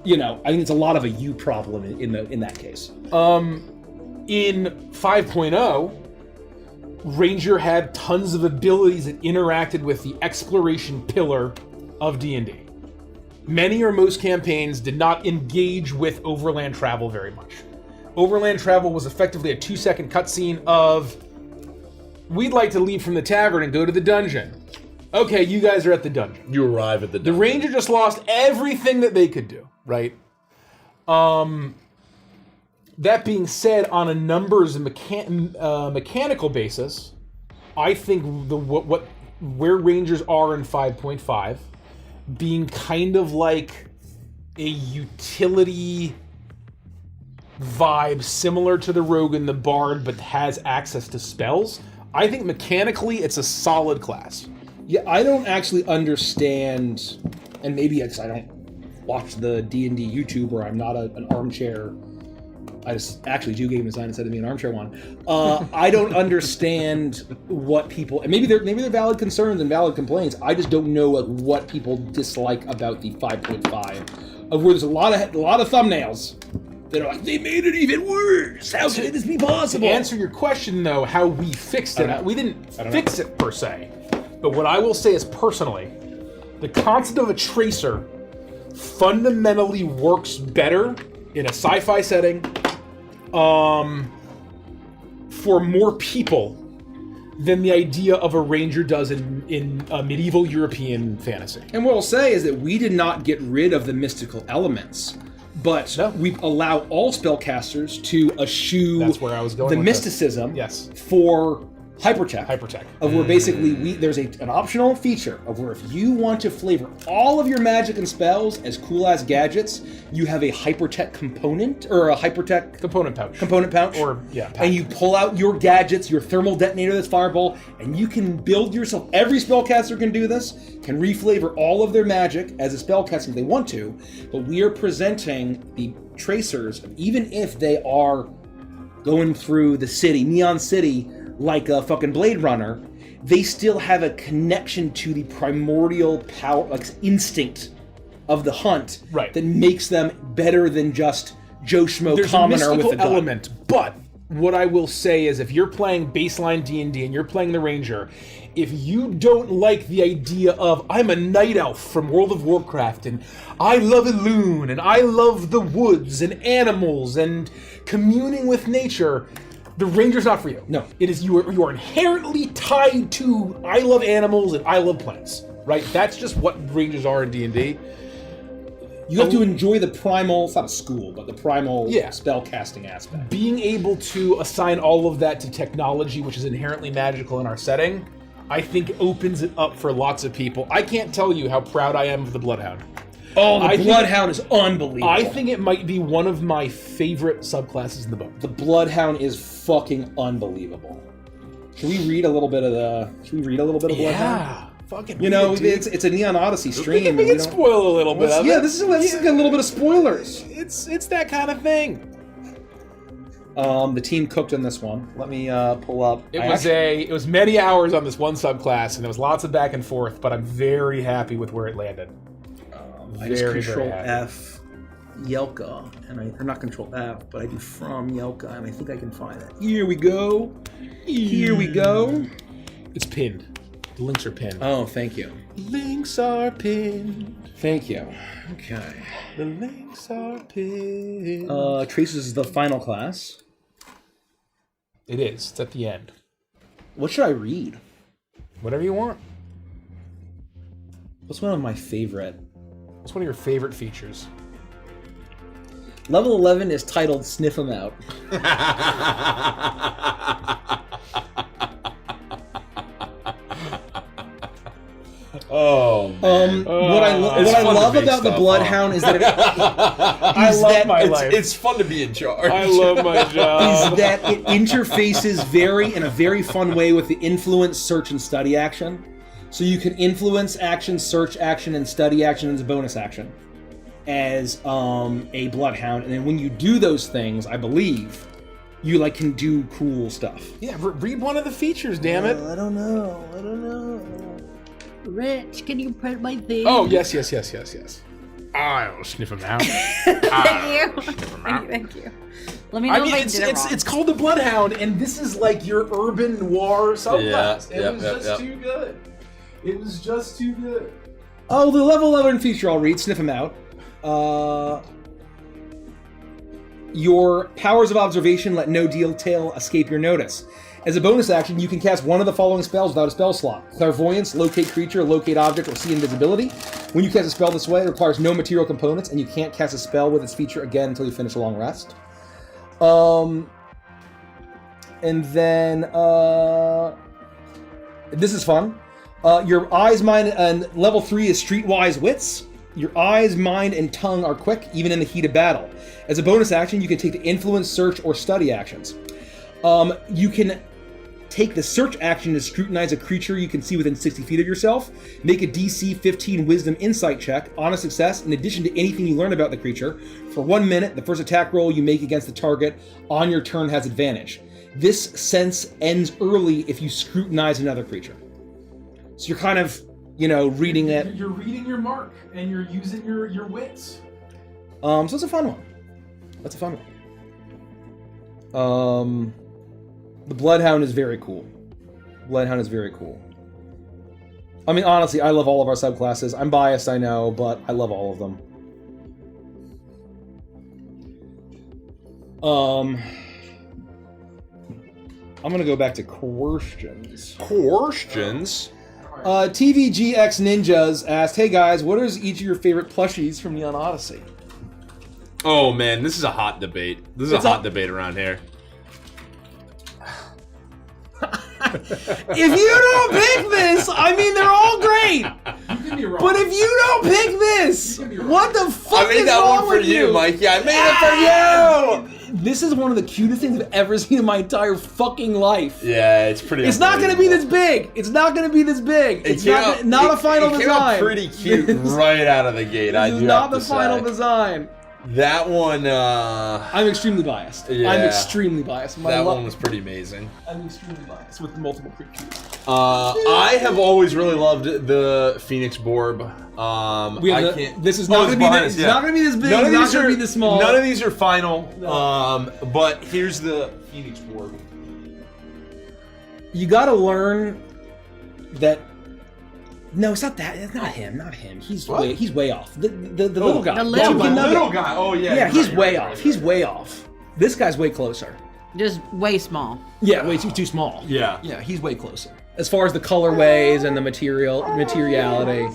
I think it's a lot of a you problem in that case. In 5.0, Ranger had tons of abilities that interacted with the exploration pillar of D&D. Many or most campaigns did not engage with overland travel very much. Overland travel was effectively a 2-second cutscene of, we'd like to leave from the tavern and go to the dungeon. Okay, you guys are at the dungeon. You arrive at the The Ranger just lost everything that they could do, right? That being said, on a numbers and mechanical basis, I think where Rangers are in 5.5, being kind of like a utility vibe similar to the Rogue and the Bard, but has access to spells, I think mechanically it's a solid class. Yeah, I don't actually understand, and maybe it's I don't watch the D&D YouTube, or I'm not an armchair. I just actually do game design instead of being an armchair one. I don't understand what people, and maybe they're valid concerns and valid complaints. I just don't know what people dislike about the 5.5, of where there's a lot of thumbnails that are like, they made it even worse. How could this be possible? To answer your question, though, how we fixed I don't it, know. we didn't I don't fix it per se. But what I will say is personally, the concept of a tracer fundamentally works better in a sci-fi setting for more people than the idea of a ranger does in medieval European fantasy. And what I'll say is that we did not get rid of the mystical elements, but No. we allow all spellcasters to eschew That's where I was going the with mysticism this. Yes. for Hypertech. Hypertech. Of where basically there's an optional feature of where if you want to flavor all of your magic and spells as cool as gadgets, you have a Hypertech component or a Hypertech Component pouch. Or pack. and you pull out your gadgets, your thermal detonator that's fireball, and you can build yourself. Every spellcaster can do this, can reflavor all of their magic as a spellcaster if they want to, but we are presenting the tracers, even if they are going through the city, Neon City, like a fucking Blade Runner, they still have a connection to the primordial power, like instinct of the hunt, Right. that makes them better than just Joe Schmo There's a commoner mystical with a gun. element, but what I will say is if you're playing baseline D&D and you're playing the Ranger, if you don't like the idea of I'm a night elf from World of Warcraft and I love Elune and I love the woods and animals and communing with nature, the Ranger's not for you. No. It is you are inherently tied to I love animals and I love plants. Right? That's just what Rangers are in D&D. You have to enjoy the primal, it's not a school, but the primal Yeah. spell casting aspect. Being able to assign all of that to technology, which is inherently magical in our setting, I think opens it up for lots of people. I can't tell you how proud I am of the Bloodhound. Oh, the I think- Bloodhound is unbelievable. I think it might be one of my favorite subclasses in the book. the Bloodhound is fucking unbelievable. Should we read a little bit of Bloodhound? Yeah, fucking. You know, read it, dude. it's a Neon Odyssey stream. we and can we don't- spoil a little bit of Yeah, it. this is like a little bit of spoilers. It's that kind of thing. The team cooked in this one. Let me pull up. It was many hours on this one subclass, and there was lots of back and forth. But I'm very happy with where it landed. I just very, control very happy. F Yelka, or not control F, but I do from Yelka, and I think I can find it. Here we go. Here we go. It's pinned. The links are pinned. Oh, thank you. Links are pinned. Thank you. Okay. The links are pinned. Traces is the final class. It is. It's at the end. What should I read? Whatever you want. What's one of my favorite? What's one of your favorite features? Level 11 is titled Sniff 'em Out. Oh, man. What I fun to love make about the stuff Bloodhound is that I love my life. It's fun to be in charge. I love my job. is that it interfaces in a very fun way with the influence, search, and study action. So you can influence action, search action, and study action as a bonus action as a Bloodhound. And then when you do those things, I believe, you can do cool stuff. Yeah, read one of the features, damn it. I don't know. Rich, can you print my thing? Oh, yes. I'll sniff them out. Thank you. Thank you. Let me know if I did it wrong. it's called the Bloodhound, and this is like your urban noir subclass. Yeah, It was just too good. It was just too good. Oh, the level 11 feature I'll read, Sniff 'em Out. Your powers of observation let no detail escape your notice. As a bonus action, you can cast one of the following spells without a spell slot. Clairvoyance, locate creature, locate object, or see invisibility. When you cast a spell this way, it requires no material components, and you can't cast a spell with its feature again until you finish a long rest. And then, this is fun. Your eyes, mind, and level 3 is Streetwise Wits. Your eyes, mind, and tongue are quick, even in the heat of battle. As a bonus action, you can take the influence, search, or study actions. You can take the search action to scrutinize a creature you can see within 60 feet of yourself. Make a DC 15 Wisdom Insight check. On a success, in addition to anything you learn about the creature, for 1 minute, the first attack roll you make against the target on your turn has advantage. This sense ends early if you scrutinize another creature. So you're kind of, reading it. You're reading your mark, and you're using your wits. So it's a fun one. The Bloodhound is very cool. I mean, honestly, I love all of our subclasses. I'm biased, I know, but I love all of them. I'm gonna go back to questions. Questions? TVGX Ninjas asked, "Hey guys, what is each of your favorite plushies from Neon Odyssey?" Oh man, this is a hot debate. This is a hot debate around here. If you don't pick this, I mean, they're all great. You can be wrong. But if you don't pick this, what the fuck I made is that wrong one for with you, Mikey. I made it for you. This is one of the cutest things I've ever seen in my entire fucking life. Yeah, it's pretty. It's not gonna be this big. It's not gonna be this big. It's not a final it came design. out pretty cute right out of the gate. I This do is not have the to final say. design. That one. I'm extremely biased. Yeah. I'm extremely biased. That one was pretty amazing. I'm extremely biased with multiple creatures. I have always really loved the Phoenix Borb. This is not gonna be. It's not gonna be this big. None of it's these not are gonna be this small. None of these are final. But here's the Phoenix Borb. You gotta learn that. No, it's not that. It's not him. Not him. He's way off. The little guy. The little Chicken one. nugget. Little guy. Oh yeah. Yeah, he's right, way right, off. right, He's right. way off. This guy's way closer. Just way small. Yeah, way too small. Yeah. Yeah, he's way closer. As far as the colorways and the materiality.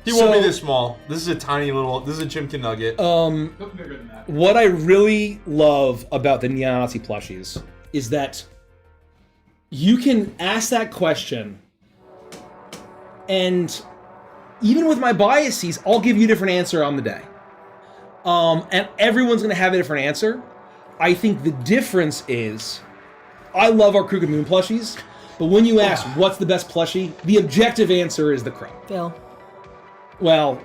He won't be this small. This is a tiny little. This is a Chimkin Nugget. Bigger than that. What I really love about the Neon Odyssey plushies is that you can ask that question, and even with my biases, I'll give you a different answer on the day. And everyone's gonna have a different answer. I think the difference is, I love our Crooked Moon plushies, but when you ask what's the best plushie, the objective answer is the Crow. Phil. Well,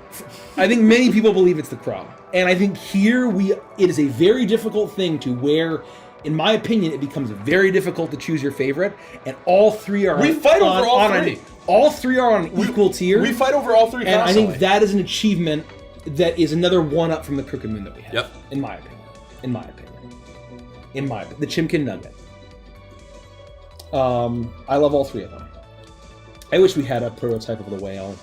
I think many people believe it's the Crow. And I think here it is a very difficult thing to where, in my opinion, it becomes very difficult to choose your favorite, and all three are We fight over all three. All three are on equal tier. We fight over all three and I constantly. think that is an achievement that is another one-up from the Crooked Moon that we have. Yep. In my opinion. The Chimkin Nugget. I love all three of them. I wish we had a prototype of the whale.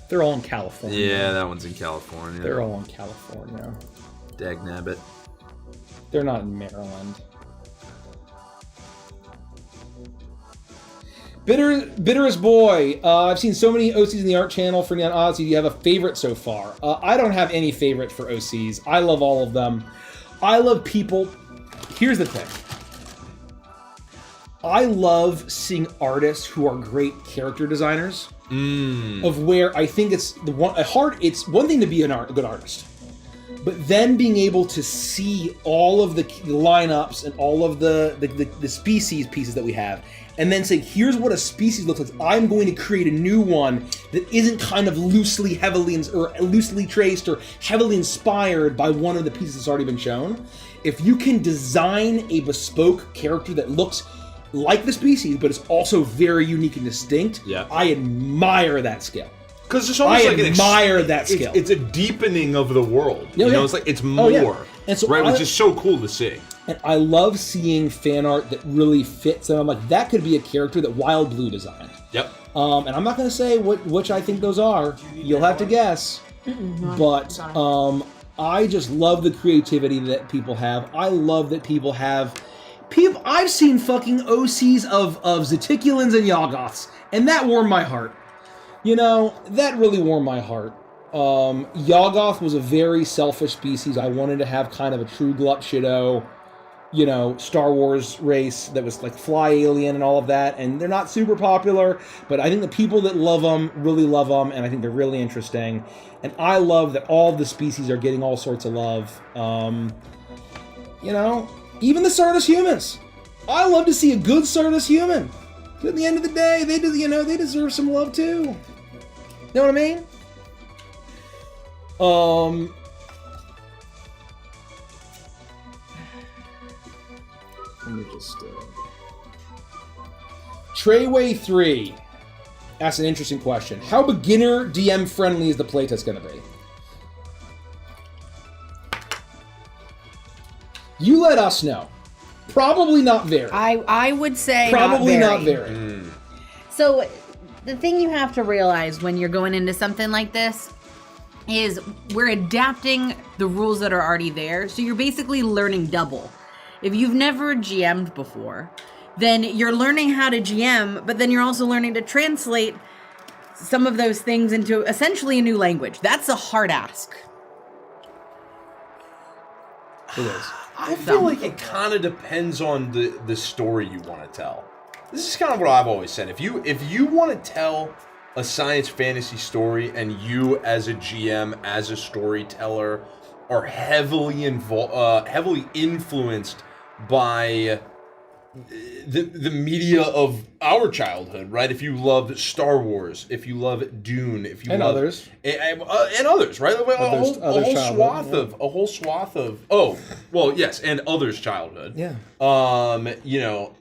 They're all in California. Yeah, that one's in California. They're all in California. Dagnabbit. They're not in Maryland. Bitterest boy. I've seen so many OCs in the art channel for Neon Odyssey. Do you have a favorite so far? I don't have any favorite for OCs. I love all of them. I love people. Here's the thing. I love seeing artists who are great character designers. Of where I think it's it's one thing to be a good artist, but then being able to see all of the lineups and all of the species pieces that we have, and then say, here's what a species looks like. I'm going to create a new one that isn't kind of loosely traced or heavily inspired by one of the pieces that's already been shown. If you can design a bespoke character that looks like the species, but it's also very unique and distinct, Yeah. I admire that skill. Because it's almost I like admire that skill. It's a deepening of the world. Yeah, you know, yeah. it's like it's Oh, more, yeah. And so right? Which is so cool to see. And I love seeing fan art that really fits. And I'm like, that could be a character that Wild Blue designed. Yep. And I'm not going to say which I think those are. You'll have to guess. But I just love the creativity that people have. I love that people have. I've seen fucking OCs of Zeticulans and Yoggoths, and that warmed my heart. You know, that really warmed my heart. Yoggoth was a very selfish species. I wanted to have kind of a true Glup Shido, you know, Star Wars race that was like fly alien and all of that, and they're not super popular, but I think the people that love them really love them, and I think they're really interesting. And I love that all the species are getting all sorts of love. You know, even the Stardust humans. I love to see a good Stardust human. But at the end of the day, they deserve some love too. Know what I mean? Let me just. Treyway 3 asks an interesting question. How beginner DM friendly is the playtest going to be? You let us know. Probably not very. I would say Probably not not very. very. So the thing you have to realize when you're going into something like this is we're adapting the rules that are already there. So you're basically learning double. If you've never GM'd before, then you're learning how to GM, but then you're also learning to translate some of those things into essentially a new language. That's a hard ask. It is. I feel like it kind of depends on the story you want to tell. this is kind of what I've always said. If you want to tell a science fantasy story, and you as a GM, as a storyteller, are heavily influenced by the media of our childhood, right? If you love Star Wars, if you love Dune, if you And love others. and others, right? A whole swath of and others' childhood. Yeah.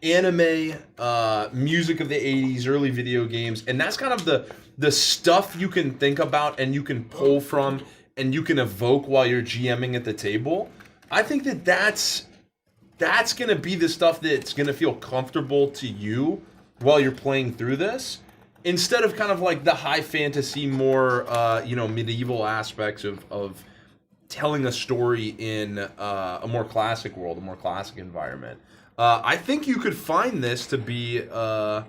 Anime, music of the 80s, early video games, and that's kind of the stuff you can think about and you can pull from and you can evoke while you're GMing at the table. I think that's going to be the stuff that's going to feel comfortable to you while you're playing through this, instead of kind of like the high fantasy, more medieval aspects of telling a story in a more classic world, a more classic environment. I think you could find this to be a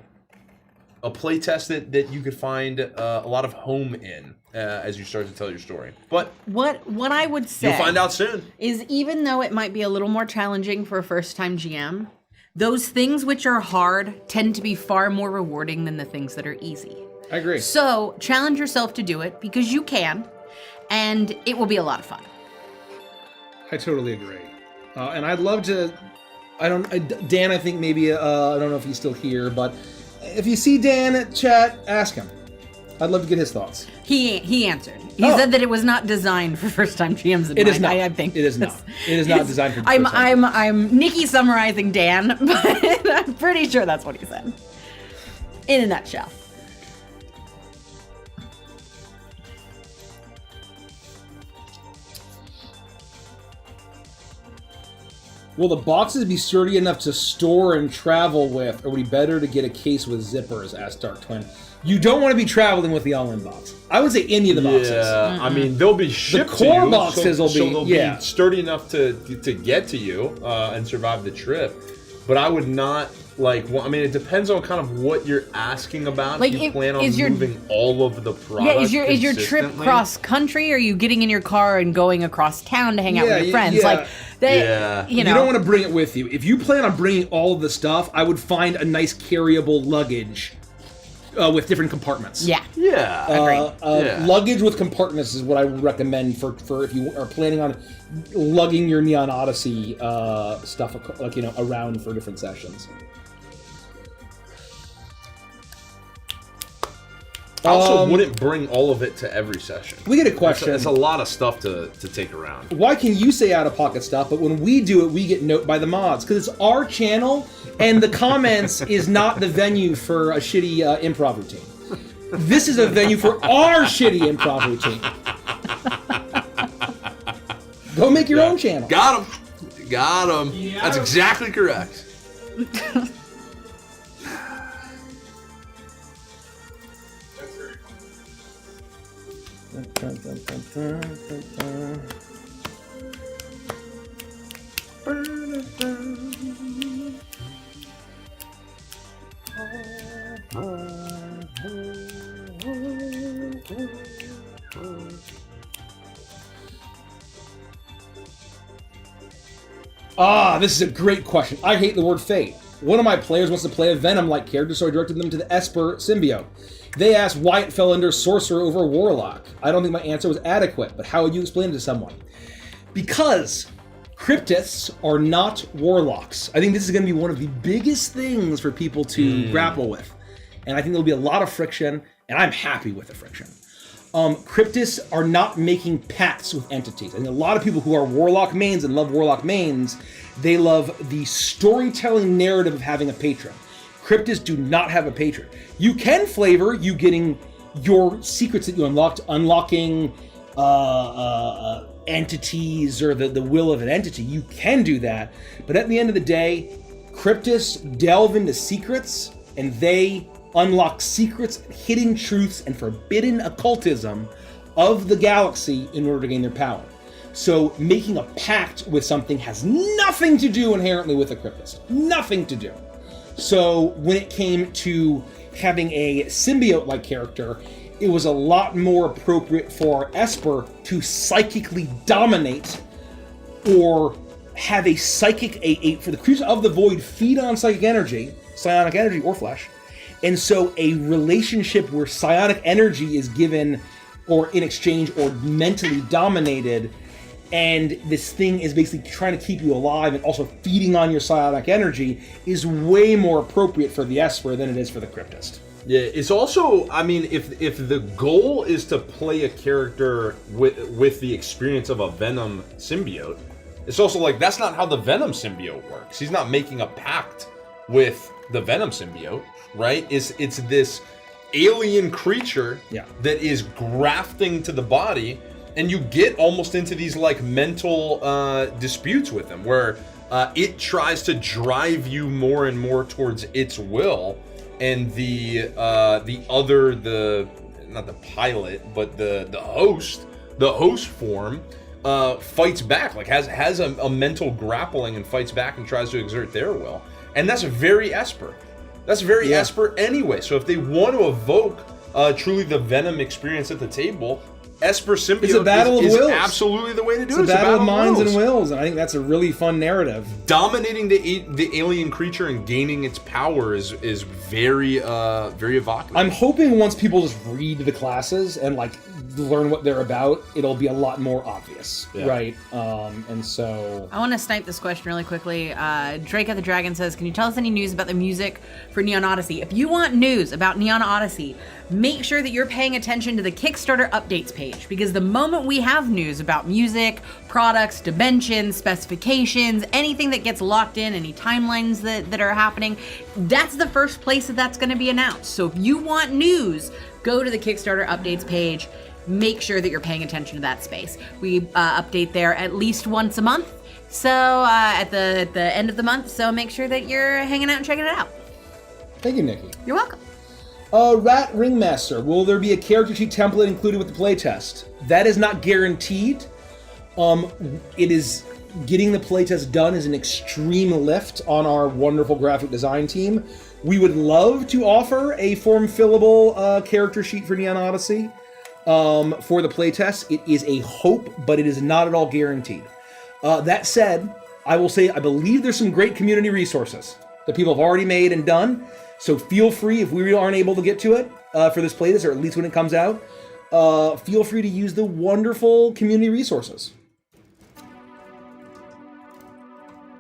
playtest that you could find a lot of home in as you start to tell your story. But what I would say, you'll find out soon, is even though it might be a little more challenging for a first-time GM, those things which are hard tend to be far more rewarding than the things that are easy. I agree. So challenge yourself to do it, because you can, and it will be a lot of fun. I totally agree. And I'd love to... Dan, I think maybe... I don't know if he's still here, but if you see Dan at chat, ask him. I'd love to get his thoughts. He answered. He said that it was not designed for first-time GMs. It is not. I think it is not. It is not designed for I'm Nikki summarizing Dan, but I'm pretty sure that's what he said. In a nutshell. Will the boxes be sturdy enough to store and travel with, or would it be better to get a case with zippers? Asked Dark Twin. You don't want to be traveling with the all-in box. I would say any of the boxes. Yeah, I mean, they'll be shipped The core to you, boxes will be- they'll yeah. be sturdy enough to get to you and survive the trip. But I would not it depends on kind of what you're asking about. Like, if you plan on is your- moving all of the product. Yeah, is your trip consistently? cross country, or are you getting in your car and going across town to hang out with your friends? yeah. Like, they, Yeah. You don't want to bring it with you. If you plan on bringing all of the stuff, I would find a nice carryable luggage with different compartments. Yeah. Yeah. Luggage with compartments is what I would recommend for if you are planning on lugging your Neon Odyssey stuff around for different sessions. I also wouldn't bring all of it to every session. We get a question. It's a lot of stuff to take around. Why can you say out-of-pocket stuff, but when we do it, we get note by the mods? Because it's our channel, and the comments is not the venue for a shitty improv routine. This is a venue for our shitty improv routine. Go make your own channel. Got him. Yeah. That's exactly correct. This is a great question. I hate the word fate. One of my players wants to play a Venom-like character, so I directed them to the Esper symbiote. They asked why it fell under Sorcerer over Warlock. I don't think my answer was adequate, but how would you explain it to someone? Because Cryptists are not Warlocks. I think this is going to be one of the biggest things for people to grapple with. And I think there'll be a lot of friction, and I'm happy with the friction. Cryptists are not making pacts with entities. I think a lot of people who are Warlock mains and love Warlock mains, they love the storytelling narrative of having a patron. Cryptists do not have a patron. You can flavor you getting your secrets that you unlocked, unlocking entities or the will of an entity. You can do that, but at the end of the day, Cryptists delve into secrets, and they unlock secrets, hidden truths, and forbidden occultism of the galaxy in order to gain their power. So making a pact with something has nothing to do inherently with a Cryptist. Nothing to do. So when it came to having a symbiote-like character, it was a lot more appropriate for Esper to psychically dominate or have a psychic, for the creatures of the void feed on psychic energy, psionic energy or flesh. And so a relationship where psionic energy is given or in exchange or mentally dominated, and this thing is basically trying to keep you alive and also feeding on your psionic energy, is way more appropriate for the Esper than it is for the Cryptist. Yeah, it's also, I mean, if the goal is to play a character with the experience of a Venom symbiote, it's also like, that's not how the Venom symbiote works. He's not making a pact with the Venom symbiote, right? It's this alien creature that is grafting to the body, and you get almost into these like mental disputes with him, where it tries to drive you more and more towards its will, and the not the pilot, but the host form fights back, like has a mental grappling and fights back and tries to exert their will, and that's very Esper. That's very Esper anyway. So if they want to evoke truly the Venom experience at the table, Esper symbiote is absolutely the way to do it. It's a battle of minds and wills, and I think that's a really fun narrative. Dominating the alien creature and gaining its power is very very evocative. I'm hoping once people just read the classes and like learn what they're about, it'll be a lot more obvious, right? And so I want to snipe this question really quickly. Drake of the Dragon says, can you tell us any news about the music for Neon Odyssey? If you want news about Neon Odyssey, make sure that you're paying attention to the Kickstarter updates page, because the moment we have news about music, products, dimensions, specifications, anything that gets locked in, any timelines that are happening, that's the first place that's going to be announced. So if you want news, go to the Kickstarter updates page. Make sure that you're paying attention to that space. We update there at least once a month, so at the end of the month, so make sure that you're hanging out and checking it out. Thank you, Nikki. You're welcome. Rat Ringmaster, will there be a character sheet template included with the playtest? That is not guaranteed. It is getting the playtest done is an extreme lift on our wonderful graphic design team. We would love to offer a form-fillable character sheet for Neon Odyssey for the playtest. It is a hope, but it is not at all guaranteed. That said, I will say I believe there's some great community resources that people have already made and done. So feel free, if we aren't able to get to it for this playtest, or at least when it comes out, feel free to use the wonderful community resources.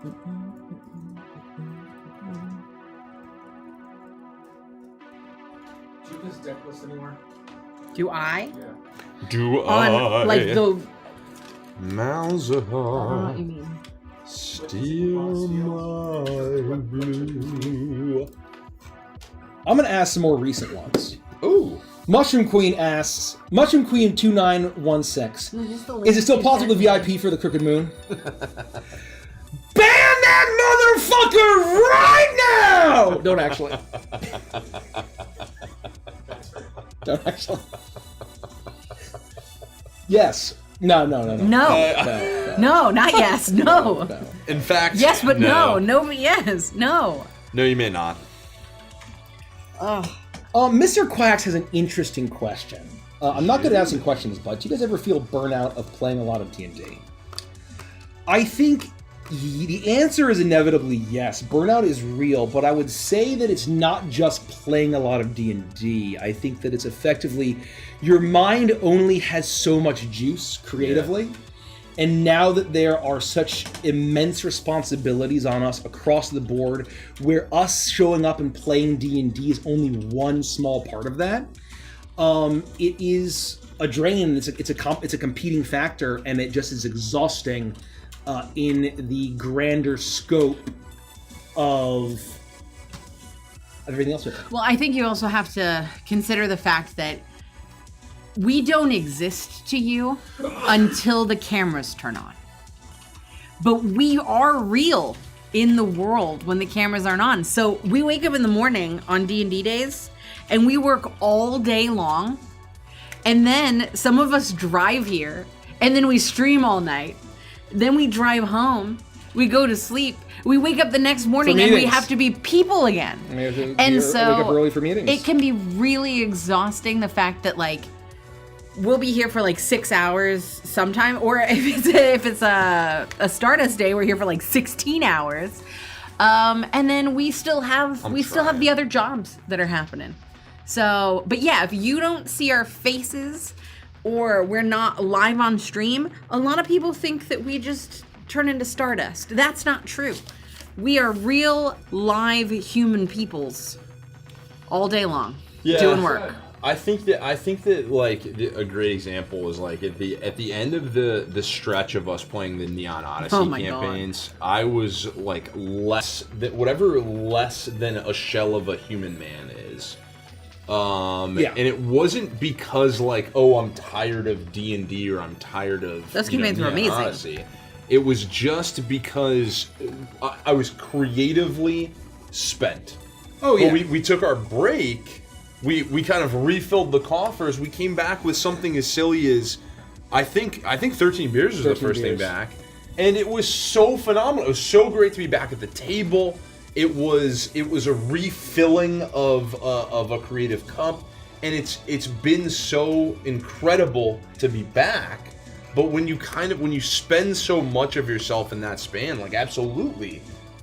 Do you miss deck list anywhere? Do I? Yeah. Do On like the Malzahar, you mean? steal my blue. I'm going to ask some more recent ones. Ooh. Mushroom Queen asks, Mushroom Queen 2916, is it still possible to VIP for the Crooked Moon? Ban that motherfucker right now! Don't actually. Don't actually. Yes. No. No, not yes. No. In fact, Yes, but no. No, but yes. No. No, you may not. Mr. Quacks has an interesting question. I'm not good at asking questions, but do you guys ever feel burnout of playing a lot of D&D? I think the answer is inevitably yes. Burnout is real, but I would say that it's not just playing a lot of D&D. I think that it's effectively your mind only has so much juice creatively. Yeah. And now that there are such immense responsibilities on us across the board, where us showing up and playing D&D is only one small part of that, it is a drain. It's a competing factor, and it just is exhausting in the grander scope of everything else. Well, I think you also have to consider the fact that we don't exist to you until the cameras turn on. But we are real in the world when the cameras aren't on. So we wake up in the morning on D&D days and we work all day long. And then some of us drive here and then we stream all night. Then we drive home, we go to sleep, we wake up the next morning and we have to be people again. So wake up early for meetings. It can be really exhausting, the fact that like we'll be here for like 6 hours sometime, or if it's a Stardust day, we're here for like 16 hours. And then we still have the other jobs that are happening. So, but yeah, if you don't see our faces or we're not live on stream, a lot of people think that we just turn into Stardust. That's not true. We are real live human peoples all day long doing work. I think that like a great example is like at the end of the stretch of us playing the Neon Odyssey campaigns, God. I was like less than a shell of a human man is. And it wasn't because like, oh, I'm tired of D&D or I'm tired of those campaigns were amazing. Odyssey. It was just because I was creatively spent. Oh yeah. But we took our break. We kind of refilled the coffers. We came back with something as silly as I think 13 beers was the first thing back, and it was so phenomenal. It was so great to be back at the table. It was a refilling of a creative cup, and it's been so incredible to be back. But when you spend so much of yourself in that span, like absolutely,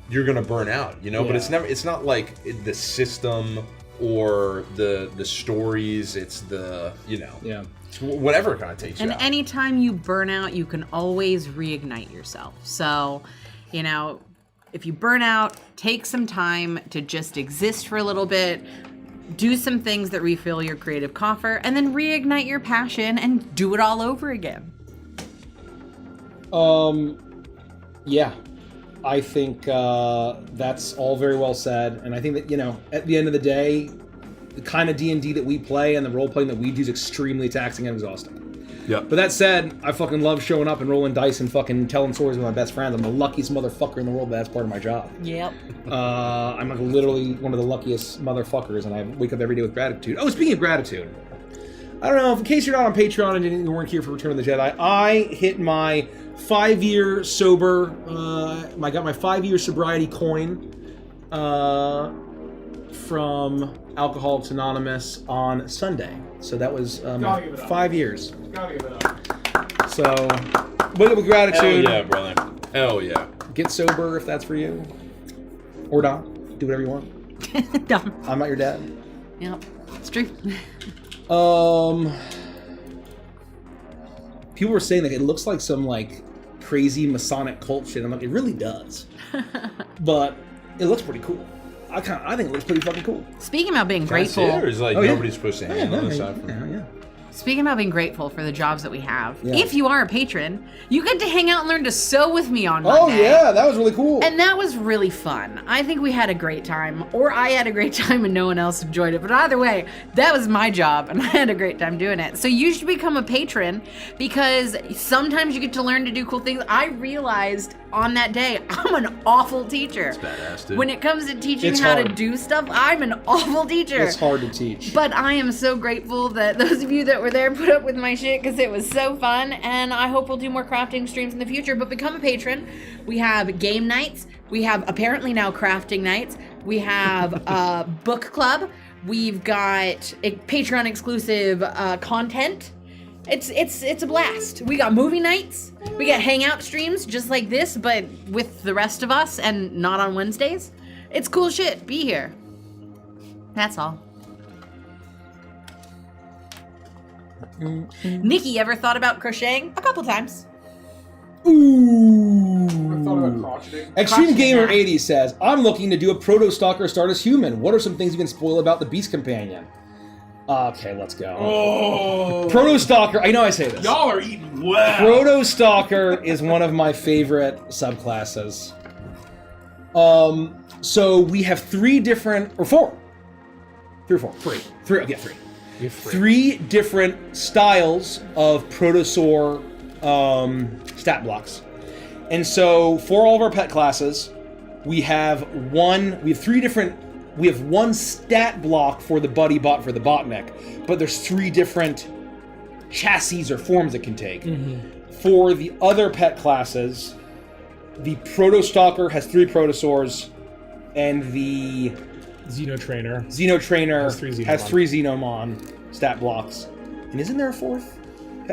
you're gonna burn out, you know. Yeah. But it's not like the system or the stories. It's the it's whatever kind of takes you out. And anytime you burn out, you can always reignite yourself. So, if you burn out, take some time to just exist for a little bit, do some things that refill your creative coffer, and then reignite your passion and do it all over again. Yeah. I think that's all very well said, and I think that, at the end of the day, the kind of D&D that we play and the role-playing that we do is extremely taxing and exhausting. Yeah. But that said, I fucking love showing up and rolling dice and fucking telling stories with my best friends. I'm the luckiest motherfucker in the world, but that's part of my job. Yep. I'm like literally one of the luckiest motherfuckers, and I wake up every day with gratitude. Oh, speaking of gratitude, I don't know, in case you're not on Patreon and you weren't here for Return of the Jedi, I hit my 5-year sober, I got my 5-year sobriety coin from Alcoholics Anonymous on Sunday. So that was 5 years. Gotta give it up. So, wake up with gratitude. Hell yeah, brother. Hell yeah. Get sober if that's for you. Or not. Do whatever you want. Dumb. I'm not your dad. Yep. It's true. People were saying that it looks like some like crazy Masonic cult shit. I'm like, it really does. But it looks pretty cool. I think it looks pretty fucking cool. Speaking about being grateful, or is like nobody's supposed to hang on the side from yeah. Speaking about being grateful for the jobs that we have, yeah. If you are a patron, you get to hang out and learn to sew with me on Monday. Oh yeah, that was really cool. And that was really fun. I think we had a great time, or I had a great time and no one else enjoyed it. But either way, that was my job and I had a great time doing it. So you should become a patron because sometimes you get to learn to do cool things. I realized on that day, I'm an awful teacher. That's badass, dude. When it comes to teaching how to do stuff, I'm an awful teacher. It's hard to teach. But I am so grateful that those of you that were there put up with my shit because it was so fun, and I hope we'll do more crafting streams in the future. But become a patron. We have game nights. We have apparently now crafting nights. We have a book club. We've got a Patreon exclusive content. It's a blast. We got movie nights. We got hangout streams just like this, but with the rest of us and not on Wednesdays. It's cool shit. Be here. That's all. Nikki, ever thought about crocheting? A couple times. Ooh. Ever thought about crocheting? Extreme Gamer 80 says, I'm looking to do a Proto-Stalker Stardust Human. What are some things you can spoil about the Beast Companion? Okay, let's go. Oh. Proto-Stalker, I know I say this. Y'all are eating well. Proto-Stalker is one of my favorite subclasses. So we have three different, or four. Three or four? Three, okay, three. You have Three different styles of Protosaur stat blocks. And so for all of our pet classes, we have one stat block for the buddy bot for the botnik, but there's three different chassis or forms it can take. Mm-hmm. For the other pet classes, the Proto-Stalker has 3 Protosaurs, and the Xenotrainer has 3 Xenomon stat blocks. And isn't there a fourth?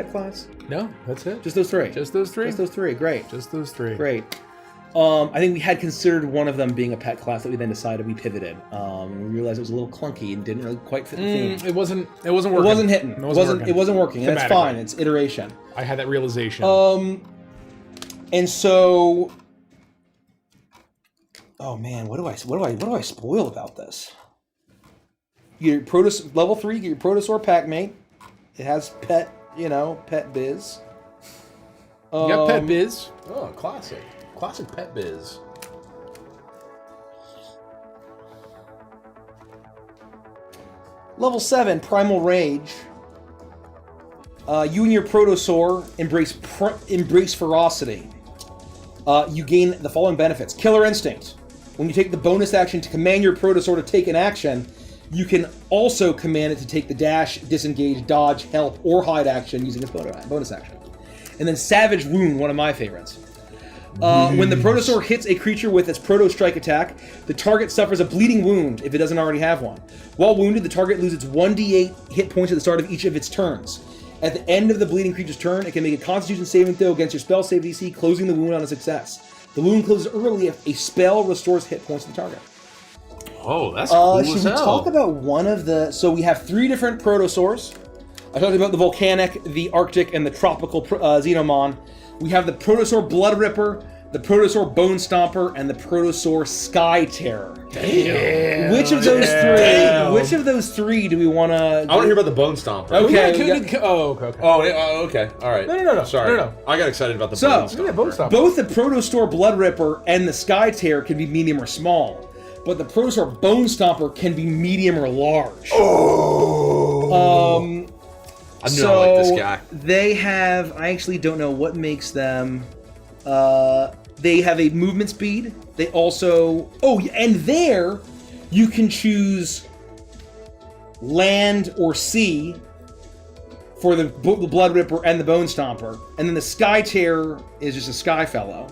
pet class? No, that's it. Just those three. Just those three. Just those three. Great. Just those three. Great. I think we had considered one of them being a pet class that we then decided we pivoted. We realized it was a little clunky and didn't really quite fit the theme. It wasn't working. It wasn't hitting. It wasn't working. And it's Thematically. fine. It's iteration. I had that realization. And so, oh man, what do I spoil about this? You get your level 3, you get your Protosaur Packmate. It has pet biz. You got Pet Biz. Oh, classic Pet Biz. Level 7, Primal Rage. You and your Protosaur embrace ferocity. You gain the following benefits. Killer Instinct. When you take the bonus action to command your Protosaur to take an action, you can also command it to take the dash, disengage, dodge, help, or hide action using its bonus action. And then Savage Wound, one of my favorites. When the Protosaur hits a creature with its Proto Strike attack, the target suffers a bleeding wound if it doesn't already have one. While wounded, the target loses 1d8 hit points at the start of each of its turns. At the end of the bleeding creature's turn, it can make a Constitution saving throw against your spell save DC, closing the wound on a success. The wound closes early if a spell restores hit points to the target. Oh, that's cool Should as we hell. talk about one of the... So we have 3 different Protosaurs. I talked about the Volcanic, the Arctic, and the Tropical Xenomon. We have the Protosaur Blood Ripper, the Protosaur Bone Stomper, and the Protosaur Sky Terror. Damn. Which of those three? Which of those three do we want to? I want to hear about the Bone Stomper. Okay. Okay. we Okay. Okay. All right. No. Sorry. No. I got excited about the So, Bone Stomper. Yeah, Bone Stomper. Both the Protosaur Blood Ripper and the Sky Terror can be medium or small, but the Protosaur Bone Stomper can be medium or large. Oh. I knew I liked this guy. They have. I actually don't know what makes them. They have a movement speed. They also. Oh, and there, you can choose land or sea for the Blood Ripper and the Bone Stomper, and then the Sky Terror is just a Sky Fellow.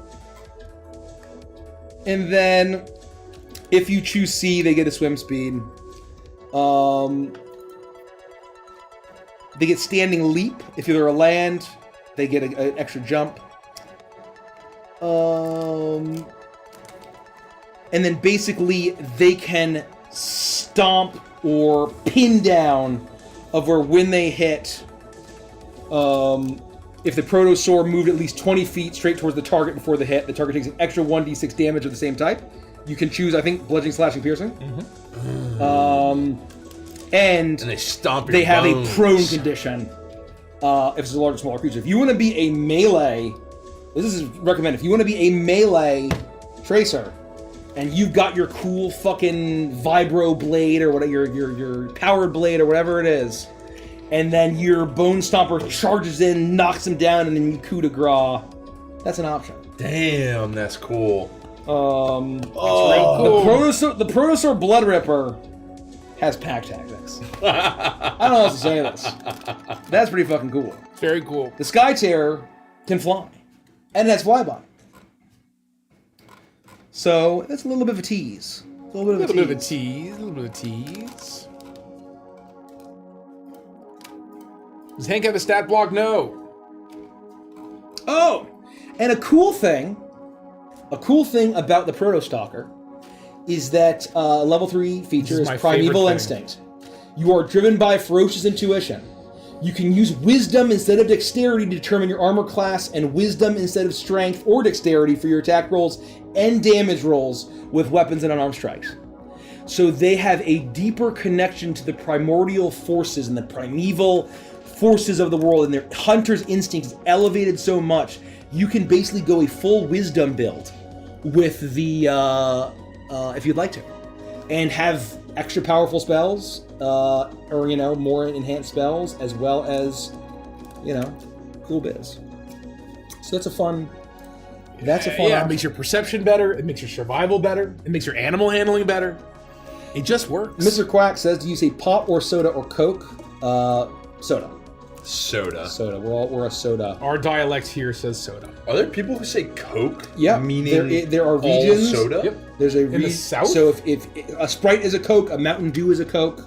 And then, if you choose sea, they get a swim speed. They get standing leap. If they're a land, they get an extra jump. And then basically they can stomp or pin down of where when they hit, if the Protosaur moved at least 20 feet straight towards the target before the hit, the target takes an extra 1d6 damage of the same type. You can choose, I think, bludgeoning, slashing, piercing. And they stomp your They have bones. a prone condition if it's a large or smaller creature. If you want to be a melee, this is recommended. If you want to be a melee tracer, and you've got your cool fucking vibro blade or whatever, your powered blade or whatever it is, and then your Bone Stomper charges in, knocks him down, and then you coup de grace, that's an option. Damn, that's cool. The Protosaur Blood Ripper has pack tactics. I don't know how else to say this. That's pretty fucking cool. Very cool. The Sky Terror can fly, and it has flyby. So that's a little bit of a tease. A little bit of a tease. Does Hank have a stat block? No. Oh, and a cool thing about the Protostalker is that level 3 feature is my Primeval favorite Instinct. You are driven by ferocious intuition. You can use Wisdom instead of Dexterity to determine your armor class, and Wisdom instead of Strength or Dexterity for your attack rolls and damage rolls with weapons and unarmed strikes. So they have a deeper connection to the primordial forces and the primeval forces of the world, and their hunter's instinct is elevated so much, you can basically go a full Wisdom build with the, if you'd like to, and have extra powerful spells, or, more enhanced spells, as well as, cool biz. So that's a fun Yeah, it option. makes your perception better. It makes your survival better. It makes your animal handling better. It just works. Mr. Quack says, do you say pop or soda or Coke? Soda. Soda. We're a soda. Our dialect here says soda. Are there people who say Coke? Yeah, Meaning there are all regions. soda? Yep. There's a the South? So if a Sprite is a Coke, a Mountain Dew is a Coke.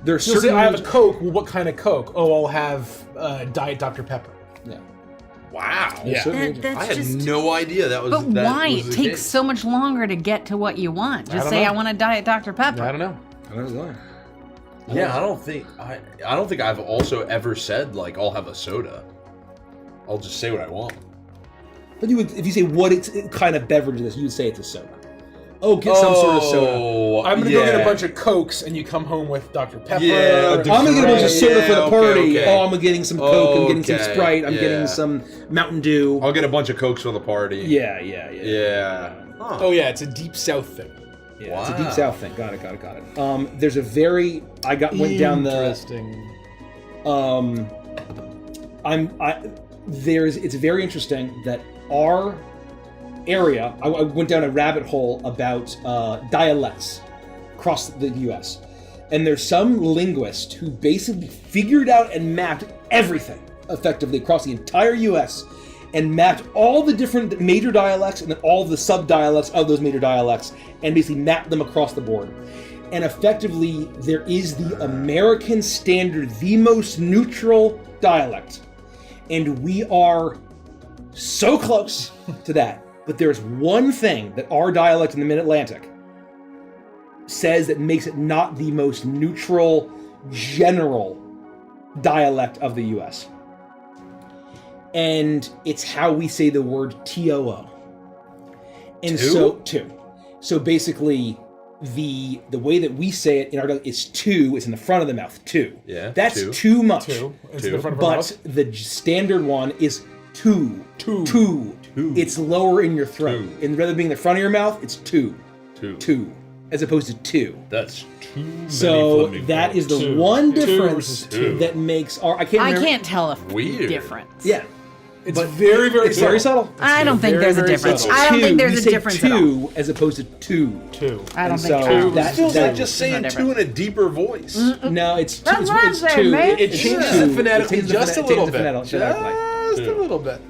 There's You'll say, certain I have a Coke. Well, what kind of Coke? Oh, I'll have Diet Dr. Pepper. Yeah. Wow. There's certain ranges. That's I had just. no idea that was. But that why? was It the takes case. so much longer to get to what you want. Just don't say, know. I want a Diet Dr. Pepper. I don't know. I don't know. Yeah, I don't think I've also ever said like I'll have a soda. I'll just say what I want. But you would, if you say what kind of beverage it is, you would say it's a soda. Oh, get some sort of soda. Oh, I'm gonna go get a bunch of Cokes, and you come home with Dr. Pepper. Yeah, I'm gonna get a bunch of soda for the party. okay. Oh, I'm getting some Coke. I'm getting some Okay, Sprite. I'm yeah. getting some Mountain Dew. I'll get a bunch of Cokes for the party. Yeah. Huh. Oh yeah, it's a deep South thing. Yeah, it's a Wow. deep South thing. Got it. There's a very went down the Interesting. it's very interesting that our area, I went down a rabbit hole about dialects across the U.S. And there's some linguist who basically figured out and mapped everything effectively across the entire U.S. and mapped all the different major dialects and then all the sub-dialects of those major dialects and basically mapped them across the board. And effectively, there is the American standard, the most neutral dialect. And we are so close to that. But there's one thing that our dialect in the Mid-Atlantic says that makes it not the most neutral, general dialect of the U.S. And it's how we say the word T-O-O. And so basically, the way that we say it in our dialect is two. It's in the front of the mouth. Two. Yeah, That's two. too much. It's in the front of our mouth. But the standard one is two. It's lower in your throat. Two. And rather than being in the front of your mouth, it's two. Two. As opposed to two. That's too many So flaming that is the Two. one Two difference versus two. that makes our. I can't. I remember- can't tell a Weird. difference. Yeah. It's very, very It's very subtle. I don't think very, there's a very difference. subtle. I don't think We there's a say difference at all. two as opposed to two. Two. I don't And think so so. that feels like that- just There's saying no two in a deeper voice. No, it's two. That's what I'm it's saying, two. man. It changes two. it phonetically It changes just the a little changes the bit. phonetic- phonetically. Just a little bit.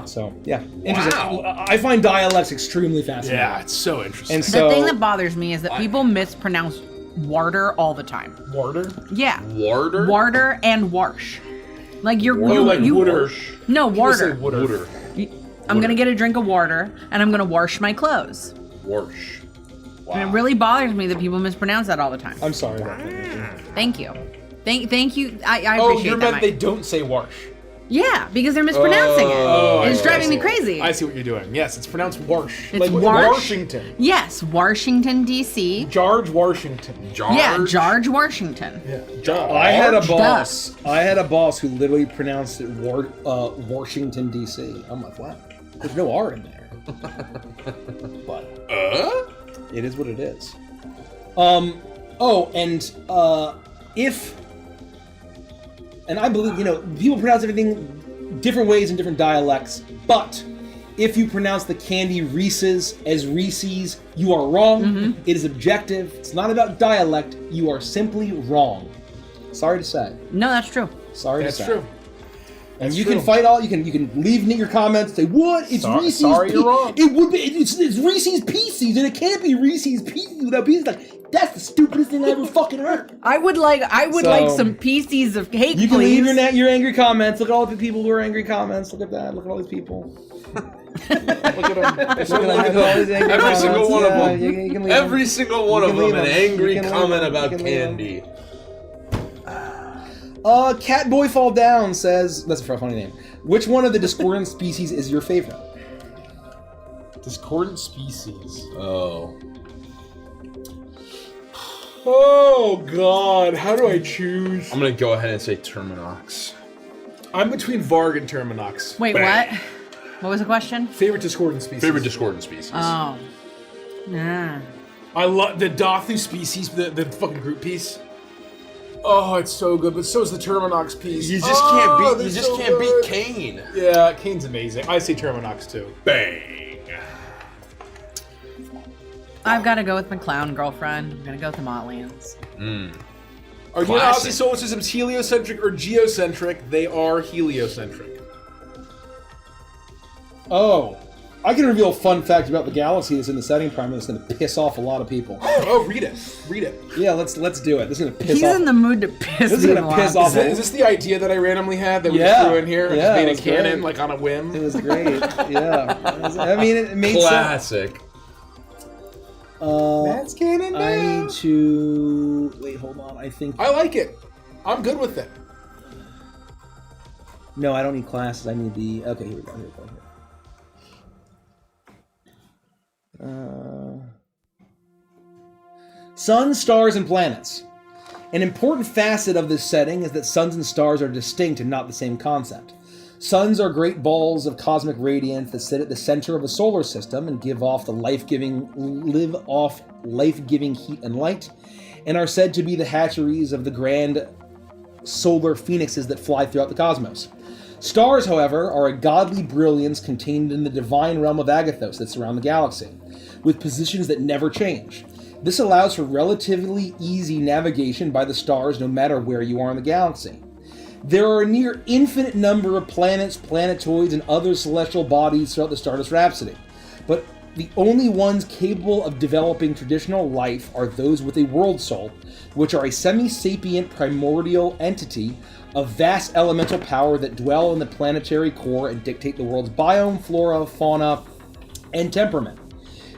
So yeah, interesting. Wow. I find dialects extremely fascinating. Yeah, it's so interesting. And The so thing that bothers me is that people mispronounce warder all the time. Warder? Yeah. Warder? Warder and warsh. Like you're Oh, like you, wooder. No, People say warder. wooder. I'm gonna get a drink of water and I'm gonna wash my clothes. Warsh. And it really bothers me that people mispronounce that all the time. I'm sorry about that. Thank you. Thank you. I Oh, appreciate you that. meant they don't say warsh. Yeah, because they're mispronouncing Oh, it. It's I driving me see. crazy. I see what you're doing. Yes, it's pronounced warsh. It's like warsh. Washington. Yes, Washington D.C. George Washington. Yeah, George Washington. Yeah. George. I had a boss who literally pronounced it Washington D.C. I'm like, wow, there's no R in there. But it is what it is. And I believe, people pronounce everything different ways in different dialects, but if you pronounce the candy Reese's as Reese's, you are wrong. It is objective. It's not about dialect. You are simply wrong. Sorry to say. No, that's true. Sorry That's to say. true. And you can fight all. You can leave your comments. Say what? It's Reese's. Sorry, you're wrong. It would be. It's Reese's Pieces, and it can't be Reese's Pieces without Pieces. Like that's the stupidest thing I ever fucking heard. I would like So, some pieces of cake, You can please. leave your angry comments. Look at all the people who are angry comments. Look at that. Look at all these people. Look at them. Every single one of them. You can leave Every single one You of can them leave an them. angry You can leave comment them. about You can leave them. candy. Catboy Fall Down says that's a funny name. Which one of the discordant species is your favorite? Discordant species. Oh. Oh God, how do I choose? I'm gonna go ahead and say Terminox. I'm between Varg and Terminox. Wait, what? What was the question? Favorite discordant species. Favorite discordant species. Oh. Yeah. I love the Dothu species, the fucking group piece. Oh, it's so good, but so is the Terminox piece. You just can't beat. they're You just so can't good. beat Kane. Yeah, Kane's amazing. I say Terminox too. Bang. I've got to go with my clown girlfriend. I'm gonna go with the Motlians. Are Neon Odyssey solar systems heliocentric or geocentric? They are heliocentric. Oh, I can reveal a fun fact about the galaxy that's in the setting primer that's going to piss off a lot of people. Oh, read it. Read it. Yeah, let's do it. This is going to piss He's off. in the mood to piss This is gonna people piss off. off. Is this the idea that I randomly had that we Yeah. just threw in here and Yeah, just made it a was canon great. like on a whim? It was great. Yeah. I mean, it made sense. Classic. That's canon now. I need to wait. Hold on. I think. I like it. I'm good with it. No, I don't need classes. I need the. Okay, here we go. Suns, stars, and planets. An important facet of this setting is that suns and stars are distinct and not the same concept. Suns are great balls of cosmic radiance that sit at the center of a solar system and give off life-giving heat and light, and are said to be the hatcheries of the grand solar phoenixes that fly throughout the cosmos. Stars, however, are a godly brilliance contained in the divine realm of Agathos that surround the galaxy, with positions that never change. This allows for relatively easy navigation by the stars no matter where you are in the galaxy. There are a near infinite number of planets, planetoids, and other celestial bodies throughout the Stardust Rhapsody, but the only ones capable of developing traditional life are those with a world soul, which are a semi-sapient primordial entity of vast elemental power that dwell in the planetary core and dictate the world's biome, flora, fauna, and temperament.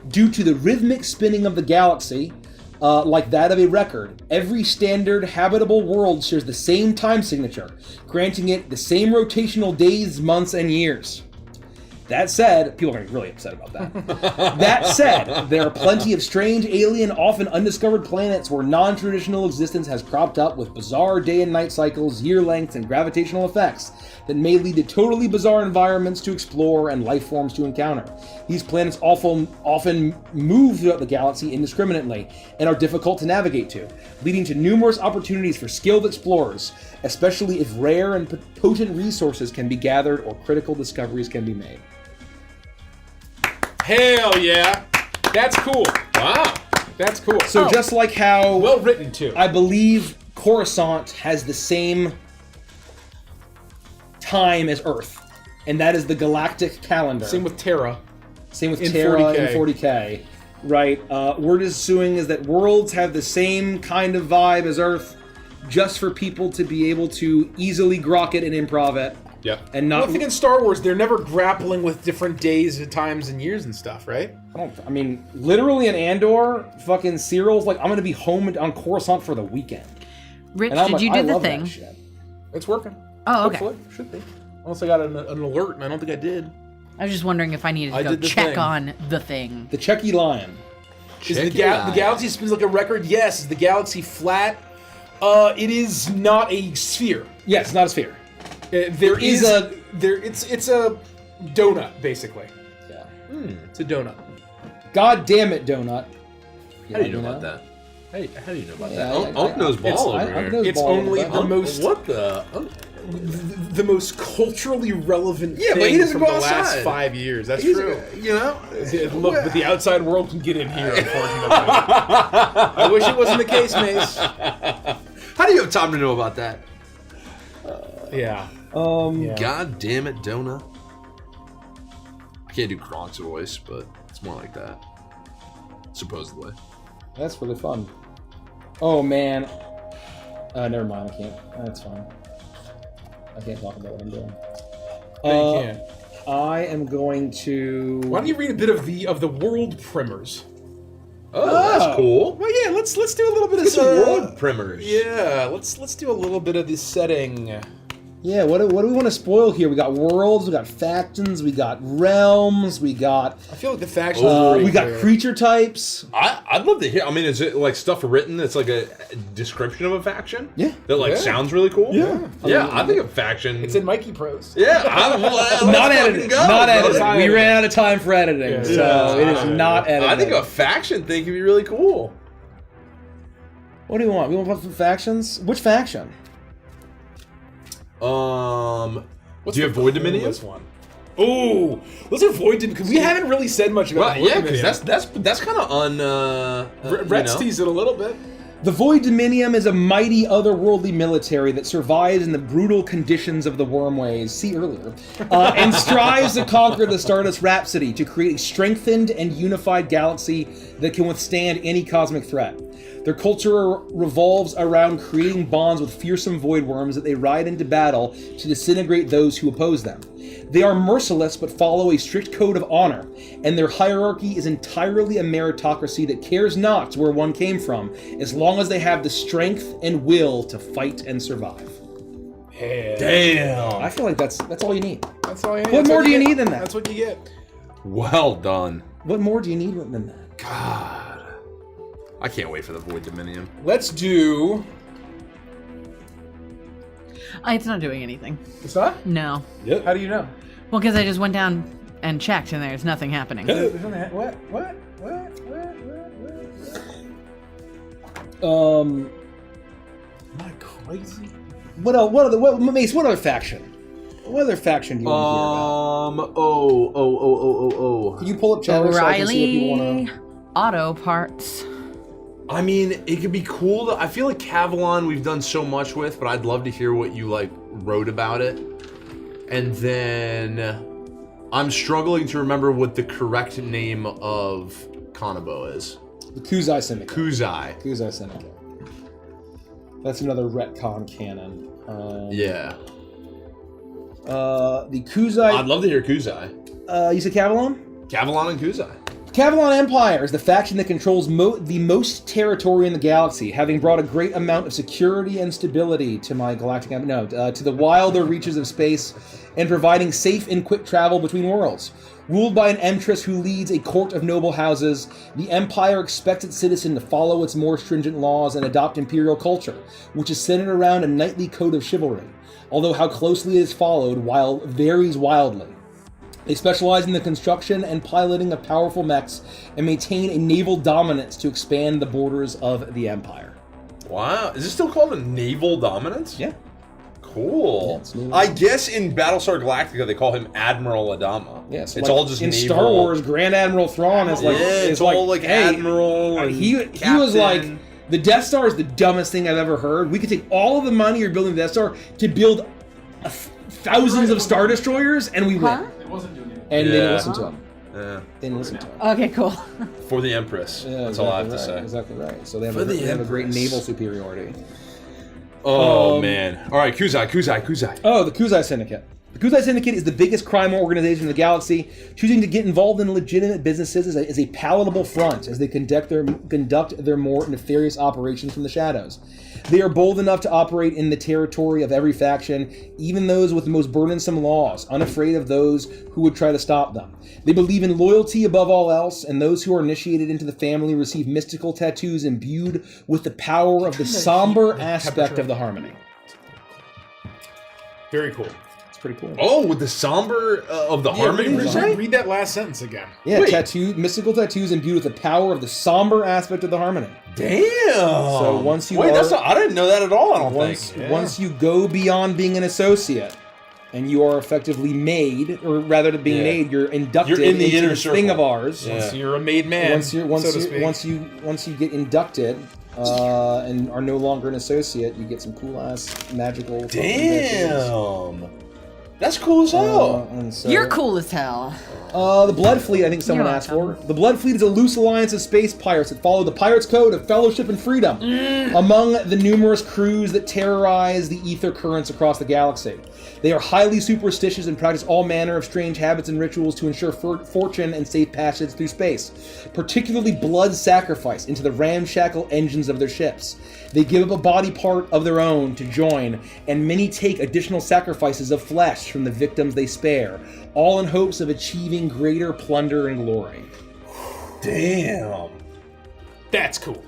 Due to the rhythmic spinning of the galaxy, like that of a record, every standard habitable world shares the same time signature, granting it the same rotational days, months, and years. That said, people are going to be really upset about that. That said, there are plenty of strange, alien, often undiscovered planets where non-traditional existence has cropped up with bizarre day and night cycles, year lengths, and gravitational effects that may lead to totally bizarre environments to explore and life forms to encounter. These planets often move throughout the galaxy indiscriminately and are difficult to navigate to, leading to numerous opportunities for skilled explorers, especially if rare and potent resources can be gathered or critical discoveries can be made. Hell yeah. That's cool. Wow. That's cool. So just like how well written too. I believe Coruscant has the same time as Earth, and that is the galactic calendar. Same with Terra. Same with in Terra 40K. and 40K. Right. We're just assuming is that worlds have the same kind of vibe as Earth, just for people to be able to easily grok it and improv it. Yep. And Well, not. I think in Star Wars, they're never grappling with different days and times and years and stuff, right? I mean, literally in Andor, fucking Cyril's like, I'm gonna be home on Coruscant for the weekend. Rich, And I'm did like, you I do the love thing? that shit. It's working. Oh, okay. Hopefully. Should be. Unless I got an alert, and I don't think I did. I was just wondering if I needed I to go did the check thing. on the thing. The Checky Lion. Is the galaxy spins like a record? Yes. Is the galaxy flat? It is not a sphere. Yes, it's not a sphere. There is a it's a donut basically. Yeah. It's a donut. God damn it, Donut. How do you know about that? How do you know about Yeah, that? Unc knows ball over here. knows It's ball only over there. the most What the? the most culturally relevant Yeah, but thing he doesn't from go the last outside. 5 years. That's He's- true. You know? Look, but the outside world can get in here, unfortunately. I wish it wasn't the case, Mace. How do you have time to know about that? Yeah. Yeah. God damn it, Donut. I can't do Kronk's voice, but it's more like that. Supposedly. That's really fun. Oh man. Never mind. I can't. That's fine. I can't talk about what I'm doing. No, you can't. I am going to. Why don't you read a bit of the world primers? Oh, that's cool. Well, yeah. Let's do a little bit of Get some world primers. Yeah, let's do a little bit of the setting. Yeah. What do we want to spoil here? We got worlds. We got factions. We got realms. We got. I feel like the factions. are pretty We got clear. creature types. I'd love to hear. I mean, is it like stuff written that's like a description of a faction? Yeah. That like Yeah. sounds really cool? Yeah. I think a faction. It's in Mikey Pros. Yeah. Not edited. Not edited. Not We edited. ran out of time for editing, Yeah, so it is not edited. I think a faction thing could be really cool. What do you want? We want some factions. Which faction? What's do you the avoid Dominion? coolest one? Ooh, let's avoid Dominion because we haven't really said much about Well, yeah, Dominion. because that's kind of Rex teased it a little bit. The Void Dominion is a mighty otherworldly military that survives in the brutal conditions of the Wormways, see earlier, and strives to conquer the Stardust Rhapsody to create a strengthened and unified galaxy that can withstand any cosmic threat. Their culture revolves around creating bonds with fearsome void worms that they ride into battle to disintegrate those who oppose them. They are merciless but follow a strict code of honor, and their hierarchy is entirely a meritocracy that cares not where one came from, as long as they have the strength and will to fight and survive. Damn. I feel like that's all you need. That's all you need. What That's more do you get. need than that? That's what you get. Well done. What more do you need than that? God. I can't wait for the Void Dominion. Let's do. It's not doing anything. It's not? No. Yep. How do you know? Well, because I just went down and checked, and there's nothing happening. What? Am I crazy? What else? Mace, what other faction? What other faction do you want to hear about? Can you pull up chatter so I can see if you O'Reilly want to... Auto Parts. I mean, it could be cool. I feel like Cavalon we've done so much with, but I'd love to hear what you like wrote about it. And then I'm struggling to remember what the correct name of Kanabo is. The Kuzai Syndicate. Kuzai. Syndicate. That's another retcon canon. Yeah. The Kuzai... I'd love to hear Kuzai. You said Cavalon? Cavalon and Kuzai. Cavalon Empire is the faction that controls the most territory in the galaxy, having brought a great amount of security and stability to my galactic to the wilder reaches of space, and providing safe and quick travel between worlds. Ruled by an Empress who leads a court of noble houses, the Empire expects its citizen to follow its more stringent laws and adopt imperial culture, which is centered around a knightly code of chivalry, although how closely it is followed varies wildly. They specialize in the construction and piloting of powerful mechs and maintain a naval dominance to expand the borders of the Empire. Wow. Is this still called a naval dominance? Yeah. Cool. Yeah, I guess in Battlestar Galactica they call him Admiral Adama. Yeah, so it's like all just in naval. Star Wars, Grand Admiral Thrawn is like it's all like hey, Admiral. And he was like, the Death Star is the dumbest thing I've ever heard. We could take all of the money you're building the Death Star to build thousands of Star Destroyers, and we win. It wasn't doing it. And they didn't listen to him. Yeah. They didn't listen to him. Okay, cool. For the Empress. Yeah, That's all I have to right, say. Exactly right. So they have, For the they have a great Empress. naval superiority. Oh man! All right, Kuzai. Oh, the Kuzai Syndicate. The Kuzai Syndicate is the biggest crime organization in the galaxy, choosing to get involved in legitimate businesses is a palatable front as they conduct their more nefarious operations from the shadows. They are bold enough to operate in the territory of every faction, even those with the most burdensome laws, unafraid of those who would try to stop them. They believe in loyalty above all else, and those who are initiated into the family receive mystical tattoos imbued with the power of the somber aspect of the harmony. Very cool. It's pretty cool. Oh, with the somber of the harmony. Read that last sentence again. Yeah, Wait. mystical tattoos imbued with the power of the somber aspect of the harmony. Damn. So once you I didn't know that at all. I don't think. Once you go beyond being an associate, and you are effectively made, or rather than being made, you're inducted You're in the into inner this thing circle. of ours. Yeah. So you're a made man. Once speak. you get inducted and are no longer an associate, you get some cool ass magical. Damn. That's cool as hell. And so, You're cool as hell. The Blood Fleet, I think someone You're asked for. welcome. The Blood Fleet is a loose alliance of space pirates that follow the pirates' code of fellowship and freedom among the numerous crews that terrorize the ether currents across the galaxy. They are highly superstitious and practice all manner of strange habits and rituals to ensure fortune and safe passage through space, particularly blood sacrifice into the ramshackle engines of their ships. They give up a body part of their own to join, and many take additional sacrifices of flesh from the victims they spare, all in hopes of achieving greater plunder and glory. Damn. That's cool.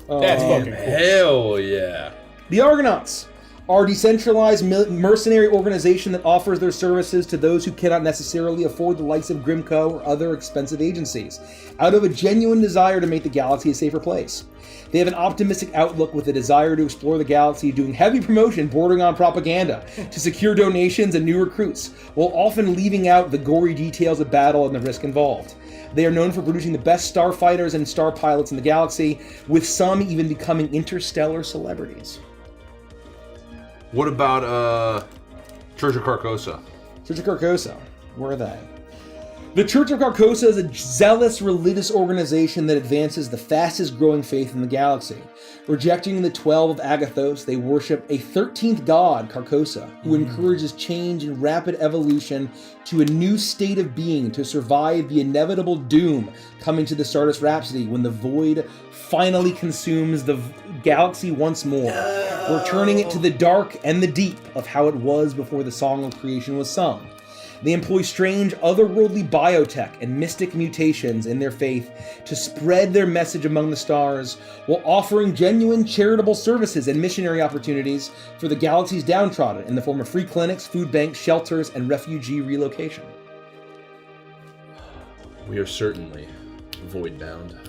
That's fucking cool. Hell yeah. The Argonauts are a decentralized mercenary organization that offers their services to those who cannot necessarily afford the likes of Grimco or other expensive agencies, out of a genuine desire to make the galaxy a safer place. They have an optimistic outlook with a desire to explore the galaxy, doing heavy promotion bordering on propaganda to secure donations and new recruits, while often leaving out the gory details of battle and the risk involved. They are known for producing the best starfighters and star pilots in the galaxy, with some even becoming interstellar celebrities. What about Church of Carcosa? Church of Carcosa, where are they? The Church of Carcosa is a zealous religious organization that advances the fastest growing faith in the galaxy. Rejecting the 12 of Agathos, they worship a 13th god, Carcosa, who encourages change and rapid evolution to a new state of being to survive the inevitable doom coming to the Stardust Rhapsody when the void finally consumes the galaxy once more, returning it to the dark and the deep of how it was before the Song of Creation was sung. They employ strange, otherworldly biotech and mystic mutations in their faith to spread their message among the stars, while offering genuine charitable services and missionary opportunities for the galaxy's downtrodden in the form of free clinics, food banks, shelters, and refugee relocation. We are certainly void-bound.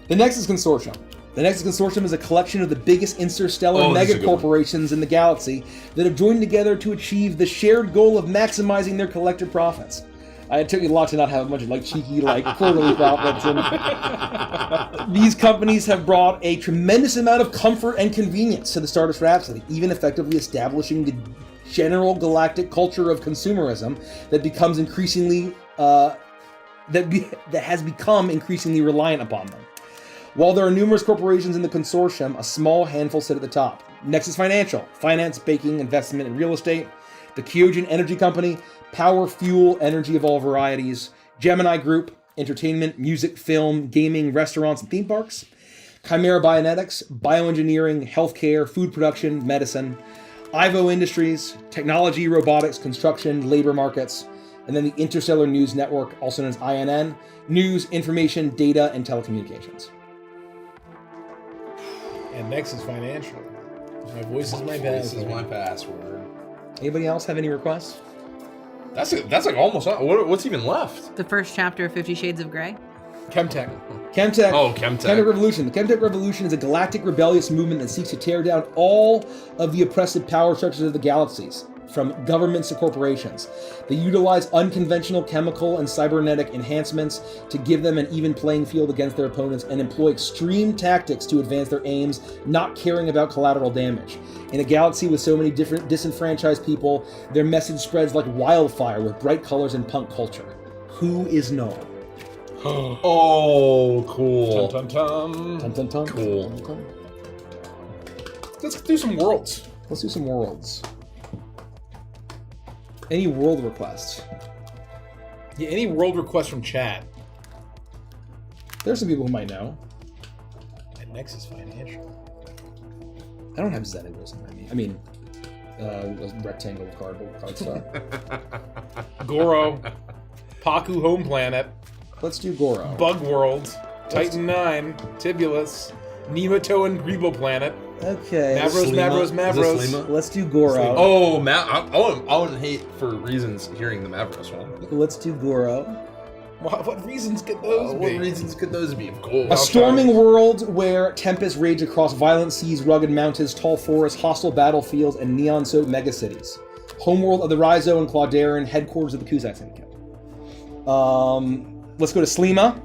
The Nexus Consortium. The Nexus Consortium is a collection of the biggest interstellar megacorporations in the galaxy that have joined together to achieve the shared goal of maximizing their collective profits. It took me a lot to not have a bunch of cheeky quarterly profits. And these companies have brought a tremendous amount of comfort and convenience to the Stardust Rhapsody, even effectively establishing the general galactic culture of consumerism that becomes increasingly that has become increasingly reliant upon them. While there are numerous corporations in the consortium, a small handful sit at the top. Nexus Financial, finance, banking, investment, and real estate. The Kyojin Energy Company, power, fuel, energy of all varieties. Gemini Group, entertainment, music, film, gaming, restaurants, and theme parks. Chimera Bionetics, bioengineering, healthcare, food production, medicine. Ivo Industries, technology, robotics, construction, labor markets. And then the Interstellar News Network, also known as INN, news, information, data, and telecommunications. And Nexus Financial. My voice is my This is password. my password. Anybody else have any requests? That's like almost. What's even left? The first chapter of 50 Shades of Grey. Chemtech. Chemtech. Oh, Chemtech. Chemtech Revolution. The Chemtech Revolution is a galactic rebellious movement that seeks to tear down all of the oppressive power structures of the galaxies, from governments to corporations. They utilize unconventional chemical and cybernetic enhancements to give them an even playing field against their opponents and employ extreme tactics to advance their aims, not caring about collateral damage. In a galaxy with so many different disenfranchised people, their message spreads like wildfire with bright colors and punk culture. Who is Null? Oh, cool. Tum tum tum. Dun, dun, dun. Cool. Dun, dun. Let's do some worlds. Let's do some worlds. Any world requests? Yeah, any world requests from chat There's some people who might know. at Nexus Financial. I don't have Xenagos in my name. I mean, a rectangle of card stuff. Goro, Paku Home Planet, Let's do Goro. Bug World, Titan 9, Tibulus, Nemato and Grebo Planet, Okay. Mavros, Mavros, Is this Mavros. Lima? Let's do Goro. Oh, I wouldn't hate for reasons hearing the Mavros one. Let's do Goro. What reasons could those be? What reasons could those be? Of course. A storming world where tempests rage across violent seas, rugged mountains, tall forests, hostile battlefields, and neon-soaked megacities. Homeworld of the Rhizo and Claudarin, headquarters of the Kuzak Syndicate. Let's go to Slima.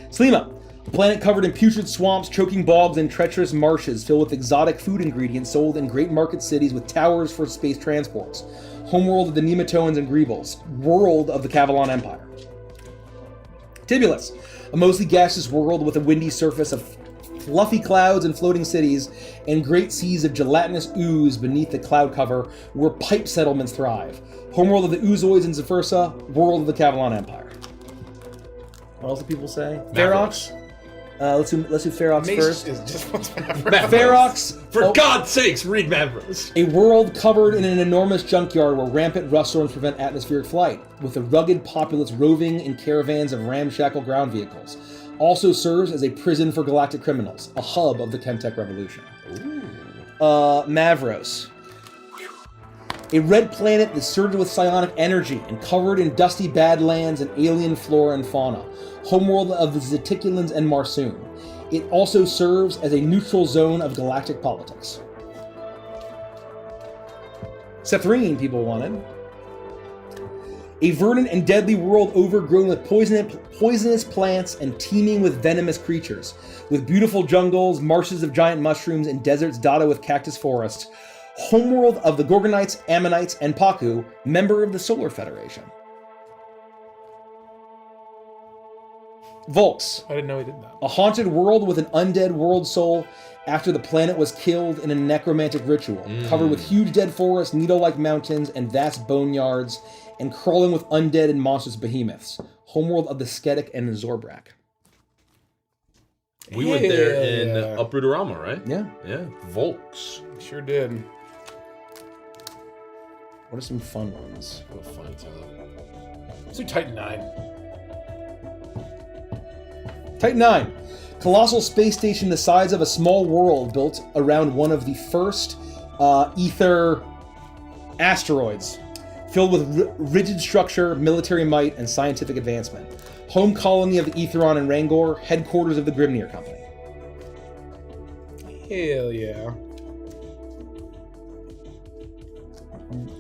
Slima, a planet covered in putrid swamps, choking bogs, and treacherous marshes filled with exotic food ingredients sold in great market cities with towers for space transports. Homeworld of the Nematoans and Grebels. World of the Cavalon Empire. Tibulus, a mostly gaseous world with a windy surface of fluffy clouds and floating cities, and great seas of gelatinous ooze beneath the cloud cover where pipe settlements thrive. Homeworld of the Oozoids and Zephyrsah. World of the Cavalon Empire. What else do people say? Ferox. Let's do Ferox Mace first. is just what's Ferox. For God's sakes, read Mavros. A world covered in an enormous junkyard where rampant rust storms prevent atmospheric flight, with a rugged populace roving in caravans of ramshackle ground vehicles. Also serves as a prison for galactic criminals, a hub of the Chemtech Revolution. Mavros. A red planet that's surged with psionic energy and covered in dusty badlands and alien flora and fauna. Homeworld of the Zeticulans and Marsoon. It also serves as a neutral zone of galactic politics. Sethrine, people wanted. A verdant and deadly world overgrown with poisonous plants and teeming with venomous creatures. With beautiful jungles, marshes of giant mushrooms, and deserts dotted with cactus forests. Homeworld of the Gorgonites, Ammonites, and Paku, member of the Solar Federation. Volks. I didn't know he did that. A haunted world with an undead world soul after the planet was killed in a necromantic ritual. Covered with huge dead forests, needle-like mountains, and vast boneyards, and crawling with undead and monstrous behemoths. Homeworld of the Skedek and Zorbrak. We went there in Yeah. Uprooterama, right? Yeah. Yeah. Volks. Sure did. What are some fun ones? What a funny time. Let's do Titan 9. Titan 9. Colossal space station the size of a small world built around one of the first ether asteroids. Filled with rigid structure, military might, and scientific advancement. Home colony of the Aetheron and Rangor, headquarters of the Grimnir Company. Hell yeah.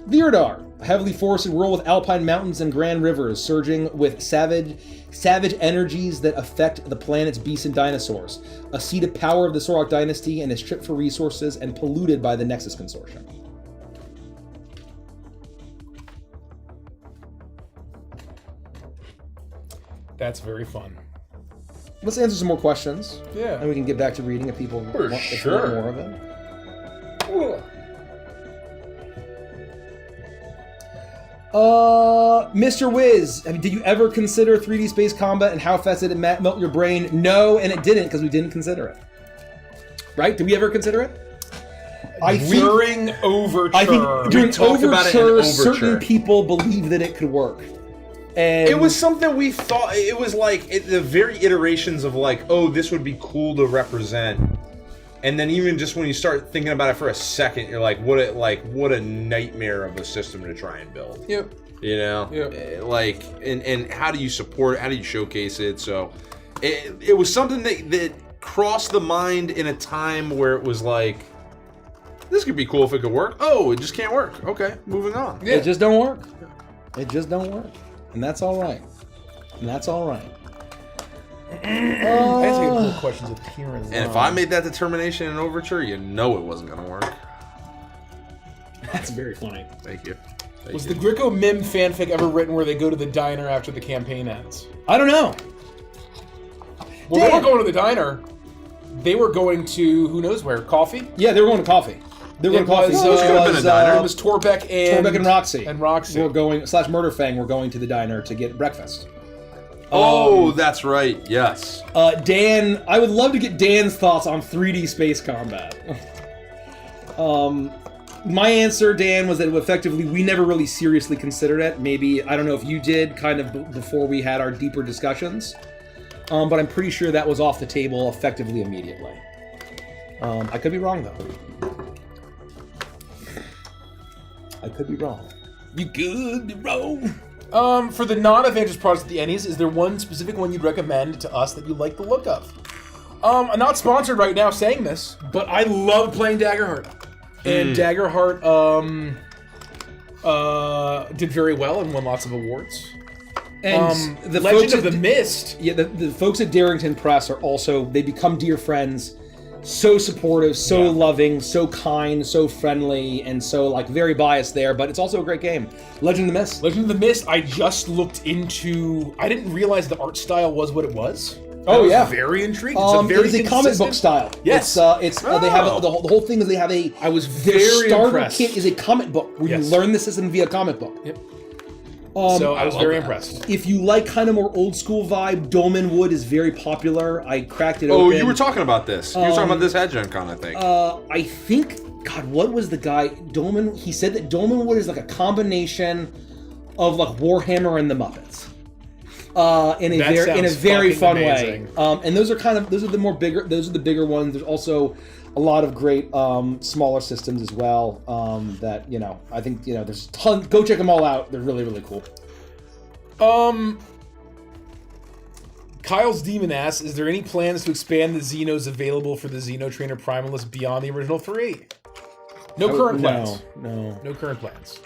Viridar, a heavily forested world with alpine mountains and grand rivers, surging with savage energies that affect the planet's beasts and dinosaurs. A seat of power of the Sorok dynasty and is stripped for resources and polluted by the Nexus Consortium. That's very fun. Let's answer some more questions. Yeah. And we can get back to reading if people For want sure. more of it. Mr. Wiz, did you ever consider 3D space combat and how fast did it melt your brain? No, and it didn't because we didn't consider it. Right? Did we ever consider it? During Overture. I think during talked about it in Overture, Overture. certain people believed that it could work. And It was something we thought. It was like the very iterations of like, oh, this would be cool to represent. And then even just when you start thinking about it for a second, you're like, what a nightmare of a system to try and build. Yep. You know, Yep. like, and how do you support it? How do you showcase it? So, it was something that crossed the mind in a time where it was like, this could be cool if it could work. Oh, it just can't work. Okay, moving on. Yeah. It just don't work. It just don't work. And that's all right. And that's all right. I had to get more questions up here as well. And if I made that determination in Overture, you know it wasn't gonna work. That's very funny. Thank you. Was the Greco Mim fanfic ever written where they go to the diner after the campaign ends? I don't know. Well, they Dan. weren't going to the diner. They were going to who knows where? Coffee? Yeah, they were going to coffee. They were It going to coffee. was, This could have been a diner. It was Torbeck and Roxy. And Roxy. We're going / Murderfang. We're going to the diner to get breakfast. Oh, that's right. Yes. Dan, I would love to get Dan's thoughts on 3D space combat. My answer, Dan, was that effectively we never really seriously considered it. Maybe, I don't know if you did, kind of before we had our deeper discussions. But I'm pretty sure that was off the table effectively immediately. I could be wrong, though. I could be wrong. You could be wrong. For the non-Avengers products at the Ennies, is there one specific one you'd recommend to us that you like the look of? I'm not sponsored right now saying this, but I love playing Daggerheart. And Daggerheart did very well and won lots of awards. And the Legend folks of the at, Mist. yeah, the folks at Darrington Press are also, they become dear friends. So supportive, so loving, so kind, so friendly, and so like very biased there, but it's also a great game. Legend of the Mist. Legend of the Mist, I just looked into. I didn't realize the art style was what it was. Oh, I was yeah. very intrigued. It's a very it is a comic book style. Yes. It's they have the whole thing is they have a. I was their very starter impressed. kit is a comic book where Yes. you learn the system via comic book. Yep. So I was very impressed. If you like kind of more old school vibe, Dolmen Wood is very popular. I cracked it open. Oh, you were talking about this. You were talking about this at Gen Con, I think. I think, God, what was the guy? Dolmen. He said that Dolmen Wood is like a combination of like Warhammer and the Muppets. In a That very sounds fun fucking way. amazing. And those are the bigger ones. There's also a lot of great smaller systems as well. That I think there's tons. Go check them all out. They're really really cool. Kyle's Demon asks, is there any plans to expand the Xenos available for the Xeno Trainer Primalist beyond the original 3? No current plans. No. No current plans.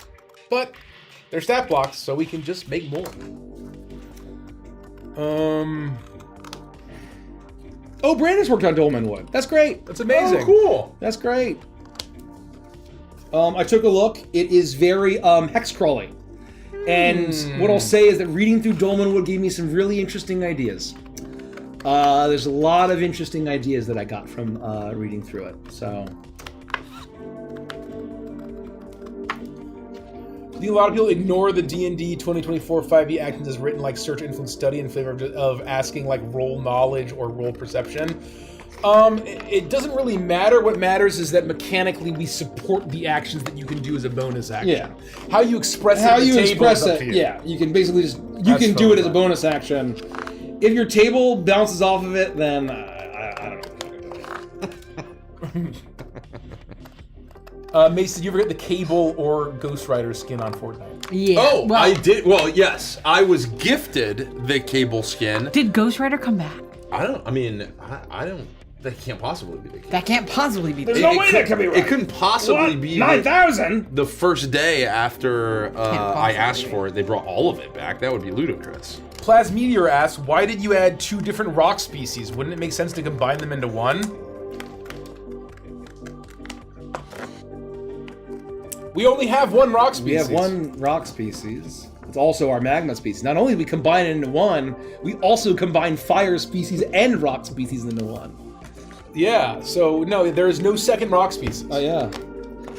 But They're stat blocks, so we can just make more. Oh, Brandon's worked on Dolmen Wood. That's great. That's amazing. Oh, cool. That's great. I took a look. It is very hex crawly. And what I'll say is that reading through Dolmen Wood gave me some really interesting ideas. There's a lot of interesting ideas that I got from reading through it. So, I think a lot of people ignore the D&D 2024 5e actions as written like search, influence, study in favor of asking like roll knowledge or roll perception. It doesn't really matter. What matters is that mechanically we support the actions that you can do as a bonus action. Yeah. How you express it how on the you table express is up it, to you. yeah, you can basically just you That's can do it totally as a bonus action. If your table bounces off of it, then I don't know. Mace, did you ever get the Cable or Ghost Rider skin on Fortnite? Yeah. Oh, well, I did. Well, yes, I was gifted the Cable skin. Did Ghost Rider come back? I don't. I mean, I don't. That can't possibly be the case. That can't possibly be. There's no way that could be right. It couldn't possibly be 9,000? the first day after I possibly asked be. for it. They brought all of it back. That would be ludicrous. Plasmeteor asks, why did you add 2 different rock species? Wouldn't it make sense to combine them into one? We only have one rock species. We have one rock species. It's also our magma species. Not only do we combine it into one, we also combine fire species and rock species into one. Yeah, so no, there is no second rock species. Oh yeah.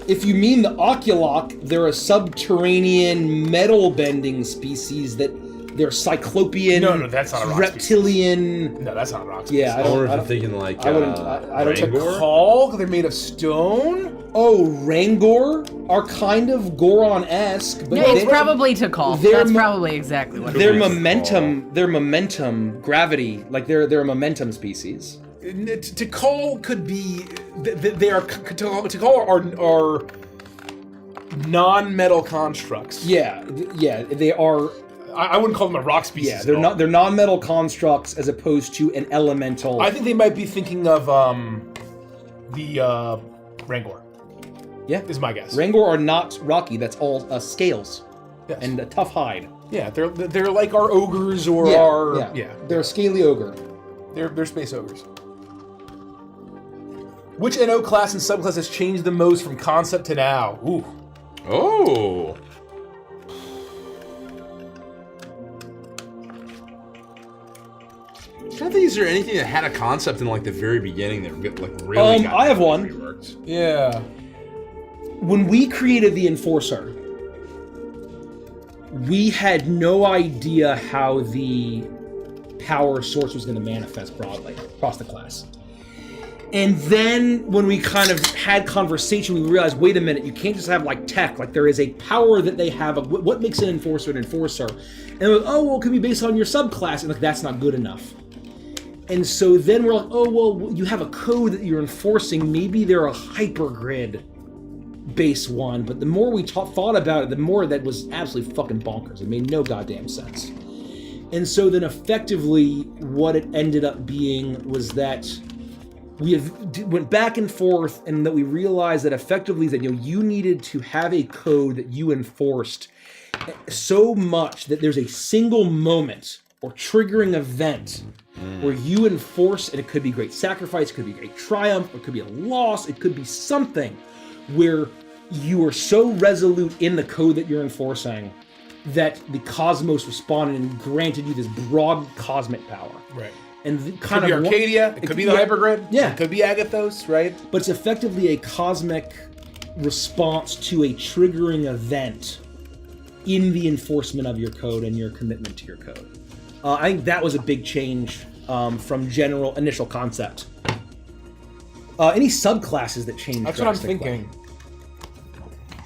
If you mean the Oculock, they're a subterranean metal bending species that they're cyclopean. No, that's not a rock reptilian. No, that's not a rock species. Yeah, I I wonder don't. if you're thinking like I wouldn't. I don't. Rangor? Call? They're made of stone? Oh, Rangor are kind of Goron-esque, but Yeah, it's they- probably to call. they're That's mo- probably exactly what it their is. momentum, gravity, like they're a momentum species. To call could be they are to call are non-metal constructs. Yeah, they are. I wouldn't call them a rock species. Yeah, at they're all. not. They're non-metal constructs as opposed to an elemental. I think they might be thinking of the Rangor. Yeah, Is my guess. Rangor are not rocky. That's all scales Yes. and a tough hide. Yeah, they're like our ogres or our They're a scaly ogre. They're space ogres. Which NO class and subclass has changed the most from concept to now? Ooh. Oh. I'm trying to think, is there anything that had a concept in like the very beginning that like really got I have one. reworked? Yeah. When we created the Enforcer, we had no idea how the power source was going to manifest broadly across the class. And then when we kind of had conversation, we realized, wait a minute, you can't just have like tech. Like there is a power that they have. Of what makes an enforcer an enforcer? And we're like, oh, well, it can be based on your subclass. And like, that's not good enough. And so then we're like, oh, well, you have a code that you're enforcing. Maybe they're a hypergrid base one. But the more we thought about it, the more that was absolutely fucking bonkers. It made no goddamn sense. And so then effectively what it ended up being was that we went back and forth, and that we realized that effectively that you needed to have a code that you enforced so much that there's a single moment or triggering event where you enforce, and it could be great sacrifice, it could be great triumph, it could be a loss, it could be something where you are so resolute in the code that you're enforcing that the cosmos responded and granted you this broad cosmic power. Right. And Could be Arcadia. It could be the hypergrid. Yeah. It could be Agathos, right? But it's effectively a cosmic response to a triggering event in the enforcement of your code and your commitment to your code. I think that was a big change from general initial concept. Any subclasses that changed? That's what I'm drastically? thinking.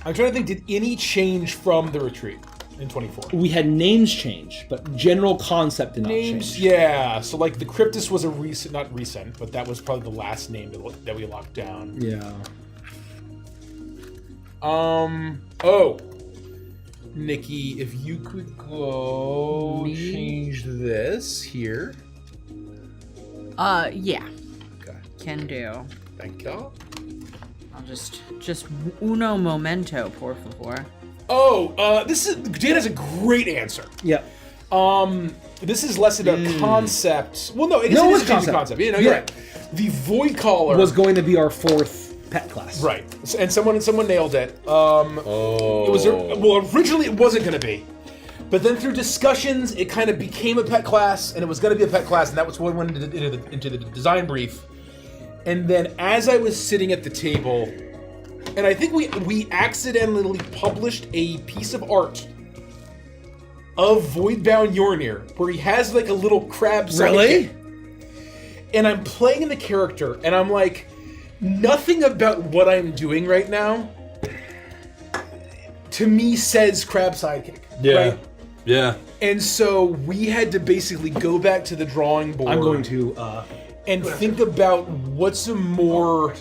I'm trying to think, did any change from the retreat in 24? We had names change, but general concept did not Names, change. yeah. So like the Cryptus was a not recent, but that was probably the last name that we locked down. Yeah. Oh. Nikki, if you could go change this here. Yeah. Okay. Can do. Thank you. I'll just uno momento, por favor. Dan has a great answer. Yeah. This is less about concept. Well, no, it is a concept. You know, you're right. The Void Caller Was going to be our 4th pet class. right, and someone nailed it. It was originally it wasn't going to be, but then through discussions, it kind of became a pet class, and it was going to be a pet class, and that was what went into the design brief. And then as I was sitting at the table, and I think we accidentally published a piece of art of Voidbound Yornir, where he has like a little crab sidekick. Really? And I'm playing the character, and I'm like, nothing about what I'm doing right now, to me, says crab sidekick. Yeah. Right? Yeah. And so we had to basically go back to the drawing board. I'm going to and think about what's a more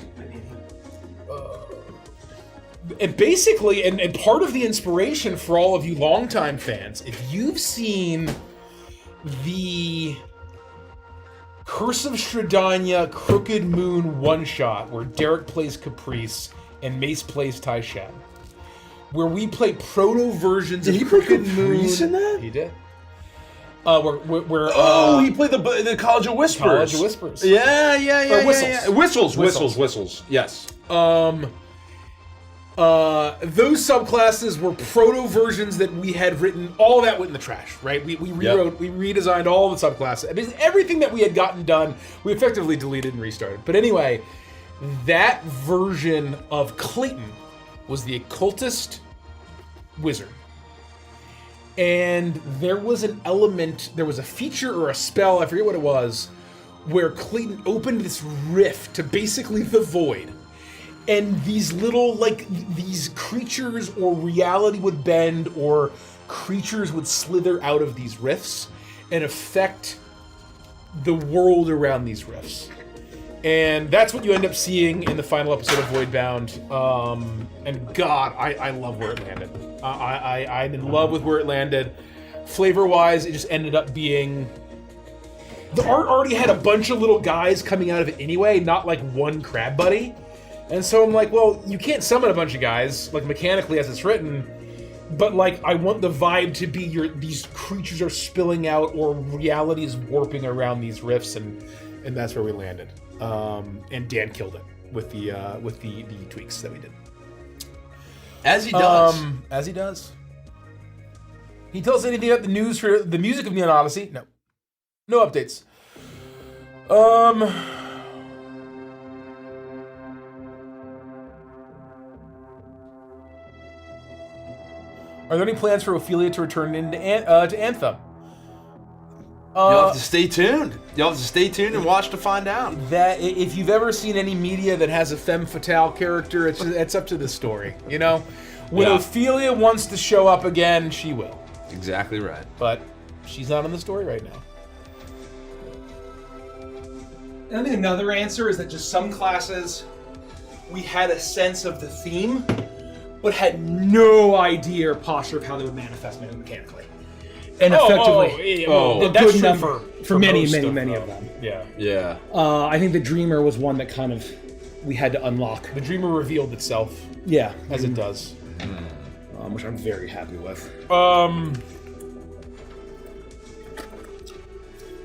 and basically and part of the inspiration for all of you longtime fans, if you've seen the Curse of Stradania Crooked Moon one-shot where Derek plays Caprice and Mace plays Taishan, where we play proto versions of Crooked Moon. in that? He did. He played the College of Whispers. College of Whispers. Yeah. Or Whistles. Whistles. Yes. Those subclasses were proto versions that we had written. All of that went in the trash, right? We rewrote, we redesigned all the subclasses. I mean, everything that we had gotten done, we effectively deleted and restarted. But anyway, that version of Clayton was the occultist wizard. And there was an element, there was a feature or a spell, I forget what it was, where Clayton opened this rift to basically the void. And these little, like, these creatures or reality would bend or creatures would slither out of these rifts and affect the world around these rifts. And that's what you end up seeing in the final episode of Voidbound. And God, I love where it landed. I'm in love with where it landed. Flavor-wise, it just ended up being... The art already had a bunch of little guys coming out of it anyway, not like one crab buddy. And so I'm like, well, you can't summon a bunch of guys, like mechanically as it's written, but like I want the vibe to be these creatures are spilling out or reality is warping around these rifts, and that's where we landed. And Dan killed it with the tweaks that we did. As he does. As he does. He tells us anything about the news for the music of Neon Odyssey? No. No updates. Are there any plans for Ophelia to return to Anthem? You'll have to stay tuned. You'll have to stay tuned and watch to find out. That if you've ever seen any media that has a femme fatale character, it's up to the story. You know, when Ophelia wants to show up again, she will. Exactly right. But she's not in the story right now. And I think another answer is that just some classes, we had a sense of the theme, but had no idea or posture of how they would manifest mechanically. And effectively, that's good enough for many most of them. Yeah. Yeah. I think the Dreamer was one that kind of we had to unlock. The Dreamer revealed itself. Yeah, as it does. Which I'm very happy with.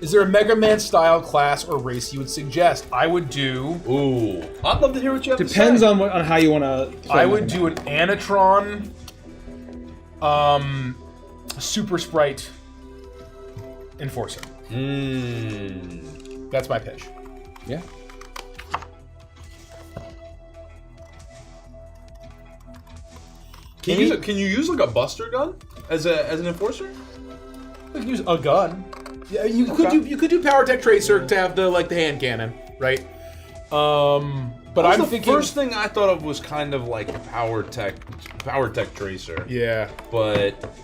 Is there a Mega Man style class or race you would suggest? I would do. Ooh, I'd love to hear what you have Depends to say. on how you want to. I would do an Anatron, Super Sprite, Enforcer. That's my pitch. Yeah. Can you use like a Buster gun as an enforcer? You can use a gun. Yeah, you could do Power Tech Tracer to have the hand cannon, right? But I'm thinking first thing I thought of was kind of like Power Tech Tracer. Yeah, but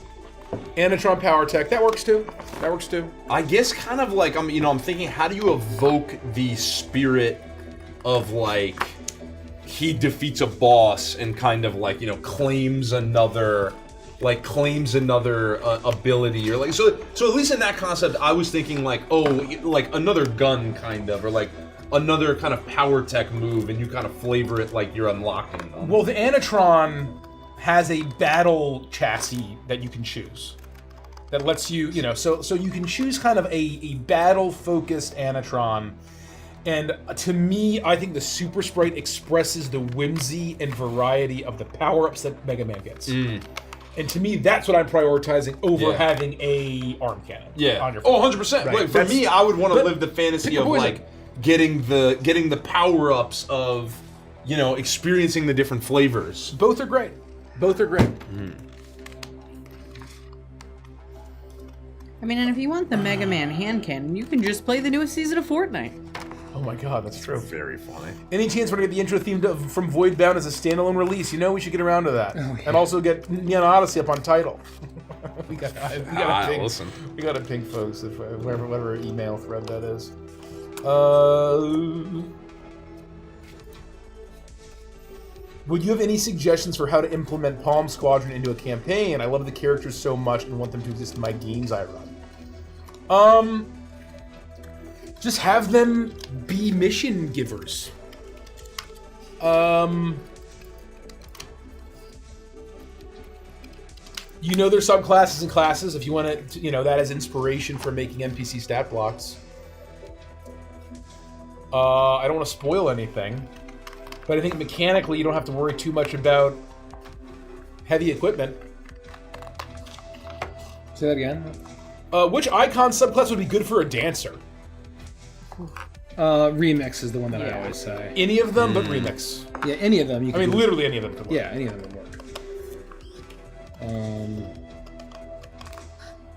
Anatron Power Tech that works too. I guess kind of like I'm thinking, how do you evoke the spirit of like he defeats a boss and kind of like claims another ability, or like so at least in that concept I was thinking like another gun kind of, or like another kind of power tech move, and you kind of flavor it like you're unlocking them. Well, the Anatron has a battle chassis that you can choose. That lets you, so you can choose kind of a battle-focused Anatron. And to me, I think the Super Sprite expresses the whimsy and variety of the power-ups that Mega Man gets. And to me, that's what I'm prioritizing over having a arm cannon. Yeah. On your 100%. Right. Like, for me, I would want to but live the fantasy pick a of poison. like getting the power-ups of, experiencing the different flavors. Both are great. Both are great. I mean, and if you want the Mega Man hand cannon, you can just play the newest season of Fortnite. Oh my god, that's true. Very funny. Any chance we're gonna get the intro theme from Voidbound as a standalone release? We should get around to that, and also get Neon Odyssey up on Tidal. we got to listen. We got to ping folks if whatever email thread that is. Would you have any suggestions for how to implement Palm Squadron into a campaign? I love the characters so much and want them to exist in my games I run. Just have them be mission givers. There's subclasses and classes if you want to, that as inspiration for making NPC stat blocks. I don't want to spoil anything, but I think mechanically you don't have to worry too much about heavy equipment. Say that again. Which icon subclass would be good for a dancer? Remix is the one that I always say. Any of them, but remix. Yeah, any of them. You can Literally any of them could work. Yeah, any of them would work.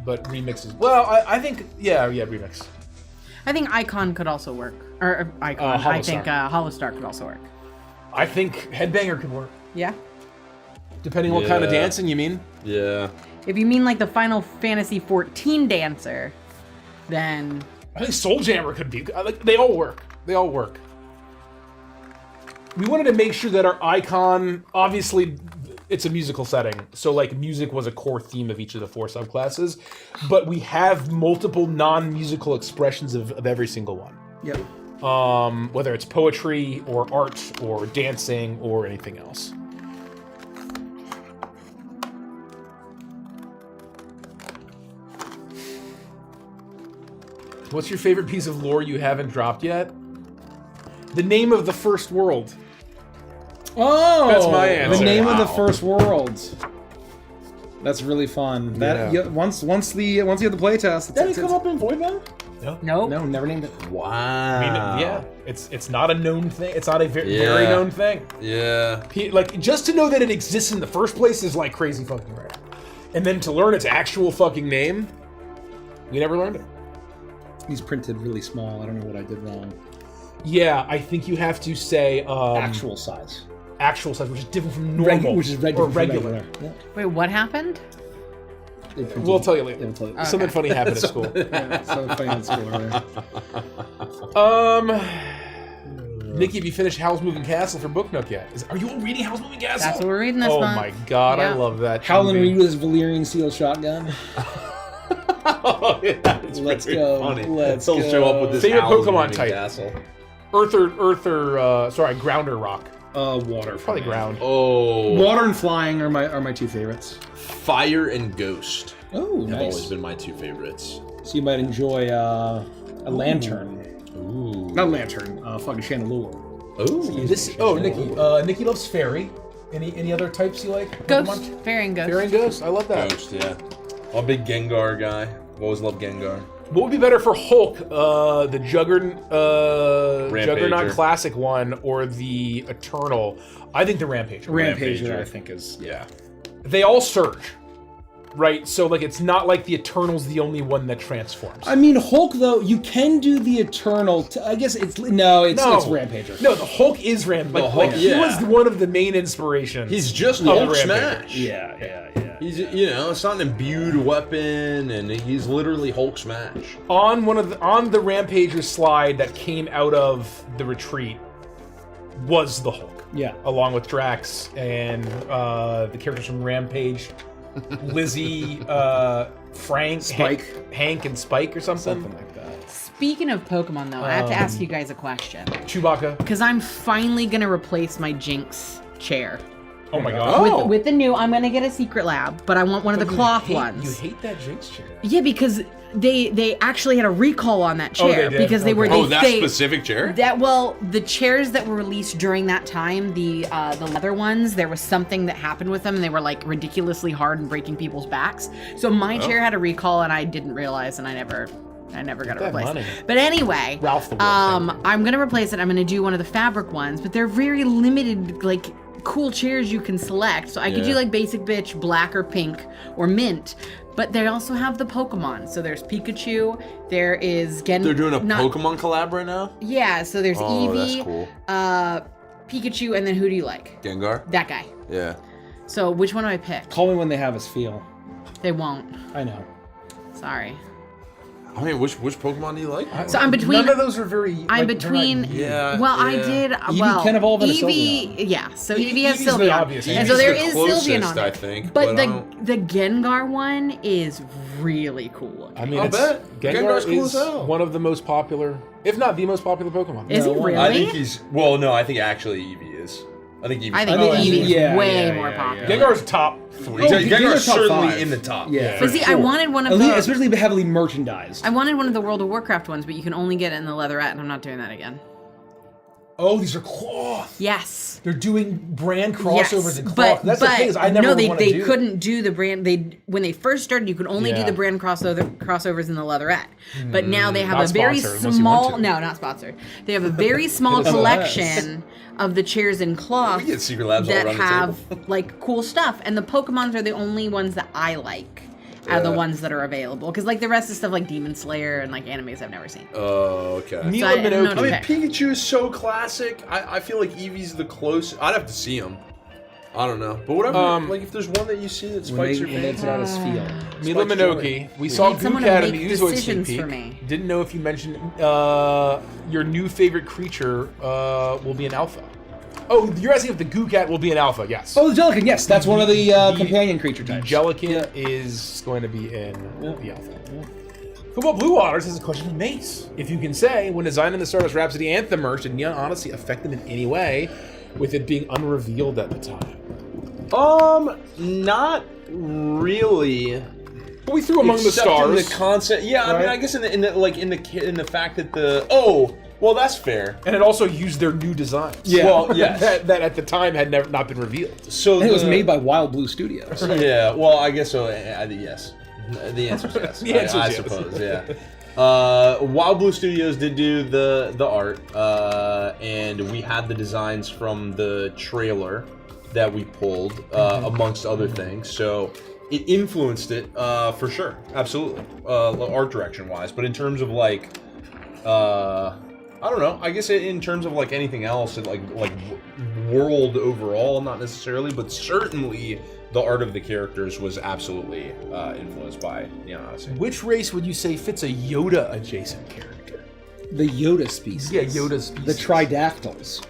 But remix is I think remix. I think Icon could also work. Or Icon. I think Holostar could also work. I think Headbanger could work. Yeah? Depending on what kind of dancing you mean. Yeah. If you mean like the Final Fantasy 14 dancer, then... I think Soul Jammer could be. They all work. They all work. We wanted to make sure that our icon, obviously, it's a musical setting, so like music was a core theme of each of the 4 subclasses, but we have multiple non-musical expressions of every single one. Yep. Whether it's poetry or art or dancing or anything else. What's your favorite piece of lore you haven't dropped yet? The name of the first world. Oh, That's my answer. The name of the first world. That's really fun. That Yeah. once you have the playtest, Did it come up in Voidbound? No. No, never named it. Wow. It's not a known thing. It's not a very known thing. Yeah. Like, just to know that it exists in the first place is like crazy fucking rare. And then to learn its actual fucking name, we never learned it. He's printed really small. I don't know what I did wrong. Yeah, I think you have to say Actual size. actual size, which is different from normal, Which is regular. or regular. Yeah. Wait, what happened? They printed- We'll tell you later. Yeah, we'll tell you. Something funny happened at school. Yeah, so funny on school, right? Nikki, have you finished Howl's Moving Castle for Book Nook yet? Are you all reading Howl's Moving Castle? That's what we're reading this Oh month. my god, I Yeah. love that. Howlin' movie. Reed with his Valyrian steel shotgun. Oh, yeah, that's Let's very go. funny. Let's He'll show up with this Favorite Howl's Pokemon Moving type? Castle. Grounder Rock. Water. Probably ground. Oh. Water and flying are my 2 favorites. Fire and Ghost Oh, have nice. always been my 2 favorites. So you might enjoy a lantern. Ooh. Not lantern. Fucking chandelure. Ooh. Nikki loves fairy. Any other types you like? Ghost. Pokemon? Fairy and Ghost. Fairy and Ghost. I love that. Ghost, yeah. I'm a big Gengar guy. I've always loved Gengar. What would be better for Hulk? The Juggernaut Classic one or the Eternal? I think the Rampager. Rampager, I think, is They all surge, right? So like, it's not like the Eternal's the only one that transforms. I mean, Hulk though, you can do the Eternal. I guess it's Rampager. No, the Hulk is Rampager. Hulk, He yeah. was one of the main inspirations. He's just of the Hulk Rampager. Smash. Yeah. He's, it's not an imbued weapon, and he's literally Hulk Smash. On the Rampager slide that came out of the retreat was the Hulk. Yeah. Along with Drax and the characters from Rampage, Lizzie, Frank, Spike. Hank, and Spike or something. Something like that. Speaking of Pokemon, though, I have to ask you guys a question. Chewbacca. Because I'm finally going to replace my Jinx chair. Oh my god. With the new, I'm gonna get a secret lab, but I want one of the cloth ones. You hate that Jinx chair. Yeah, because they actually had a recall on that Oh, they chair did? because they were Okay. they, that they- specific chair? the chairs that were released during that time, the leather ones, there was something that happened with them, and they were like ridiculously hard and breaking people's backs. So my chair had a recall, and I didn't realize, and I never got it that replaced. money. But anyway, Ralph the Wolf, I'm gonna replace it. I'm gonna do one of the fabric ones, but they're very limited, like cool chairs you can select. So I could do like basic bitch, black or pink or mint. But they also have the Pokemon. So there's Pikachu. There is They're doing a Pokemon collab right now? Yeah. So there's Oh, Eevee, that's cool. Pikachu, and then who do you like? Gengar? That guy. Yeah. So which one do I pick? Call me when they have us feel. They won't. I know. Sorry. I mean, which Pokemon do you like? So I'm between. None of those are very. I'm like, they're not between. Yeah, Well, I yeah. did. Eevee Well, can evolve into Eevee. Yeah. So Eevee has Eevee's the Sylveon, obvious and answer. so there Eevee's is the Sylveon closest, on I it. think, But but I don't- the Gengar one is really cool. I mean, I'll it's, bet. Gengar's cool is as hell. one of the most popular, if not the most popular Pokemon. Is he No, really? I think he's. Well, no, I think actually Eevee is. I think Eevee. I think Oh, Eevee is yeah, way yeah, more yeah, popular. Gengar's top three. Oh, Gengar's Gengar's top certainly 5. in the top. Yeah. But see, I wanted one of the. Especially heavily merchandised. I wanted one of the World of Warcraft ones, but you can only get it in the leatherette, and I'm not doing that again. Oh, these are cloth. Yes. They're doing brand crossovers in cloth. But, That's the thing is, I never no, they want to do. couldn't do the brand. They when they first started, you could only do Yeah. the brand crossovers in the leatherette. But now they have Not a very sponsored, unless you want small. to. No, not sponsored. They have a very small Unless. collection of the chairs in cloth We get Secret Labs all that around the have table. like cool stuff. And the Pokemons are the only ones that I like. Are the Yeah. ones that are available, because like the rest is stuff like Demon Slayer and like animes I've never seen. Oh, okay. Neil So I don't know Minogue. what I mean, to pick. Pikachu is so classic. I feel like Eevee's the closest. I'd have to see him. I don't know, but whatever. like, if there's one that you see that spikes your when they fancy, put out his feel. Mila Spikes Minogue. We saw need someone to Goocat in make the Uzoid sneak decisions peek. for me. Didn't know if you mentioned your new favorite creature will be an alpha. Oh, you're asking if the Goocat will be an alpha? Yes. Oh, the Jellican, yes, that's one of the companion creature types. Jellican is going to be in the alpha. Football Blue Waters has a question from Mace. If you can say, when designing the Stardust Rhapsody Anthem merch, did Neon Odyssey affect them in any way, with it being unrevealed at the time? Not really. But we threw among the Except in stars. the concept. Yeah, I mean, right? I guess in the fact that well, that's fair. And it also used their new designs. Yeah. Well, yes. that at the time had never not been revealed. So And it was made by Wild Blue Studios. Yeah, well, I guess so. Yes. The answer's yes. The answer's I yes. suppose, yeah. Wild Blue Studios did do the art, and we had the designs from the trailer that we pulled, amongst other things. So it influenced it for sure, absolutely, art direction wise. But in terms of like, I don't know. I guess in terms of like anything else, like world overall, not necessarily, but certainly the art of the characters was absolutely influenced by Neon Odyssey. Which race would you say fits a Yoda adjacent character? The Yoda species. Yeah, Yoda species. The Tridactyls.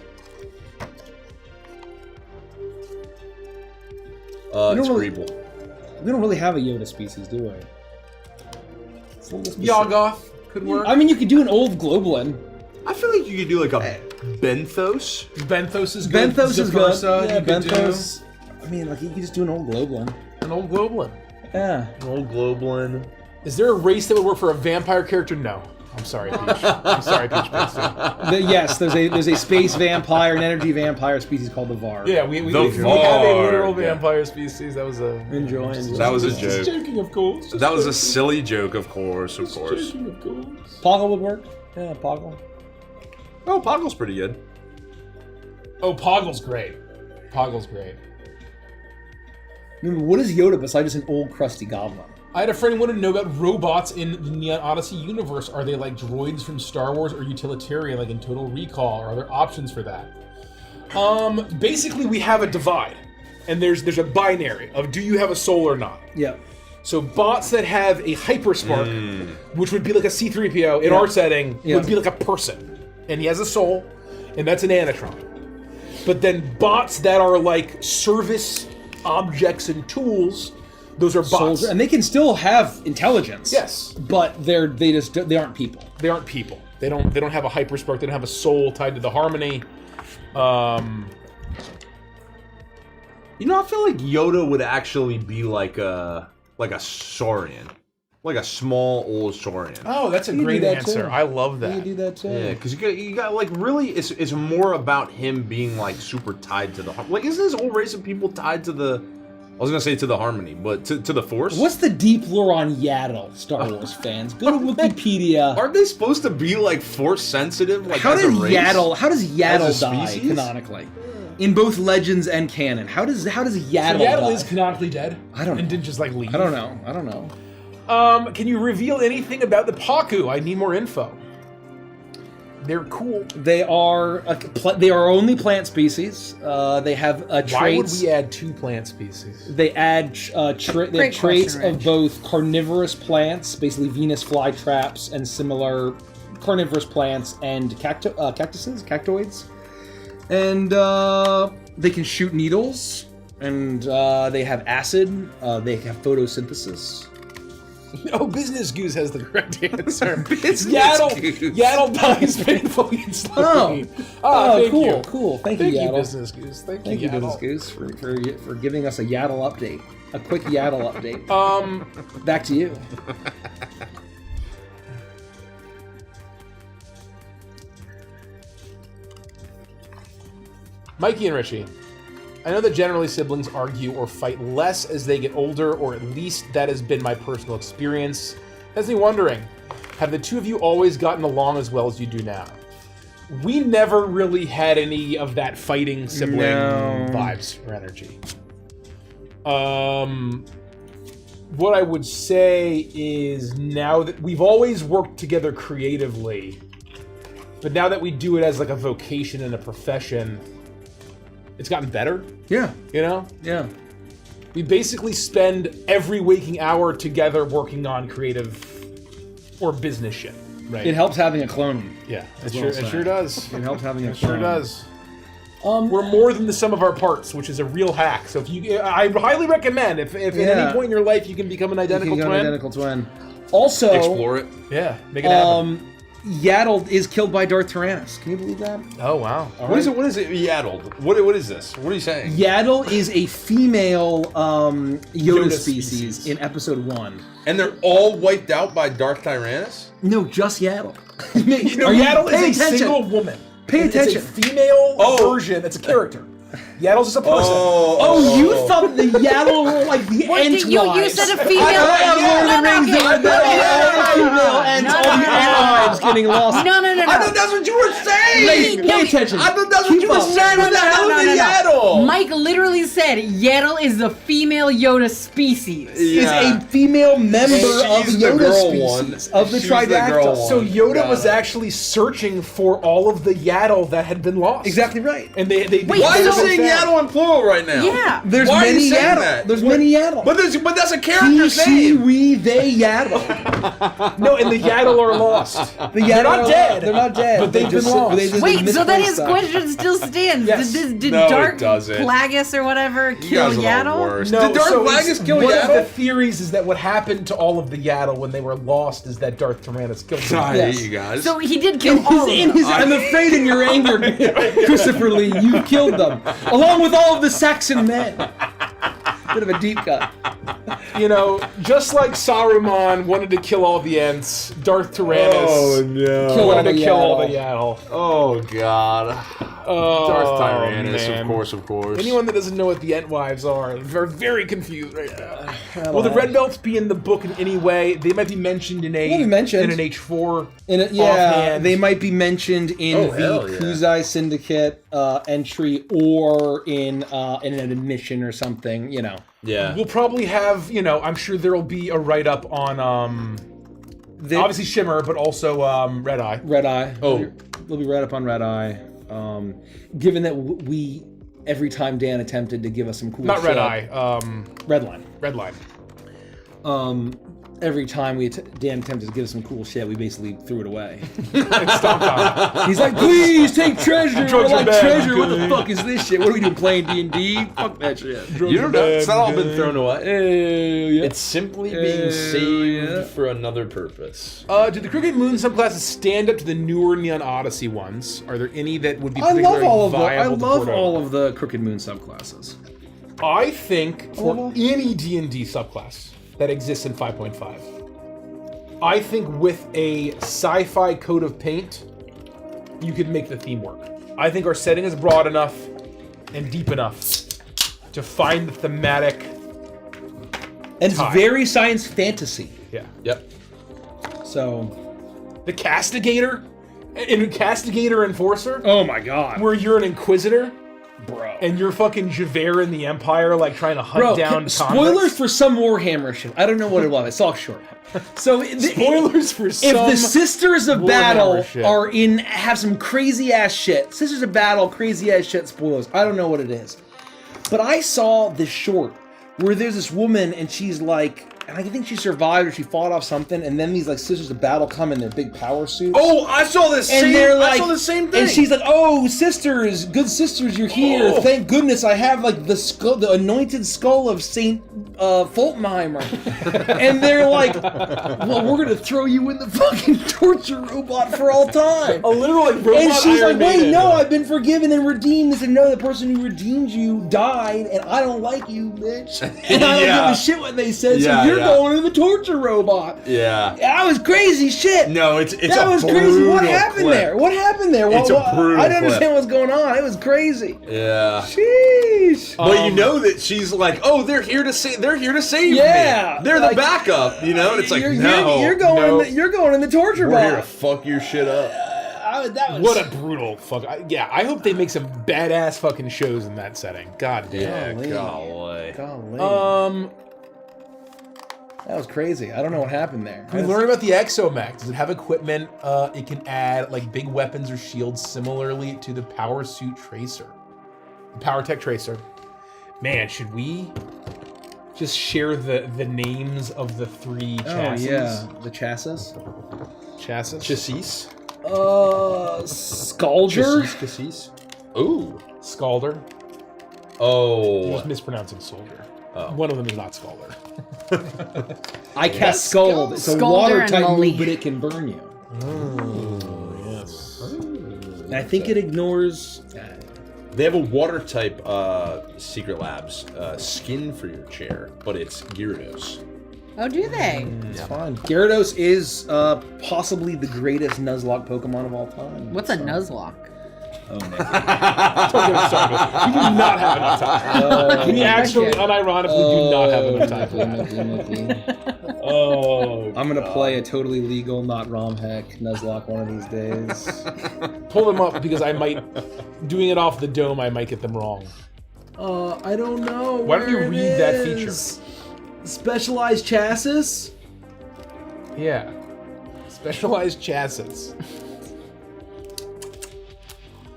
It's really- Greeble. We don't really have a Yoda species, do we? It's a little specific. Yoggoth could work. I mean, you could do an old Globalin. I feel like you could do like a Benthos. Benthos is good. Benthos is good. Zafarsa, Yeah, you could Benthos. I mean, like, you could just do an old Globalin. do an old Globalin. Yeah. An old Globalin. Is there a race that would work for a vampire character? No. I'm sorry, Peach. I'm sorry, Peach. Yes, there's a space vampire, an energy vampire species called the Var. Yeah, we The have a Var, literal yeah. vampire species. That was a... Enjoy. That was a Just joke. joking, of course. That was a silly joke, of course, of course. Joking, of course. Poggle would work. Yeah, Poggle. Oh, Poggle's pretty good. Oh, Poggle's great. Poggle's great. I mean, what is Yoda besides just an old crusty goblin? I had a friend who wanted to know about robots in the Neon Odyssey universe. Are they like droids from Star Wars or utilitarian like in Total Recall? Or are there options for that? Basically, we have a divide. And there's a binary of do you have a soul or not. Yeah. So bots that have a hyperspark, which would be like a C-3PO in our setting, Yeah. would be like a person. And he has a soul, and that's an anatron. But then bots that are like service objects and tools, those are bots. Soldier, and they can still have intelligence. Yes. But they aren't people. They aren't people. They don't have a hyperspark. They don't have a soul tied to the harmony. You know, I feel like Yoda would actually be like a Saurian. Like a small old Saurian. Oh, that's a You great do that answer. too. I love You that. do that too. Yeah, because you got like really, it's more about him being like super tied to the like. Isn't this whole race of people tied to the? I was gonna say to the harmony, but to the Force. What's the deep lore on Yaddle, Star Wars fans? Go to Wikipedia. Aren't they supposed to be like Force sensitive? Like How as does a race? Yaddle As a die species? canonically? In both Legends and canon. How does Yaddle So die? Yaddle is canonically dead. I don't know. And didn't just like leave. I don't know. Can you reveal anything about the Paku? I need more info. They're cool. They are only plant species. They have traits. Why would we add 2 plant species? They add they have Great traits question, of Rich. both carnivorous plants, basically Venus flytraps, and similar carnivorous plants and cactuses, cactoids. And they can shoot needles, and they have acid. They have photosynthesis. Oh, Business Goose has the correct answer. Business Yaddle, Goose. Yaddle dies painfully and slowly. Thank cool, you. cool. Thank Thank you, you, Yaddle. Business Goose. Thank Thank you, Yaddle. Business Goose, for giving us a Yaddle update. A quick Yaddle update. Um, Back to you. Mikey and Richie, I know that generally siblings argue or fight less as they get older, or at least that has been my personal experience. Has me wondering, have the two of you always gotten along as well as you do now? We never really had any of that fighting sibling vibes or energy. What I would say is now that we've always worked together creatively, but now that we do it as like a vocation and a profession, it's gotten better, Yeah, you know? yeah. We basically spend every waking hour together working on creative or business shit, right? It helps having a clone. Yeah, as it well sure, it as sure that. does. It helps having a It sure clone. does. We're more than the sum of our parts, which is a real hack. So if you, I highly recommend if at any point in your life you can become an identical You can twin, go identical twin. Also, Explore it. yeah, make it happen. Yaddle is killed by Darth Tyrannus. Can you believe that? Oh wow! What is it? What is it? Yaddled. What is this? What are you saying? Yaddle is a female Yoda species. species in Episode 1. And they're all wiped out by Darth Tyrannus? No, just Yaddle. You know, Are Yaddle pay is a attention. single woman. Pay It's attention. a female Oh. version. It's a character. Yaddle's just a person. Oh, you thought the Yaddle were like the What ant did you wives. said a female? I No, no, thought okay. Lord of the Rings, they were female ants, all the ant wives getting lost. No, no, no, no. I thought that's what you were saying! Pay attention. I thought that's what Keep you were up. saying! What the hell is a Yaddle? Mike literally said Yaddle is the female Yoda species. Is a female member of She's the Yoda girl species one. of the She's the girl Tridactyl. one. So Yoda Got was it. actually searching for all of the Yaddle that had been lost. Exactly right. And they Wait, Why are you So- saying Yaddle in plural right now? Yeah. There's Why are you many saying Yaddle. that? There's many Yaddle. But that's a He, character's she, name! we, they Yaddle. No, and the Yaddle are lost. The They're Yaddle not are- dead. They're not dead. But they've They just- been lost. they just Wait, so then misplaced his them. question still stands. Yes. Did No, it Dark doesn't. Plagueis or whatever You kill guys are the Yaddle? worst. No, Did Darth so Plagueis it's- kill one of the Yaddle? theories is that what happened to all of the Yaddle when they were lost is that Darth Tyrannus killed them. I Yes. hate you guys. So he did kill all of them. I'm afraid in your anger, Christopher Lee, you killed them, along with all of the Saxon men. Bit of a deep cut. You know, just like Saruman wanted to kill all the Ents, Darth Tyrannus no. Kill all wanted to the kill all the Yaddle. Yaddle. Oh god. Oh, Darth Tyrannus, man. of course. Anyone that doesn't know what the Entwives are very confused right now. Will the Red Belts be in the book in any way? They might be mentioned in They'll be mentioned. in an H4. Yeah, offhand. they might be mentioned in Oh, the hell yeah. Kuzai Syndicate entry or in an admission or something. You know. Yeah. We'll probably have, you know, I'm sure there'll be a write-up on obviously Shimmer, but also Red Eye. Red Eye. Oh. We'll be right up on Red Eye. Given that we every time Dan attempted to give us some cool Not Red shit- Eye, Red Line. Red Line. Every time Dan attempted to give us some cool shit, we basically threw it away. And stomped on it. He's like, please take treasure. We're Drugs are like, bad, treasure? What okay. the fuck is this shit? What are we doing, playing D&D? Fuck that shit. You don't know. It's not all been thrown away. Yeah. It's simply being saved for another purpose. Do the Crooked Moon subclasses stand up to the newer Neon Odyssey ones? Are there any that would be I particularly love all of viable to port over? the Crooked Moon subclasses. I think for any D&D subclass that exists in 5.5, I think with a sci-fi coat of paint, you could make the theme work. I think our setting is broad enough and deep enough to find the thematic. And it's tie. very science fantasy. Yeah. Yep. So, The Castigator, Castigator Enforcer, oh my god. where you're an Inquisitor. Bro. And you're fucking Javert in the Empire, like trying to hunt down spoilers convicts. for some Warhammer shit. I don't know what it was. I saw it short. So Spoilers for some if the Sisters of Warhammer Battle shit. have some crazy ass shit. Sisters of Battle, crazy ass shit. Spoilers. I don't know what it is, but I saw this short where there's this woman and she's like, and I think she survived or she fought off something, and then these like Sisters of Battle come in their big power suits. Oh, I saw this. And they're like, I saw the same thing. And she's like, "Oh, sisters, good sisters, you're here. Oh. Thank goodness I have like the skull, the anointed skull of Saint Fultonheimer." And they're like, "Well, we're gonna throw you in the fucking torture robot for all time." a literal like robot And she's Iron like, "Wait, Maiden. no, I've been forgiven and redeemed." They said, "No, the person who redeemed you died, and I don't like you, bitch. And I don't Yeah. give a shit what they said. Yeah, so you're yeah. going in the torture robot." yeah. That was crazy shit. No, it's That a was crazy. What brutal happened clip. there? What happened there? It's a brutal I didn't understand clip. what's going on. It was crazy. Yeah. Sheesh. But you know that she's like, oh, they're here to save. They're here to save Yeah, me. They're like, the backup, you know. And it's like, you're no, going. no, You're going in the torture we're here to box. fuck your shit up. That was What a brutal fuck. I hope they make some badass fucking shows in that setting. God damn. Yeah, Golly. golly. golly. That was crazy. I don't know what happened there. We learned about the Exomech. Does it have equipment? It can add like big weapons or shields similarly to the Power Suit Tracer. The Power Tech Tracer. Man, should we just share the names of the three chassis? Oh yeah, the chassis. Chassis? Chassis? Sculpture. Chassis? Ooh. Scalder. You're Oh. just mispronouncing soldier. One of them is not Scalder. I cast Scald. It's a Sculptor water and type Molly. move, but it can burn you. Yes. And I think it ignores. They have a water type Secret Labs skin for your chair, but it's Gyarados. Oh, do they? It's fine. Gyarados is possibly the greatest Nuzlocke Pokemon of all time. What's a Nuzlocke? Oh, Nick. Don't get us started. We do not have enough time. We actually, unironically, do not have enough time for that. Oh, I'm gonna play a totally legal, not ROM hack Nuzlocke one of these days. pull them up because I might, doing it off the dome, I might get them wrong. I don't know. Why don't you where it read that is. Specialized chassis? Yeah. Specialized chassis.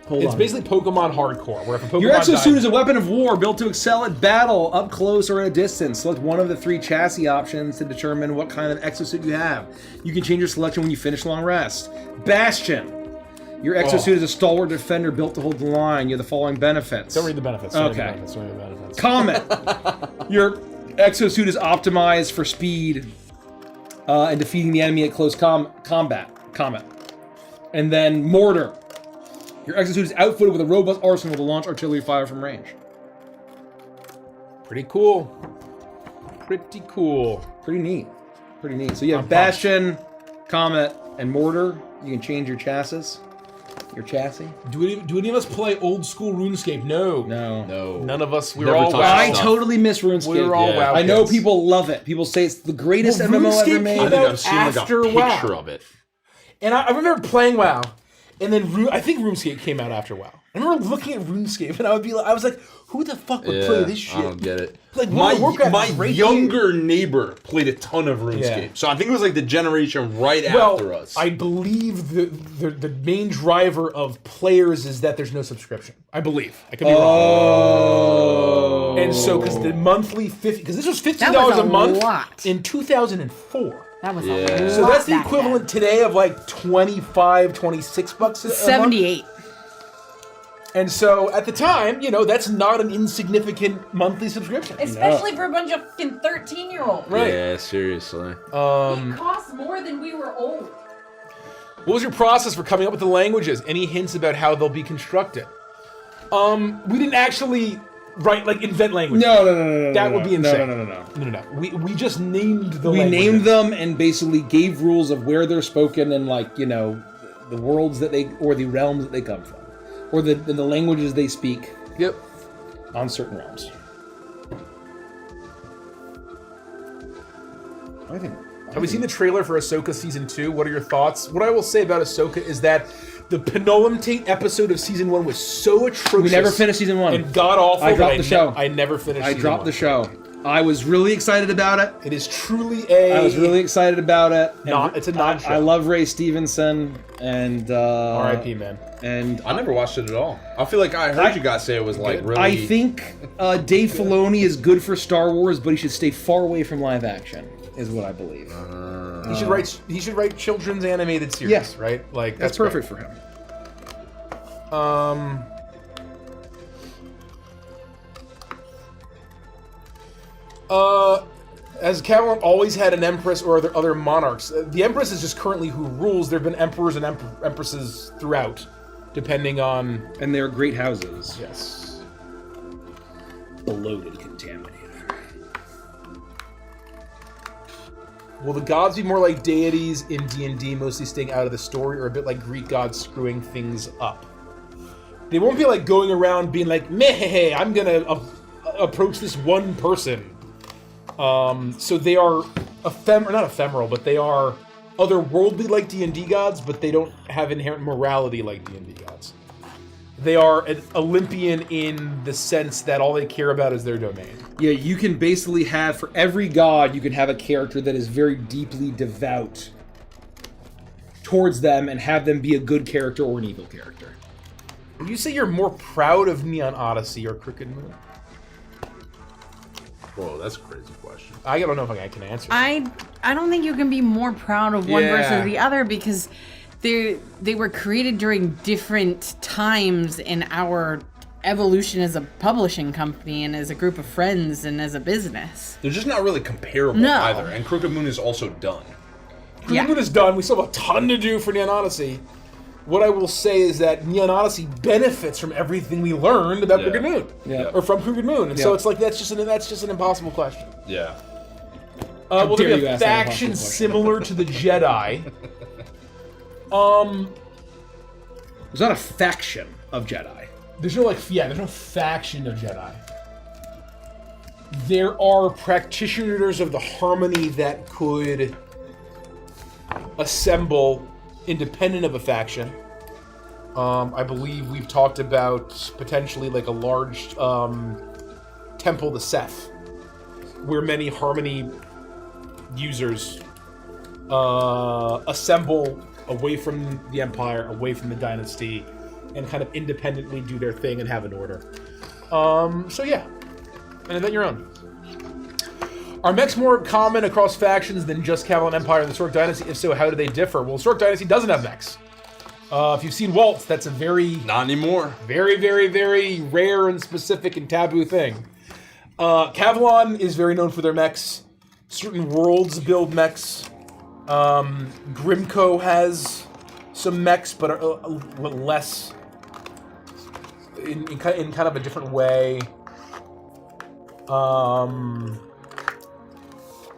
Hold It's on. basically Pokemon hardcore, where if a Pokemon Your exosuit dies- is a weapon of war built to excel at battle, up close or at a distance. Select one of the 3 chassis options to determine what kind of exosuit you have. You can change your selection when you finish long rest. Bastion. Your exosuit is a stalwart defender built to hold the line. You have the following benefits. Don't read the benefits. Don't read the Okay. benefits, don't read the benefits. Comet. Your exosuit is optimized for speed and defeating the enemy at close combat. Comet. And then Mortar. Your exosuit is outfitted with a robust arsenal to launch artillery fire from range. Pretty cool. Pretty cool. Pretty neat. Pretty neat. So you have I'm Bastion, Comet, and Mortar. You can change your chassis. Your chassis? Do any of us play old school RuneScape? No. No. No. None of us. We Never were all touched WoW. it. I totally miss RuneScape. We were all Yeah. WoW I know kids. people love it. People say it's the greatest Well, MMO ever RuneScape made. I came think out I've seen like a after picture WoW. of it. And I remember playing WoW, and then I think RuneScape came out after WoW. I remember looking at RuneScape, and I was like, "Who the fuck would play this shit?" I don't get it. Like, World of Warcraft my is right younger neighbor played a ton of RuneScape, Yeah. so I think it was like the generation right Well, after us. I believe the main driver of players is that there's no subscription. I believe. I could be wrong. And so, because the monthly because this was $15 a month lot. in 2004. That was Yeah. a lot. So that's the back equivalent today of like $25, $26 a month. 78. And so at the time, that's not an insignificant monthly subscription. Especially for a bunch of fucking 13-year-olds. Right. Yeah, seriously. It costs more than we were old. What was your process for coming up with the languages? Any hints about how they'll be constructed? We didn't actually Right, like invent language. No. That would be insane. No. We just named the We languages. named them and basically gave rules of where they're spoken and like, you know, the worlds that they, or the realms that they come from. Or the languages they speak. Yep. On certain realms. Have we seen the trailer for Ahsoka Season 2? What are your thoughts? What I will say about Ahsoka is that the penultimate episode of Season 1 was so atrocious. We never finished Season 1. And god-awful. I dropped the show. I never finished I Season dropped 1. the show. I was really excited about it. It is truly a... I was really excited about it. It's a non-show. I love Ray Stevenson and... R.I.P. man. And I never watched it at all. I feel like I heard you guys say it was like really... I think Dave Filoni is good for Star Wars, but he should stay far away from live action, is what I believe. He should write children's animated series, Yes. right? Like That's perfect for him. Has Camelot always had an empress or are there other monarchs? The empress is just currently who rules. There have been emperors and empresses throughout, depending on... And they're great houses. Yes. Bloated contaminator. Will the gods be more like deities in D&D, mostly staying out of the story, or a bit like Greek gods screwing things up? They won't be like going around being like, meh, I'm gonna approach this one person. So they are not ephemeral, but they are otherworldly like D&D gods, but they don't have inherent morality like D&D gods. They are an Olympian in the sense that all they care about is their domain. Yeah, you can basically have, for every god, you can have a character that is very deeply devout towards them and have them be a good character or an evil character. Would you say you're more proud of Neon Odyssey or Crooked Moon? Whoa, that's a crazy question. I don't know if I can answer. I don't think you can be more proud of one Yeah. versus the other because they were created during different times in our evolution as a publishing company and as a group of friends and as a business. They're just not really comparable No. either. And Crooked Moon is also done. Crooked Moon is done. We still have a ton to do for Neon Odyssey. What I will say is that Neon Odyssey benefits from everything we learned about Crooked Moon. Yeah. Or from Crooked Moon. And so it's like that's just an impossible question. Yeah. Will dare there you be a ask that faction impossible question. similar to the Jedi? There's not a faction of Jedi. There's no faction of Jedi. There are practitioners of the harmony that could assemble independent of a faction. I believe we've talked about potentially like a large temple to Seth, where many harmony users assemble away from the Empire, away from the Dynasty, and kind of independently do their thing and have an order. So yeah, and invent your own. Are mechs more common across factions than just Camelot Empire and the Historic Dynasty? If so, how do they differ? Well, Historic Dynasty doesn't have mechs. If you've seen Waltz, that's a very, Not anymore. very, very, very rare and specific and taboo thing. Cavalon is very known for their mechs. Certain worlds build mechs. Grimco has some mechs, but are less in kind of a different way.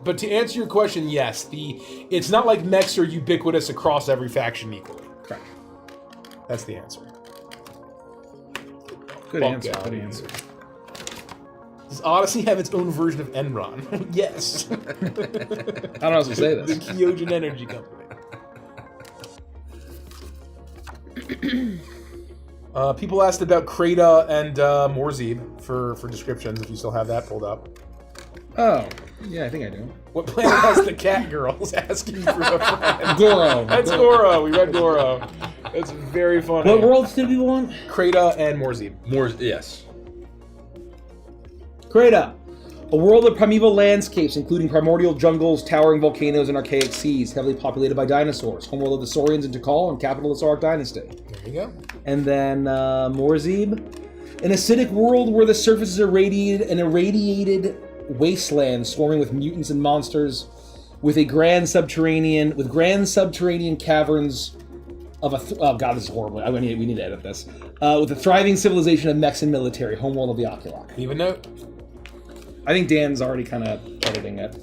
But to answer your question, yes, it's not like mechs are ubiquitous across every faction equally. Correct. That's the answer. Good Fuck answer. yeah. Good answer. Does Odyssey have its own version of Enron? Yes. I don't know how else to say The this. Kyojin Energy Company. People asked about Krata and Morzib for descriptions, if you still have that pulled up. Oh, yeah, I think I do. What planet has the cat girls asking for a friend? Goro. That's Goro. We read Goro. That's very funny. What worlds did we want? Krata and Morzib. Yes. Krata. A world of primeval landscapes, including primordial jungles, towering volcanoes, and archaic seas, heavily populated by dinosaurs. Homeworld of the Saurians and Tikal, and capital of the Sark Dynasty. There you go. And then Morzib. An acidic world where the surface is irradiated wasteland swarming with mutants and monsters, with grand subterranean caverns oh god, this is horrible. We need to edit this. With a thriving civilization of mechs and military, homeworld of the Oculok. Leave a note. I think Dan's already kind of editing it.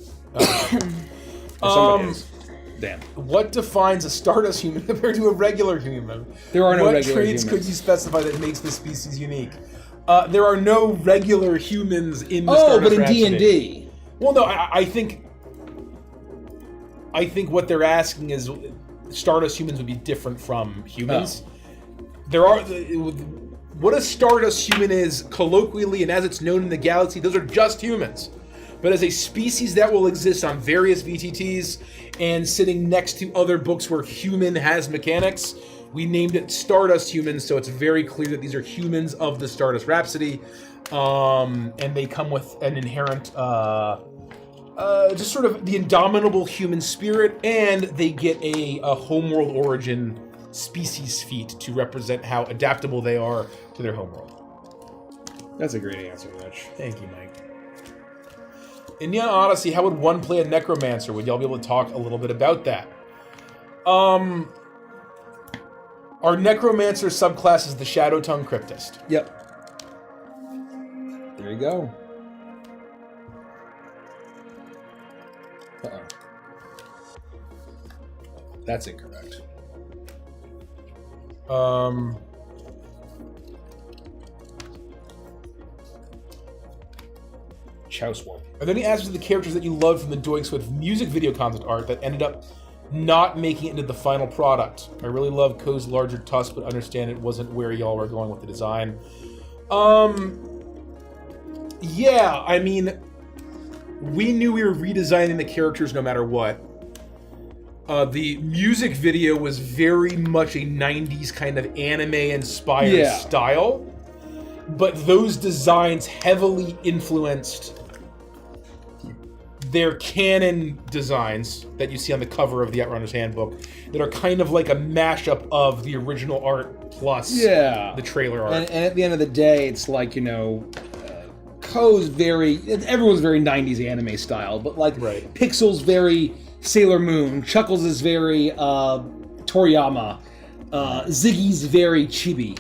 Or somebody is. Dan. What defines a Stardust human compared to a regular human? There are no what regular traits humans. could you specify that makes the species unique? There are no regular humans in the Oh, Stardust but in Rhapsody. D&D. Well, no, I think what they're asking is Stardust humans would be different from humans. There are what a Stardust human is colloquially and as it's known in the galaxy. Those are just humans, but as a species that will exist on various VTTs and sitting next to other books where human has mechanics, we named it Stardust humans. So it's very clear that these are humans of the Stardust Rhapsody, and they come with an inherent. Just sort of the indomitable human spirit, and they get a homeworld origin species feat to represent how adaptable they are to their homeworld. That's a great answer, Rich. Thank you, Mike. In Neon Odyssey, how would one play a necromancer? Would y'all be able to talk a little bit about that? Our necromancer subclass is the Shadow Tongue Cryptist. Yep. There you go. Uh-oh. That's incorrect. Chousewarp. Are there any aspects of the characters that you loved from the Doinks with music video concept art that ended up not making it into the final product? I really love Ko's larger tusk, but understand it wasn't where y'all were going with the design. Yeah, I mean, we knew we were redesigning the characters no matter what. The music video was very much a 90s kind of anime-inspired style, but those designs heavily influenced their canon designs that you see on the cover of the Outrunner's Handbook that are kind of like a mashup of the original art plus the trailer art. And at the end of the day, it's like, you know, Ko's everyone's very 90s anime style, but like Pixel's very Sailor Moon, Chuckles is very Toriyama, Ziggy's very chibi,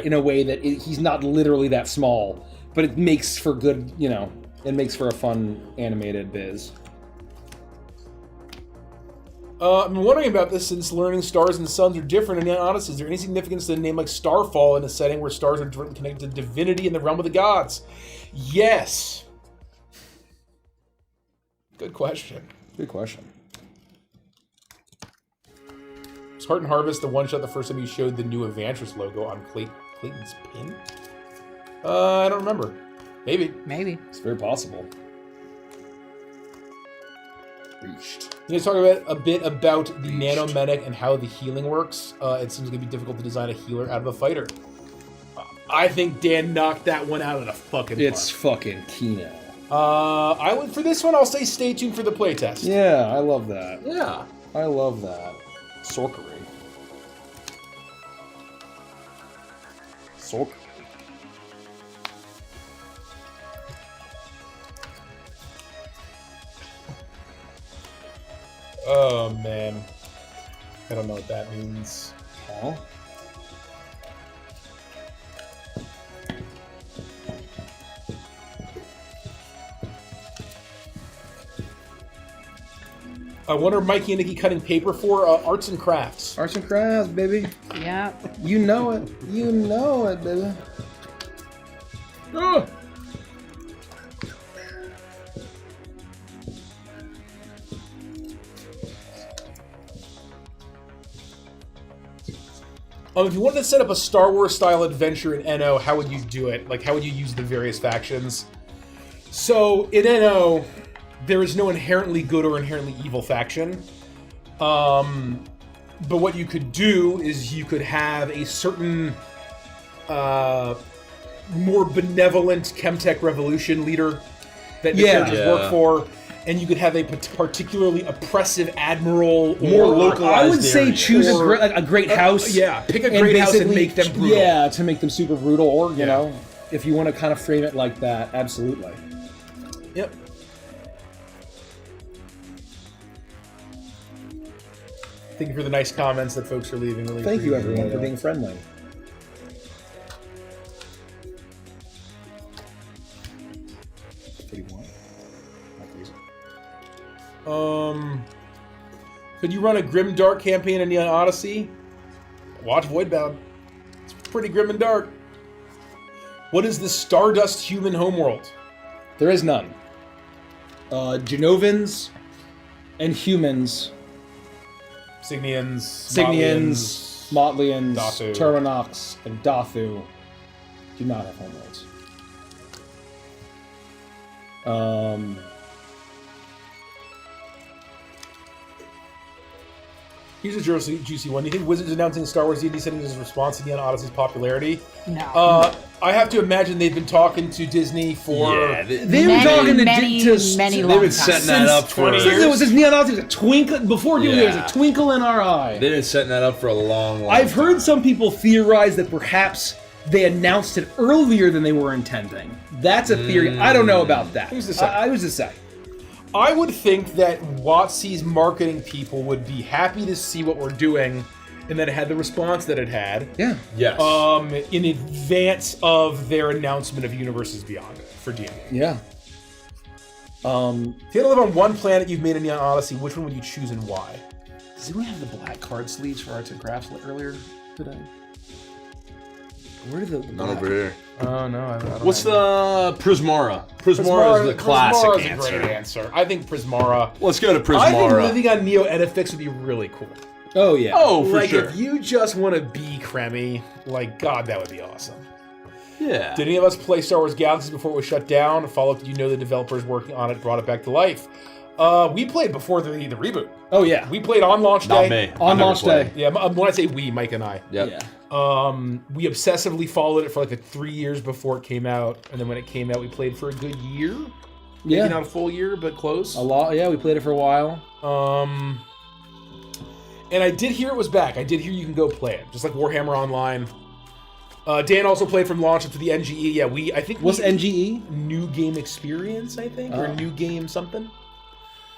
in a way that he's not literally that small, but it makes for good, you know, it makes for a fun animated biz. I'm wondering about this since learning stars and suns are different in Neon Odyssey. Is there any significance to a name like Starfall in a setting where stars are directly connected to divinity in the realm of the gods? Yes. Good question. Good question. Was Heart and Harvest the one shot the first time you showed the new Evantris logo on Clayton's pin? I don't remember. Maybe. It's very possible. Reached. You guys talk a bit about the nanomedic and how the healing works. It seems going to be difficult to design a healer out of a fighter. I think Dan knocked that one out of the fucking park. It's fucking Kino. For this one, I'll say stay tuned for the playtest. Yeah, I love that. Yeah. I love that. Sorcery. Oh, man. I don't know what that means. Huh? What are Mikey and Nikki cutting paper for? Arts and crafts. Arts and crafts, baby. Yeah. You know it. You know it, baby. Ah! If you wanted to set up a Star Wars style adventure in NO, how would you do it? Like, how would you use the various factions? So, in NO, there is no inherently good or inherently evil faction. But what you could do is you could have a certain more benevolent Chemtech revolution leader that the characters work for, and you could have a particularly oppressive admiral, More or localized. I would say area. choose Or- a great house. pick a great house and make them brutal. Yeah, to make them super brutal, or you know, if you want to kind of frame it like that, absolutely. Yep. Thank you for the nice comments that folks are leaving. Really Thank you, appreciate everyone, it. for being friendly. What do you want? Could you run a grim dark campaign in Neon Odyssey? Watch Voidbound. It's pretty grim and dark. What is the Stardust human homeworld? There is none. Genovans and humans, Signians, Motlians, Dathu. Terminox, and Dathu do not have homeworlds. Here's a juicy one. Do you think Wizards announcing Star Wars D&D settings is a response to Neon Odyssey's popularity? No. I have to imagine they've been talking to Disney for... Yeah, They were talking to many they've long been time. setting that up for 20 Since years. it was this Neon Odyssey, was a twinkle before doing it was Yeah. a twinkle in our eye. They've been setting that up for a long I've heard time. some people theorize that perhaps they announced it earlier than they were intending. That's a theory. I don't know about that. Who's to say? I was to say. I would think that WotC's marketing people would be happy to see what we're doing, and that it had the response that it had. Yeah. Yes. In advance of their announcement of Universes Beyond for D&D. Yeah. If you had to live on one planet you've made in Neon Odyssey, which one would you choose and why? Does anyone have the black card sleeves for arts and crafts earlier today? Where did the Not over here. Oh, no. I don't What's know. the Prismara? Prismara is the classic Prismara's answer. a great answer. I think Prismara. Let's go to Prismara. I think living on Neo Edifix would be really cool. Oh yeah. Oh, for Like, sure. if you just want to be Cremmy, like, God, that would be awesome. Yeah. Did any of us play Star Wars Galaxies before it was shut down? Follow-up, did you know the developers working on it brought it back to life? We played before the reboot. Oh yeah. We played on launch Not day. me. On I never launch played. day. Yeah, when I say we, Mike and I. Yep. Yeah. We obsessively followed it for like 3 years before it came out, and then when it came out, we played for a good year. Maybe Yeah. not a full year, but close. A lot. Yeah, we played it for a while. And I did hear it was back. I did hear you can go play it, just like Warhammer Online. Dan also played from launch up to the NGE. Yeah, I think What's we- NGE? New Game Experience, I think, or Oh. New Game something.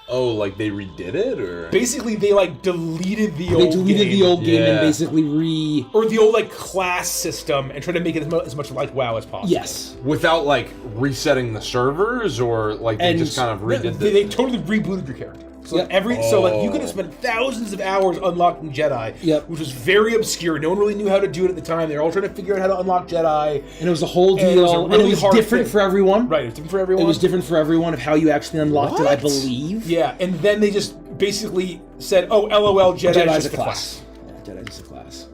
Oh, like they redid it, or Basically, they like deleted the They old deleted game. the old game and Yeah. basically or the old like class system and tried to make it as much like WoW as possible. yes. without like resetting the servers, or like they And just kind of redid They totally rebooted your character. So Yep. so like you could have spent thousands of hours unlocking Jedi, Yep. which was very obscure. No one really knew how to do it at the time. They were all trying to figure out how to unlock Jedi. And it was a whole And it deal, was a and really it was hard different thing. for everyone. Right, it was different for everyone. It was different for everyone of how you actually unlocked it, I What? believe. Yeah, and then they just basically said, "Oh, LOL, Jedi's Jedi's just a a class. Yeah, Jedi's just a class.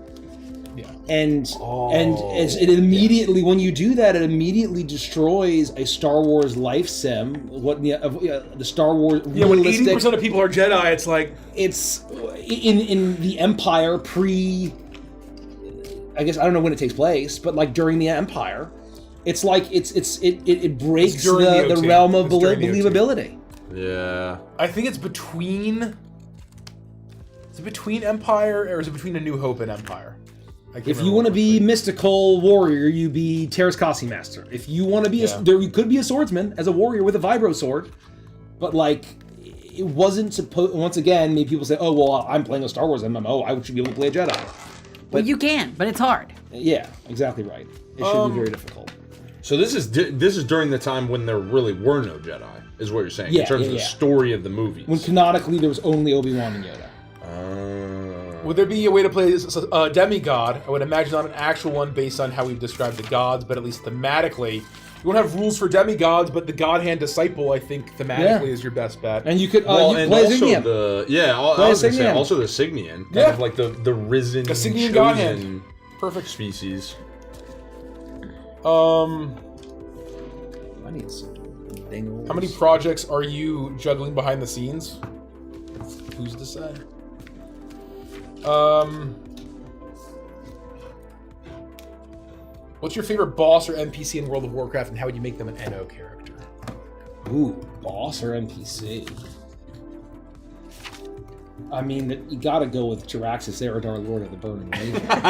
Yeah. And it immediately, when you do that, it immediately destroys a Star Wars life sim. What the Star Wars Yeah, when realistic. 80% of people are Jedi, it's like It's in the Empire pre. I guess I don't know when it takes place, but like during the Empire, it's like it breaks It's during the the OT. realm of It's during the OT. believability. Yeah. I think it's between. Is it between Empire or is it between A New Hope and Empire? I can't If you remember want to which be way. mystical warrior, you be Terraskasi master. If you want to be Yeah. there, you could be a swordsman as a warrior with a vibro sword, but like it wasn't supposed. Once again, maybe people say, "Oh, well, I'm playing a Star Wars MMO. I should be able to play a Jedi." Well, you can, but it's hard. Yeah, exactly right. It should be very difficult. So this is during the time when there really were no Jedi, is what you're saying, Yeah, in terms yeah, of the yeah. story of the movies. When canonically there was only Obi-Wan and Yoda. Would there be a way to play a demigod? I would imagine not an actual one based on how we've described the gods, but at least thematically. You won't have rules for demigods, but the God Hand Disciple, I think, thematically Yeah. is your best bet. And you could Well, you and play also Zinniam. I was gonna say Signian. also the Signian, kind Yeah. of like the risen, The Signian chosen God Hand. Perfect. species. I need some dingles. How many projects are you juggling behind the scenes? Who's to say? What's your favorite boss or NPC in World of Warcraft, and how would you make them an NO character? Ooh, boss or NPC? I mean, you gotta go with Jiraxis Eridar, Lord of the Burning Legion. How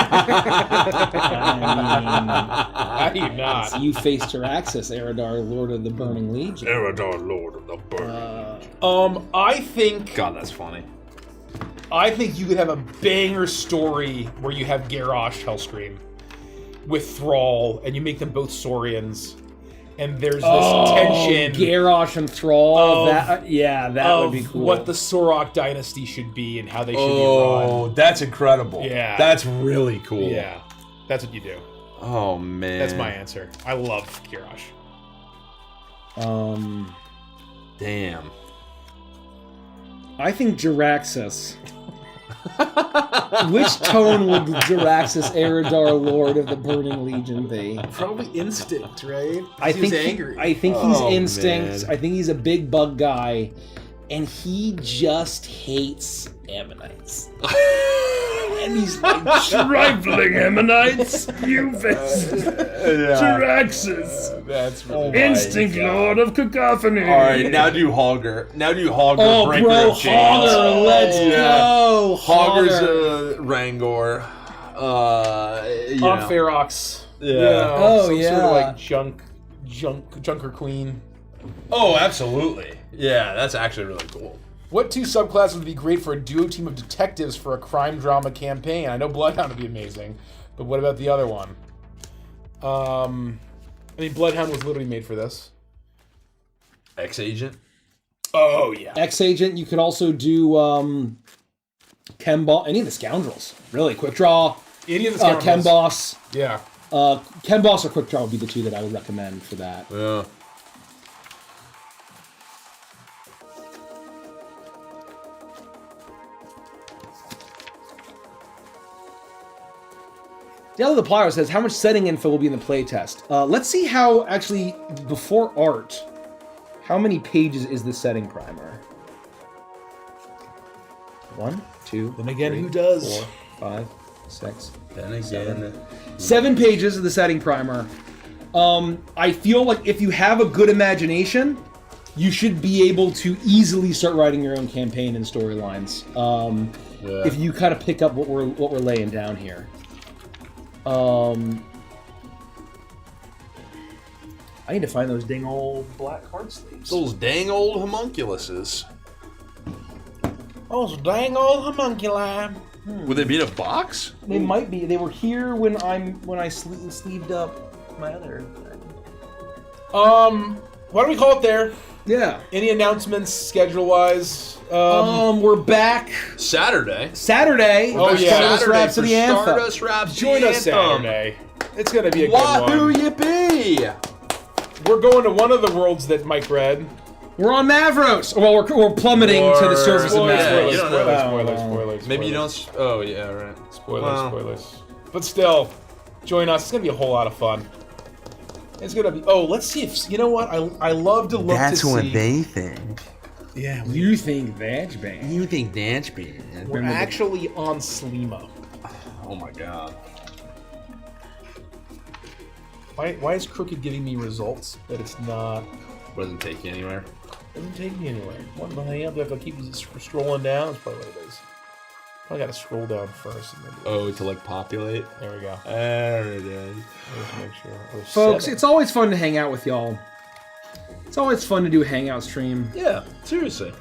do you not? You face Jiraxis Eridar, Lord of the Burning Legion. Eridar, Lord of the Burning. I think God, that's funny. I think you could have a banger story where you have Garrosh Hellscream with Thrall, and you make them both Saurians, and there's this tension. Garrosh and Thrall. Of- that would be cool. What the Sorok dynasty should be and how they should be Oh, run. that's incredible. Yeah. That's really cool. Yeah, that's what you do. Oh, man. That's my answer. I love Garrosh. Damn. I think Jiraxis. Which tone would Jiraxis, Eridar, Lord of the Burning Legion be? Probably instinct, right? I think angry. I think he's Oh, instinct. man. I think he's a big bug guy, and he just hates ammonites. And he's like, trifling ammonites, you Jiraxis, That's really instinct lord of cacophony. All right, now do Hogger. Oh, Breaker bro, of Chains. Hogger, let's go. Hogger's Rangor. On Ferox. Yeah. Oh, Some yeah. sort of like junker queen. Oh, absolutely. Yeah, that's actually really cool. What two subclasses would be great for a duo team of detectives for a crime drama campaign? I know Bloodhound would be amazing, but what about the other one? I mean, Bloodhound was literally made for this. X-Agent? Oh, yeah. X-Agent, you could also do Chemboss, any of the Scoundrels. Really, Quick Draw, Any of the Scoundrels. Chemboss. Yeah. Chemboss or Quick Draw would be the two that I would recommend for that. Yeah. Dale the Plier says, how much setting info will be in the playtest? Let's see how, actually, before art, how many pages is the setting primer? 1, 2, Then again, 3, who does? 4, 5, 6. Then again. 7 pages of the setting primer. I feel like if you have a good imagination, you should be able to easily start writing your own campaign and storylines. If you kind of pick up what we're laying down here. I need to find those dang old black card sleeves. Those dang old homunculuses. Those dang old homunculi. Would they be in a box? They might be. They were here when I sleeved up my other thing. Why don't we call it there? Yeah. Any announcements schedule-wise? We're back Saturday. Saturday. Oh, yeah. Stardust Rhapsody Anthem. Stardust Rhapsody Join us Anthem. Saturday. It's gonna be a good Wahoo one. yippee! We're going to one of the worlds that Mike read. We're on Mavros. Well, we're plummeting to the surface of Spoilers, Mavros. you don't know. Spoilers. Maybe you don't. Oh yeah, right. Spoilers. But still, join us. It's gonna be a whole lot of fun. It's gonna be. Oh, let's see if you know what I love to look to see. think. Yeah, You think that's bad? You think that's bad? we're actually on Slima. Oh my god. Why is Crooked giving me results that it's not? Doesn't take you anywhere. Doesn't take me anywhere. What the hell? Do I have to keep scrolling down? That's probably what it is. Probably got to scroll down first. And then Oh, to like populate. there we go. There it is. Let's make sure. Oh, Folks, 7. it's always fun to hang out with y'all. It's always fun to do a hangout stream. Yeah, seriously.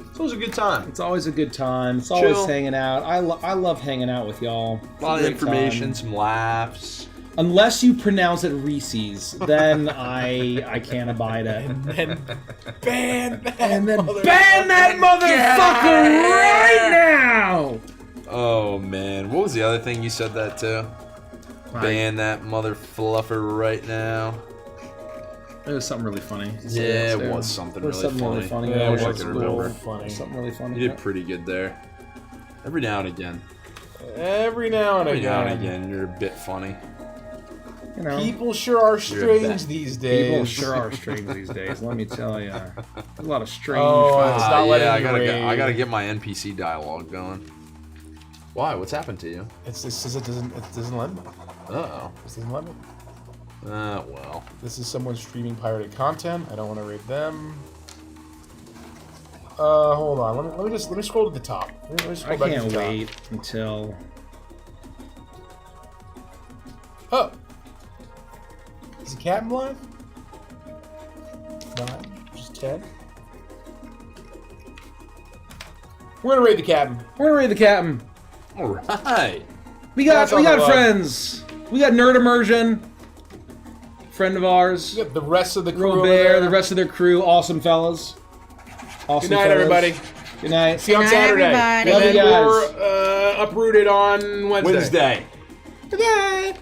It's always a good time. It's always a good time. It's always Chill. hanging out. I love hanging out with y'all. It's A lot of great information, time. some laughs. Unless you pronounce it Reese's, then I can't abide it. And then ban that. And then mother- ban that motherfucker right now! Oh man, what was the other thing you said that to? Ban that mother fluffer right now. It was something really funny. Yeah, it was something It was really something funny. really funny. Yeah, I wish I it was could real remember. funny. Something really funny. You did pretty good there. Every now and again. Every now and Every now again. and again, you're a bit funny. You know, People sure are You're a strange bet. these days. people sure are strange these days. Let me tell you, there's a lot of strange. Oh, it's not letting yeah, me I gotta raid. get my NPC dialogue going. Why? What's happened to you? It says it doesn't let me. Uh This doesn't let me. oh. Well. This is someone streaming pirated content. I don't want to raid them. Hold on. Let me scroll to the top. Let me scroll I back to can't the top. wait until. Oh. Is the captain live? 9, just 10. We're gonna raid the cabin. We're gonna raid the captain. All right. We got That's all the love. friends. We got Nerd Immersion, friend of ours. We got the rest of the crew. over Robert, there. the rest of their crew, awesome fellas. Awesome Good night, fellas. everybody. Good night. See you on Good night, Saturday. everybody. And Love you then guys. we're uprooted on Wednesday. Wednesday. Good night.